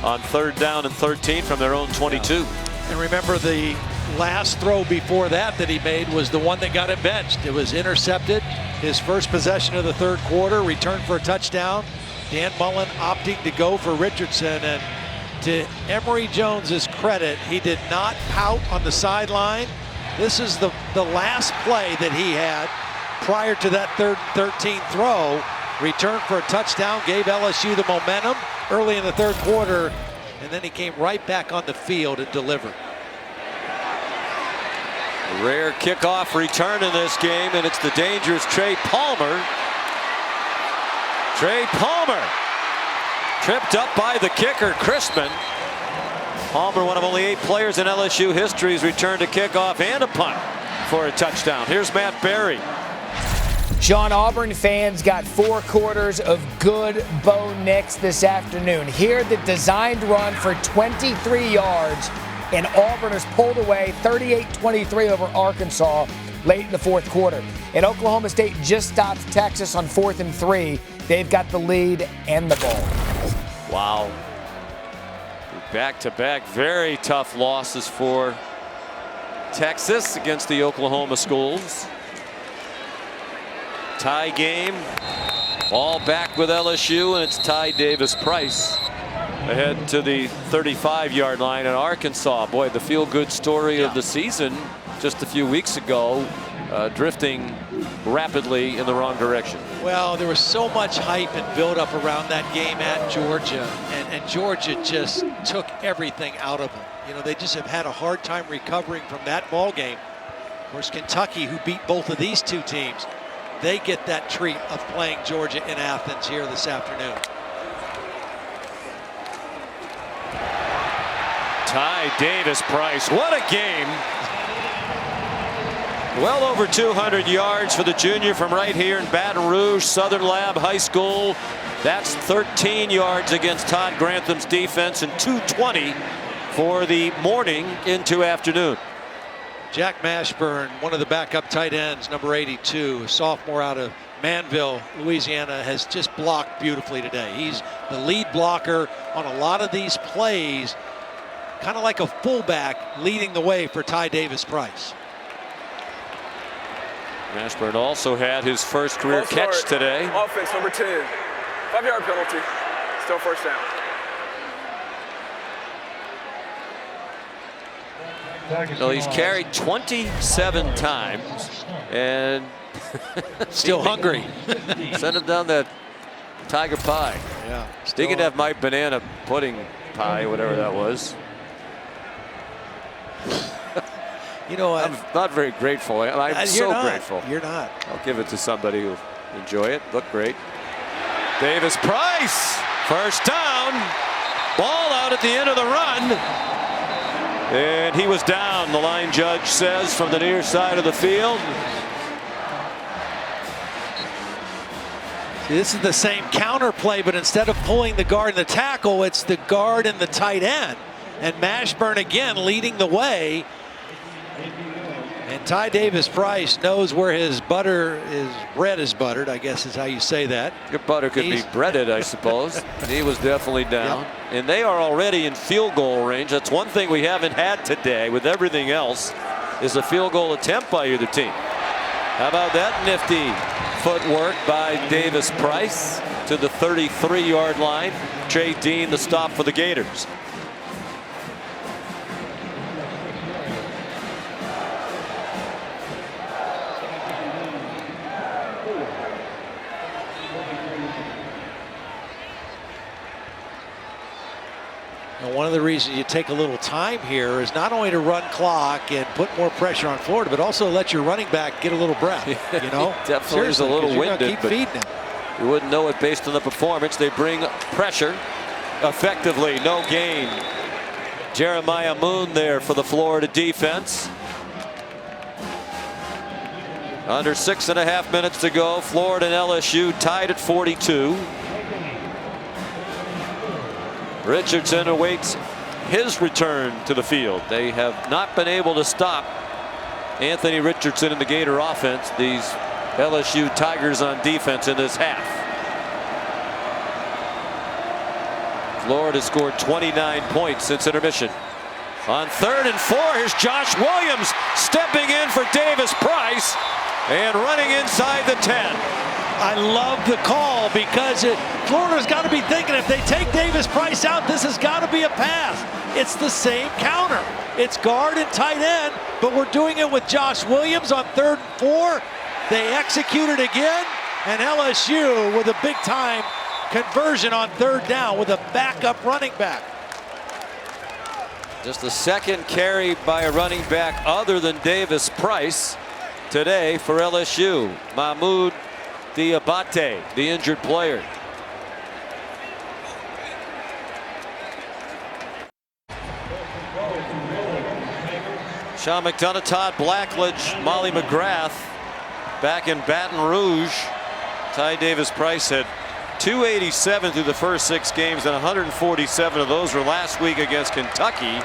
on 3rd down and 13 from their own 22. And remember, the last throw before that he made was the one that got him benched. It was intercepted. His first possession of the 3rd quarter, returned for a touchdown. Dan Mullen opting to go for Richardson, and to Emory Jones's credit, he did not pout on the sideline. This is the last play that he had prior to that 3rd and 13 throw. Returned for a touchdown, gave LSU the momentum early in the 3rd quarter, and then he came right back on the field and delivered. Rare kickoff return in this game, and it's the dangerous Trey Palmer. Trey Palmer tripped up by the kicker, Crispin. Palmer, one of only 8 players in LSU history, has returned a kickoff and a punt for a touchdown. Here's Matt Berry. Sean, Auburn fans got 4 quarters of good Bo Nix this afternoon. Here, the designed run for 23 yards, and Auburn has pulled away 38-23 over Arkansas late in the 4th quarter. And Oklahoma State just stopped Texas on 4th and 3. They've got the lead and the ball. Wow. Back-to-back very tough losses for Texas against the Oklahoma schools. Tie game. All back with LSU, and it's Ty Davis-Price ahead to the 35-yard line in Arkansas. Boy, the feel-good story of the season just a few weeks ago, drifting rapidly in the wrong direction. Well, there was so much hype and build-up around that game at Georgia, and Georgia just took everything out of them. You know, they just have had a hard time recovering from that ball game. Of course, Kentucky, who beat both of these two teams, they get that treat of playing Georgia in Athens here this afternoon. Ty Davis-Price, what a game. Well over 200 yards for the junior from right here in Baton Rouge, Southern Lab High School. That's 13 yards against Todd Grantham's defense and 220 for the morning into afternoon. Jack Mashburn, one of the backup tight ends, number 82, a sophomore out of Manville, Louisiana, has just blocked beautifully today. He's the lead blocker on a lot of these plays, kind of like a fullback leading the way for Ty Davis-Price. Mashburn also had his first career catch today. Offense, number 10. 5-yard penalty. Still first down. So he's carried 27 times and still hungry. Send him down that tiger pie. Yeah. He can have my banana pudding pie, whatever that was. You know what? I'm not very grateful. I'm so grateful. You're not. I'll give it to somebody who enjoy it. Look great. Davis-Price, first down. Ball out at the end of the run. And he was down, the line judge says, from the near side of the field. See, this is the same counter play, but instead of pulling the guard and the tackle, it's the guard and the tight end. And Mashburn again leading the way. And Ty Davis-Price knows where his bread is buttered, I guess is how you say that. Your butter could be breaded, I suppose. He was definitely down. Yep. And they are already in field goal range. That's one thing we haven't had today with everything else is a field goal attempt by either team. How about that nifty footwork by Davis-Price to the 33-yard line. Trey Dean the stop for the Gators. One of the reasons you take a little time here is not only to run clock and put more pressure on Florida, but also let your running back get a little breath. You know, definitely is a little winded, keep feeding him. You wouldn't know it based on the performance. They bring pressure effectively. No gain. Jeremiah Moon there for the Florida defense. Under 6.5 minutes to go. Florida and LSU tied at 42. Richardson awaits his return to the field. They have not been able to stop Anthony Richardson in the Gator offense. These LSU Tigers on defense in this half. Florida scored 29 points since intermission. On 3rd and 4, here's Josh Williams stepping in for Davis-Price and running inside the 10. I love the call because Florida's got to be thinking if they take Davis-Price out, this has got to be a pass. It's the same counter. It's guard and tight end, but we're doing it with Josh Williams on 3rd and 4. They execute it again, and LSU with a big-time conversion on 3rd down with a backup running back. Just the second carry by a running back other than Davis-Price today for LSU. Mahmoud Diabate, the injured player. Sean McDonough, Todd Blackledge, Molly McGrath back in Baton Rouge. Ty Davis-Price had 287 through the first 6 games, and 147 of those were last week against Kentucky.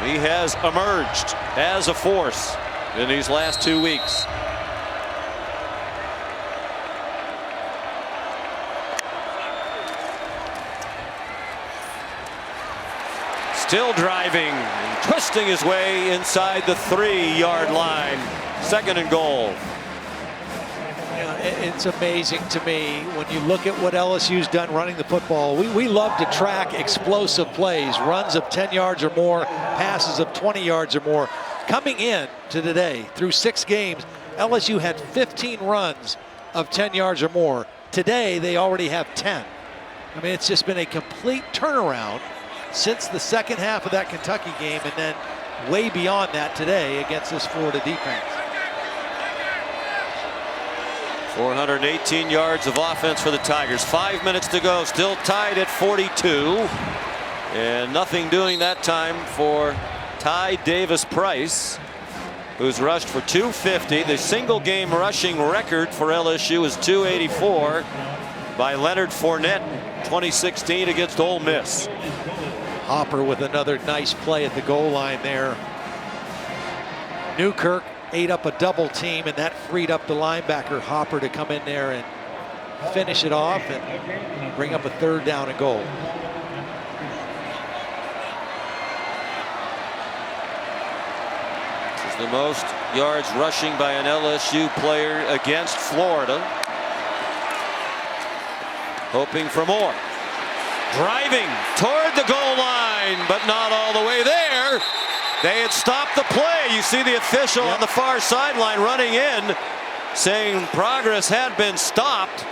He has emerged as a force in these last 2 weeks. Still driving, twisting his way inside the 3-yard line. 2nd and goal. It's amazing to me when you look at what LSU's done running the football. We love to track explosive plays, runs of 10 yards or more, passes of 20 yards or more. Coming in to today, through 6 games, LSU had 15 runs of 10 yards or more. Today, they already have 10. I mean, it's just been a complete turnaround since the second half of that Kentucky game, and then way beyond that today against this Florida defense. 418 yards of offense for the Tigers. 5 minutes to go, still tied at 42. And nothing doing that time for Ty Davis-Price, who's rushed for 250. The single game rushing record for LSU is 284 by Leonard Fournette, 2016 against Ole Miss. Hopper with another nice play at the goal line there. Newkirk ate up a double team, and that freed up the linebacker Hopper to come in there and finish it off and bring up a 3rd down and goal. This is the most yards rushing by an LSU player against Florida. Hoping for more. Driving toward the goal line, but not all the way there. They had stopped the play. You see the official on the far sideline running in, saying progress had been stopped.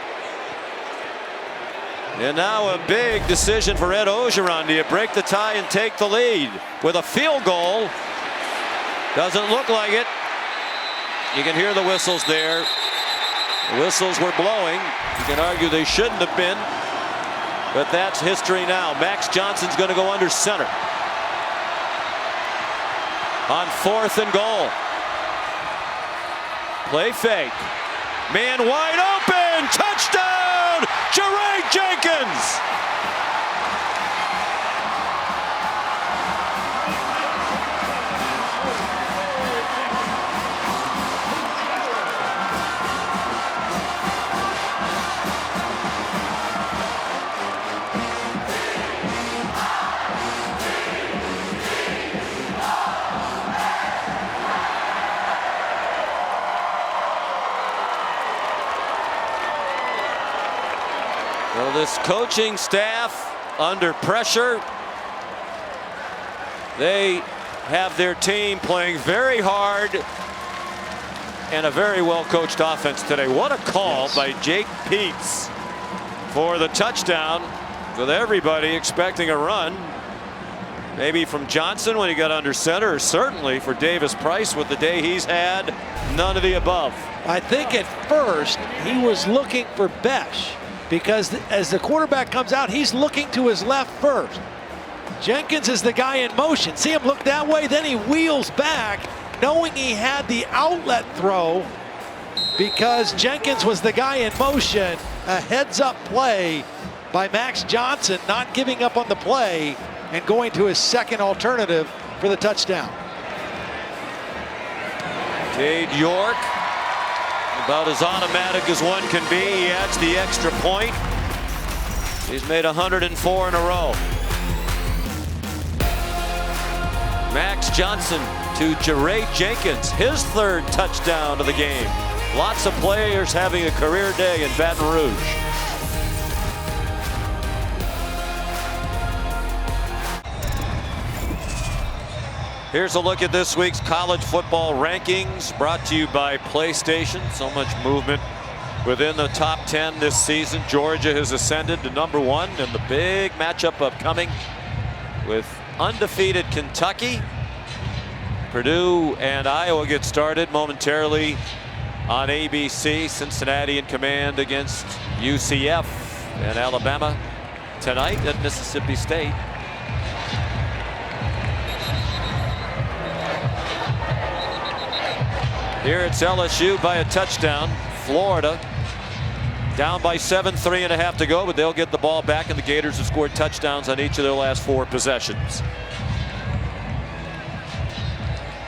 And now a big decision for Ed Orgeron. Do you break the tie and take the lead with a field goal? Doesn't look like it. You can hear the whistles there. The whistles were blowing. You can argue they shouldn't have been, but that's history now. Max Johnson's going to go under center on 4th and goal. Play fake. Man wide open. Touchdown, Jeray Jenkins. Well, this coaching staff under pressure. They have their team playing very hard and a very well coached offense today. What a call by Jake Peets for the touchdown, with everybody expecting a run. Maybe from Johnson when he got under center, or certainly for Davis-Price with the day he's had. None of the above. I think at first he was looking for Besh, because as the quarterback comes out, he's looking to his left first. Jenkins is the guy in motion. See him look that way, then he wheels back, knowing he had the outlet throw, because Jenkins was the guy in motion. A heads-up play by Max Johnson, not giving up on the play and going to his second alternative for the touchdown. Cade York, about as automatic as one can be. He adds the extra point. He's made 104 in a row. Max Johnson to Jeray Jenkins, his 3rd touchdown of the game. Lots of players having a career day in Baton Rouge. Here's a look at this week's college football rankings, brought to you by PlayStation. So much movement within the top 10 this season. Georgia has ascended to #1 in the big matchup upcoming with undefeated Kentucky. Purdue and Iowa get started momentarily on ABC. Cincinnati in command against UCF, and Alabama tonight at Mississippi State. Here it's LSU by a touchdown. Florida down by 7, 3.5 to go, but they'll get the ball back, and the Gators have scored touchdowns on each of their last 4 possessions.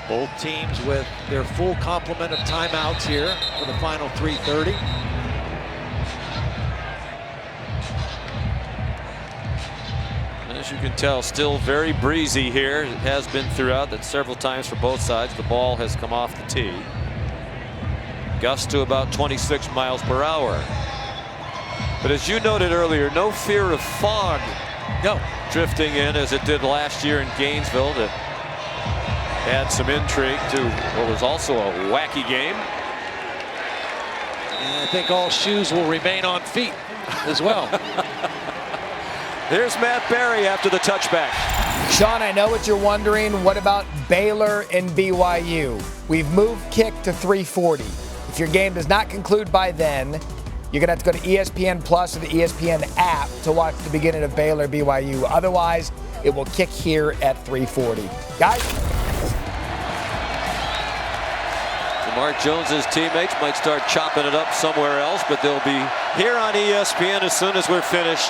Both teams with their full complement of timeouts here for the final 3:30. As you can tell, still very breezy here. It has been throughout, that several times for both sides. The ball has come off the tee. Gusts to about 26 miles per hour. But as you noted earlier, no fear of fog drifting in as it did last year in Gainesville to add some intrigue to what was also a wacky game. And I think all shoes will remain on feet as well. Here's Matt Berry after the touchback. Sean, I know what you're wondering. What about Baylor and BYU? We've moved kick to 3:40. If your game does not conclude by then, you're going to have to go to ESPN Plus or the ESPN app to watch the beginning of Baylor BYU. Otherwise, it will kick here at 3:40. Guys? Mark Jones's teammates might start chopping it up somewhere else, but they'll be here on ESPN as soon as we're finished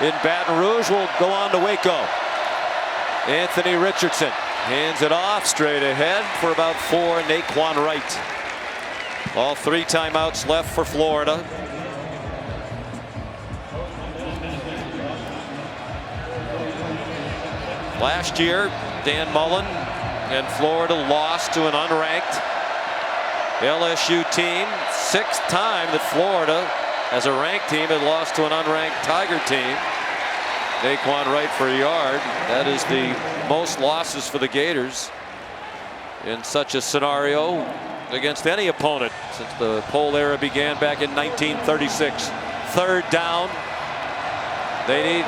in Baton Rouge. We'll go on to Waco. Anthony Richardson hands it off straight ahead for about 4. Naquan Wright. All 3 timeouts left for Florida. Last year, Dan Mullen and Florida lost to an unranked LSU team. 6th time that Florida, as a ranked team, had lost to an unranked Tiger team. Naquan Wright for a yard. That is the most losses for the Gators in such a scenario against any opponent since the pole era began back in 1936. 3rd down. They need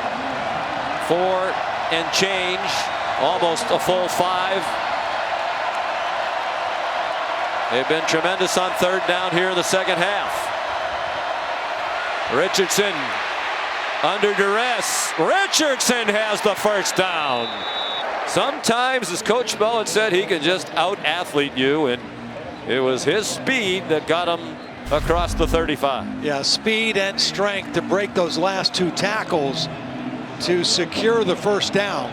4 and change, almost a full 5. They've been tremendous on 3rd down here in the second half. Richardson under duress. Richardson has the first down. Sometimes, as Coach Mullen said, he can just out-athlete you, and it was his speed that got him across the 35. Yeah, speed and strength to break those last 2 tackles to secure the first down.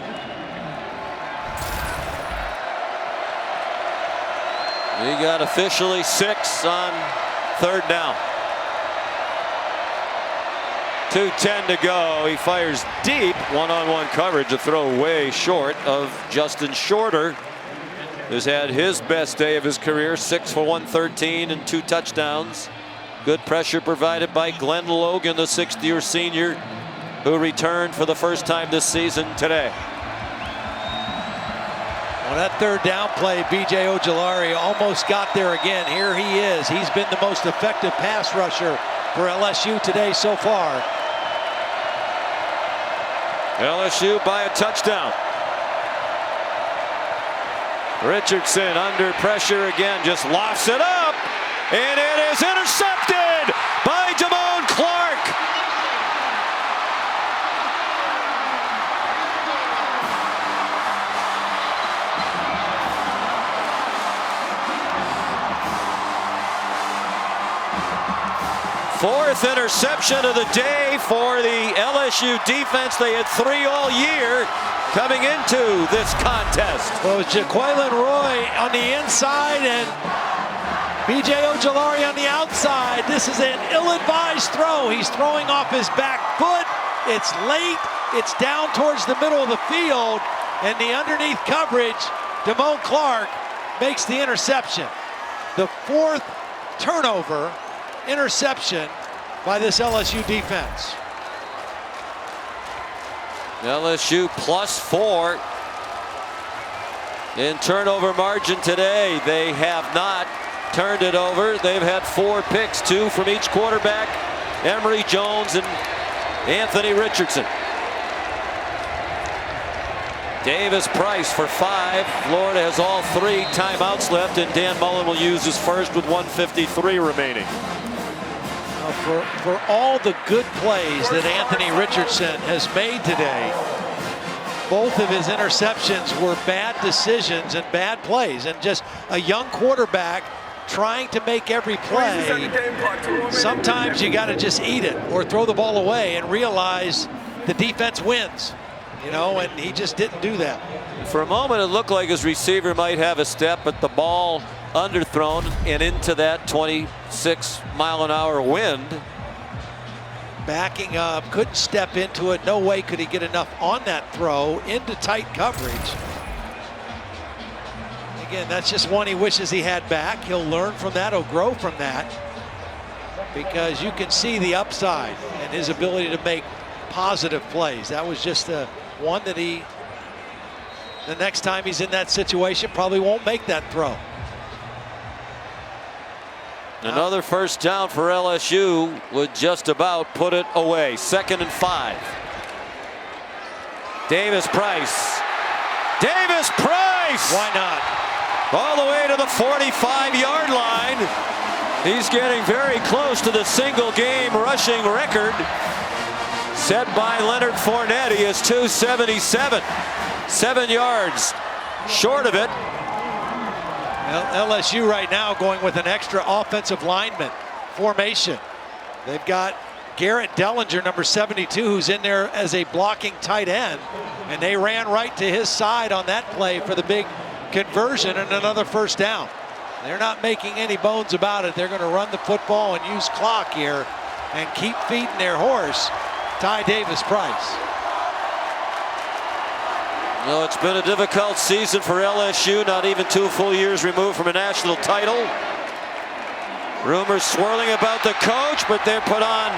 He got officially 6 on 3rd down. 2:10 to go. He fires deep, one-on-one coverage, a throw way short of Justin Shorter, who's had his best day of his career, 6 for 113 and 2 touchdowns. Good pressure provided by Glenn Logan, the 6th-year senior, who returned for the first time this season today. On that 3rd down play, B.J. Ojulari almost got there again. Here he is. He's been the most effective pass rusher for LSU today so far. LSU by a touchdown. Richardson under pressure again, just lofts it up, and it is intercepted by Damone Clark. Fourth interception of the day for the LSU defense. They had 3 all year coming into this contest. Well, it's Jaquelin Roy on the inside and B.J. Ojulari on the outside. This is an ill-advised throw. He's throwing off his back foot. It's late. It's down towards the middle of the field. And the underneath coverage, Damone Clark makes the interception. The 4th turnover interception by this LSU defense. LSU +4 in turnover margin today. They have not turned it over. They've had 4 picks, 2 from each quarterback, Emory Jones and Anthony Richardson. Davis Price for 5. Florida has all 3 timeouts left, and Dan Mullen will use his first with 1:53 remaining. For all the good plays that Anthony Richardson has made today, both of his interceptions were bad decisions and bad plays, and just a young quarterback trying to make every play. Sometimes you got to just eat it or throw the ball away and realize the defense wins, you know, and he just didn't do that. For a moment, it looked like his receiver might have a step, but the ball underthrown and into that 26-mile-an-hour wind. backing up, couldn't step into it. No way could he get enough on that throw into tight coverage. Again, that's just one he wishes he had back. He'll learn from that, he'll grow from that, because you can see the upside and his ability to make positive plays. That was just one that the next time he's in that situation, probably won't make that throw. Another first down for LSU would just about put it away. 2nd and 5. Davis Price. Davis Price! Why not? All the way to the 45-yard line. He's getting very close to the single game rushing record set by Leonard Fournette. He is 277. 7 yards short of it. LSU right now going with an extra offensive lineman formation. They've got Garrett Dellinger, number 72, who's in there as a blocking tight end. And they ran right to his side on that play for the big conversion and another first down. They're not making any bones about it. They're going to run the football and use clock here and keep feeding their horse, Ty Davis Price. No, it's been a difficult season for LSU, not even 2 full years removed from a national title. Rumors swirling about the coach, but they're put on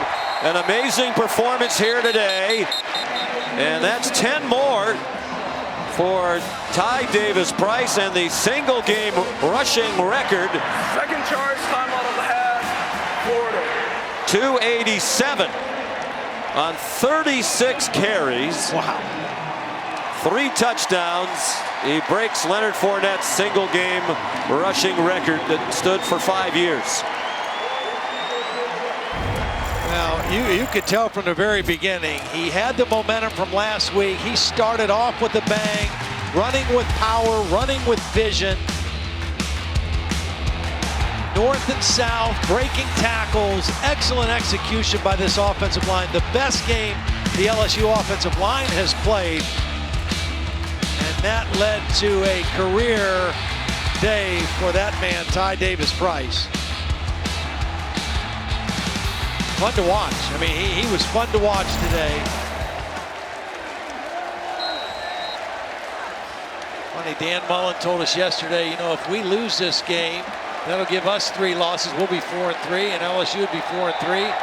an amazing performance here today. And that's 10 more for Ty Davis Price and the single game rushing record. Second charge, timeout of the half, Florida. 287 on 36 carries. Wow. 3 touchdowns. He breaks Leonard Fournette's single game rushing record that stood for 5 years. Well, you could tell from the very beginning, he had the momentum from last week. He started off with a bang, running with power, running with vision. North and south, breaking tackles, excellent execution by this offensive line. The best game the LSU offensive line has played. And that led to a career day for that man, Ty Davis Price. Fun to watch. I mean, he was fun to watch today. Funny, Dan Mullen told us yesterday, you know, if we lose this game, that'll give us 3 losses. We'll be 4-3, and LSU would be 4-3.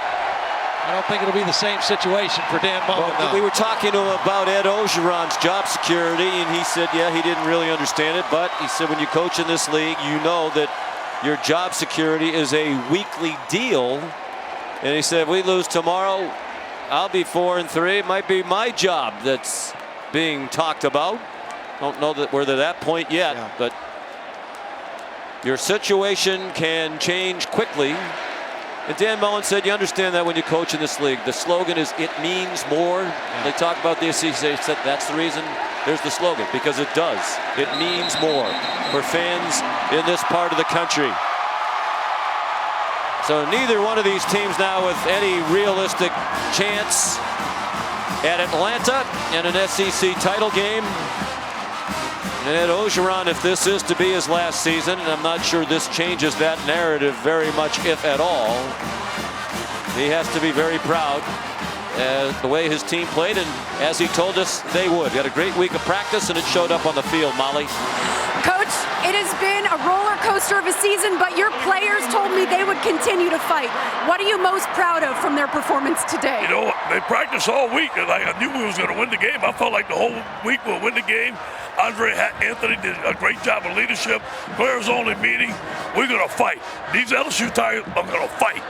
I don't think it'll be the same situation for Dan Mullen. Well, we were talking to him about Ed Ogeron's job security, and he said, yeah, he didn't really understand it, but he said when you coach in this league, you know that your job security is a weekly deal. And he said, if we lose tomorrow, I'll be 4-3. It might be my job that's being talked about. Don't know that we're to that point yet, yeah. But your situation can change quickly. And Dan Mullen said, you understand that when you coach in this league. The slogan is, it means more. Yeah. They talk about this. He said, that's the reason there's the slogan, because it does. It means more for fans in this part of the country. So neither one of these teams now with any realistic chance at Atlanta in an SEC title game. And Ed Ogeron, if this is to be his last season, and I'm not sure this changes that narrative very much, if at all, he has to be very proud the way his team played, and as he told us they would. He had a great week of practice, and it showed up on the field, Molly. Coach, it has been a roller coaster of a season, but your players told me they would continue to fight. What are you most proud of from their performance today? You know, they practiced all week, and I knew we was going to win the game. I felt like the whole week we'll win the game. Andre Anthony did a great job of leadership. Players only meeting. We're going to fight. These LSU Tigers are going to fight.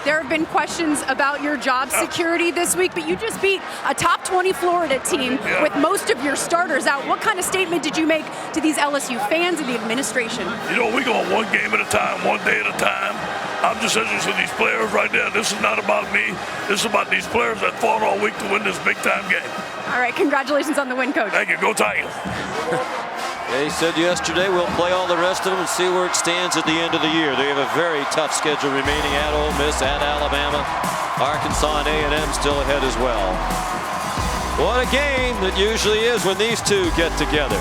There have been questions about your job security this week, but you just beat a top 20 Florida team with most of your starters out. What kind of statement did you make to these LSU fans and the administration? You know, we're going one game at a time, one day at a time. I'm just interested in these players right now. This is not about me. This is about these players that fought all week to win this big-time game. All right, congratulations on the win, Coach. Thank you. Go Tigers. They said yesterday we'll play all the rest of them and see where it stands at the end of the year. They have a very tough schedule remaining at Ole Miss, at Alabama, Arkansas, and A&M still ahead as well. What a game it usually is when these two get together.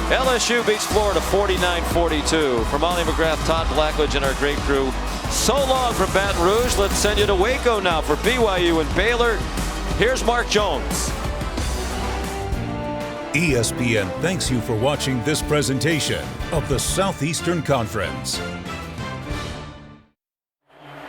LSU beats Florida 49-42. For Molly McGrath, Todd Blackledge, and our great crew, So long from Baton Rouge. Let's send you to Waco now for BYU and Baylor. Here's Mark Jones. ESPN thanks you for watching this presentation of the Southeastern Conference.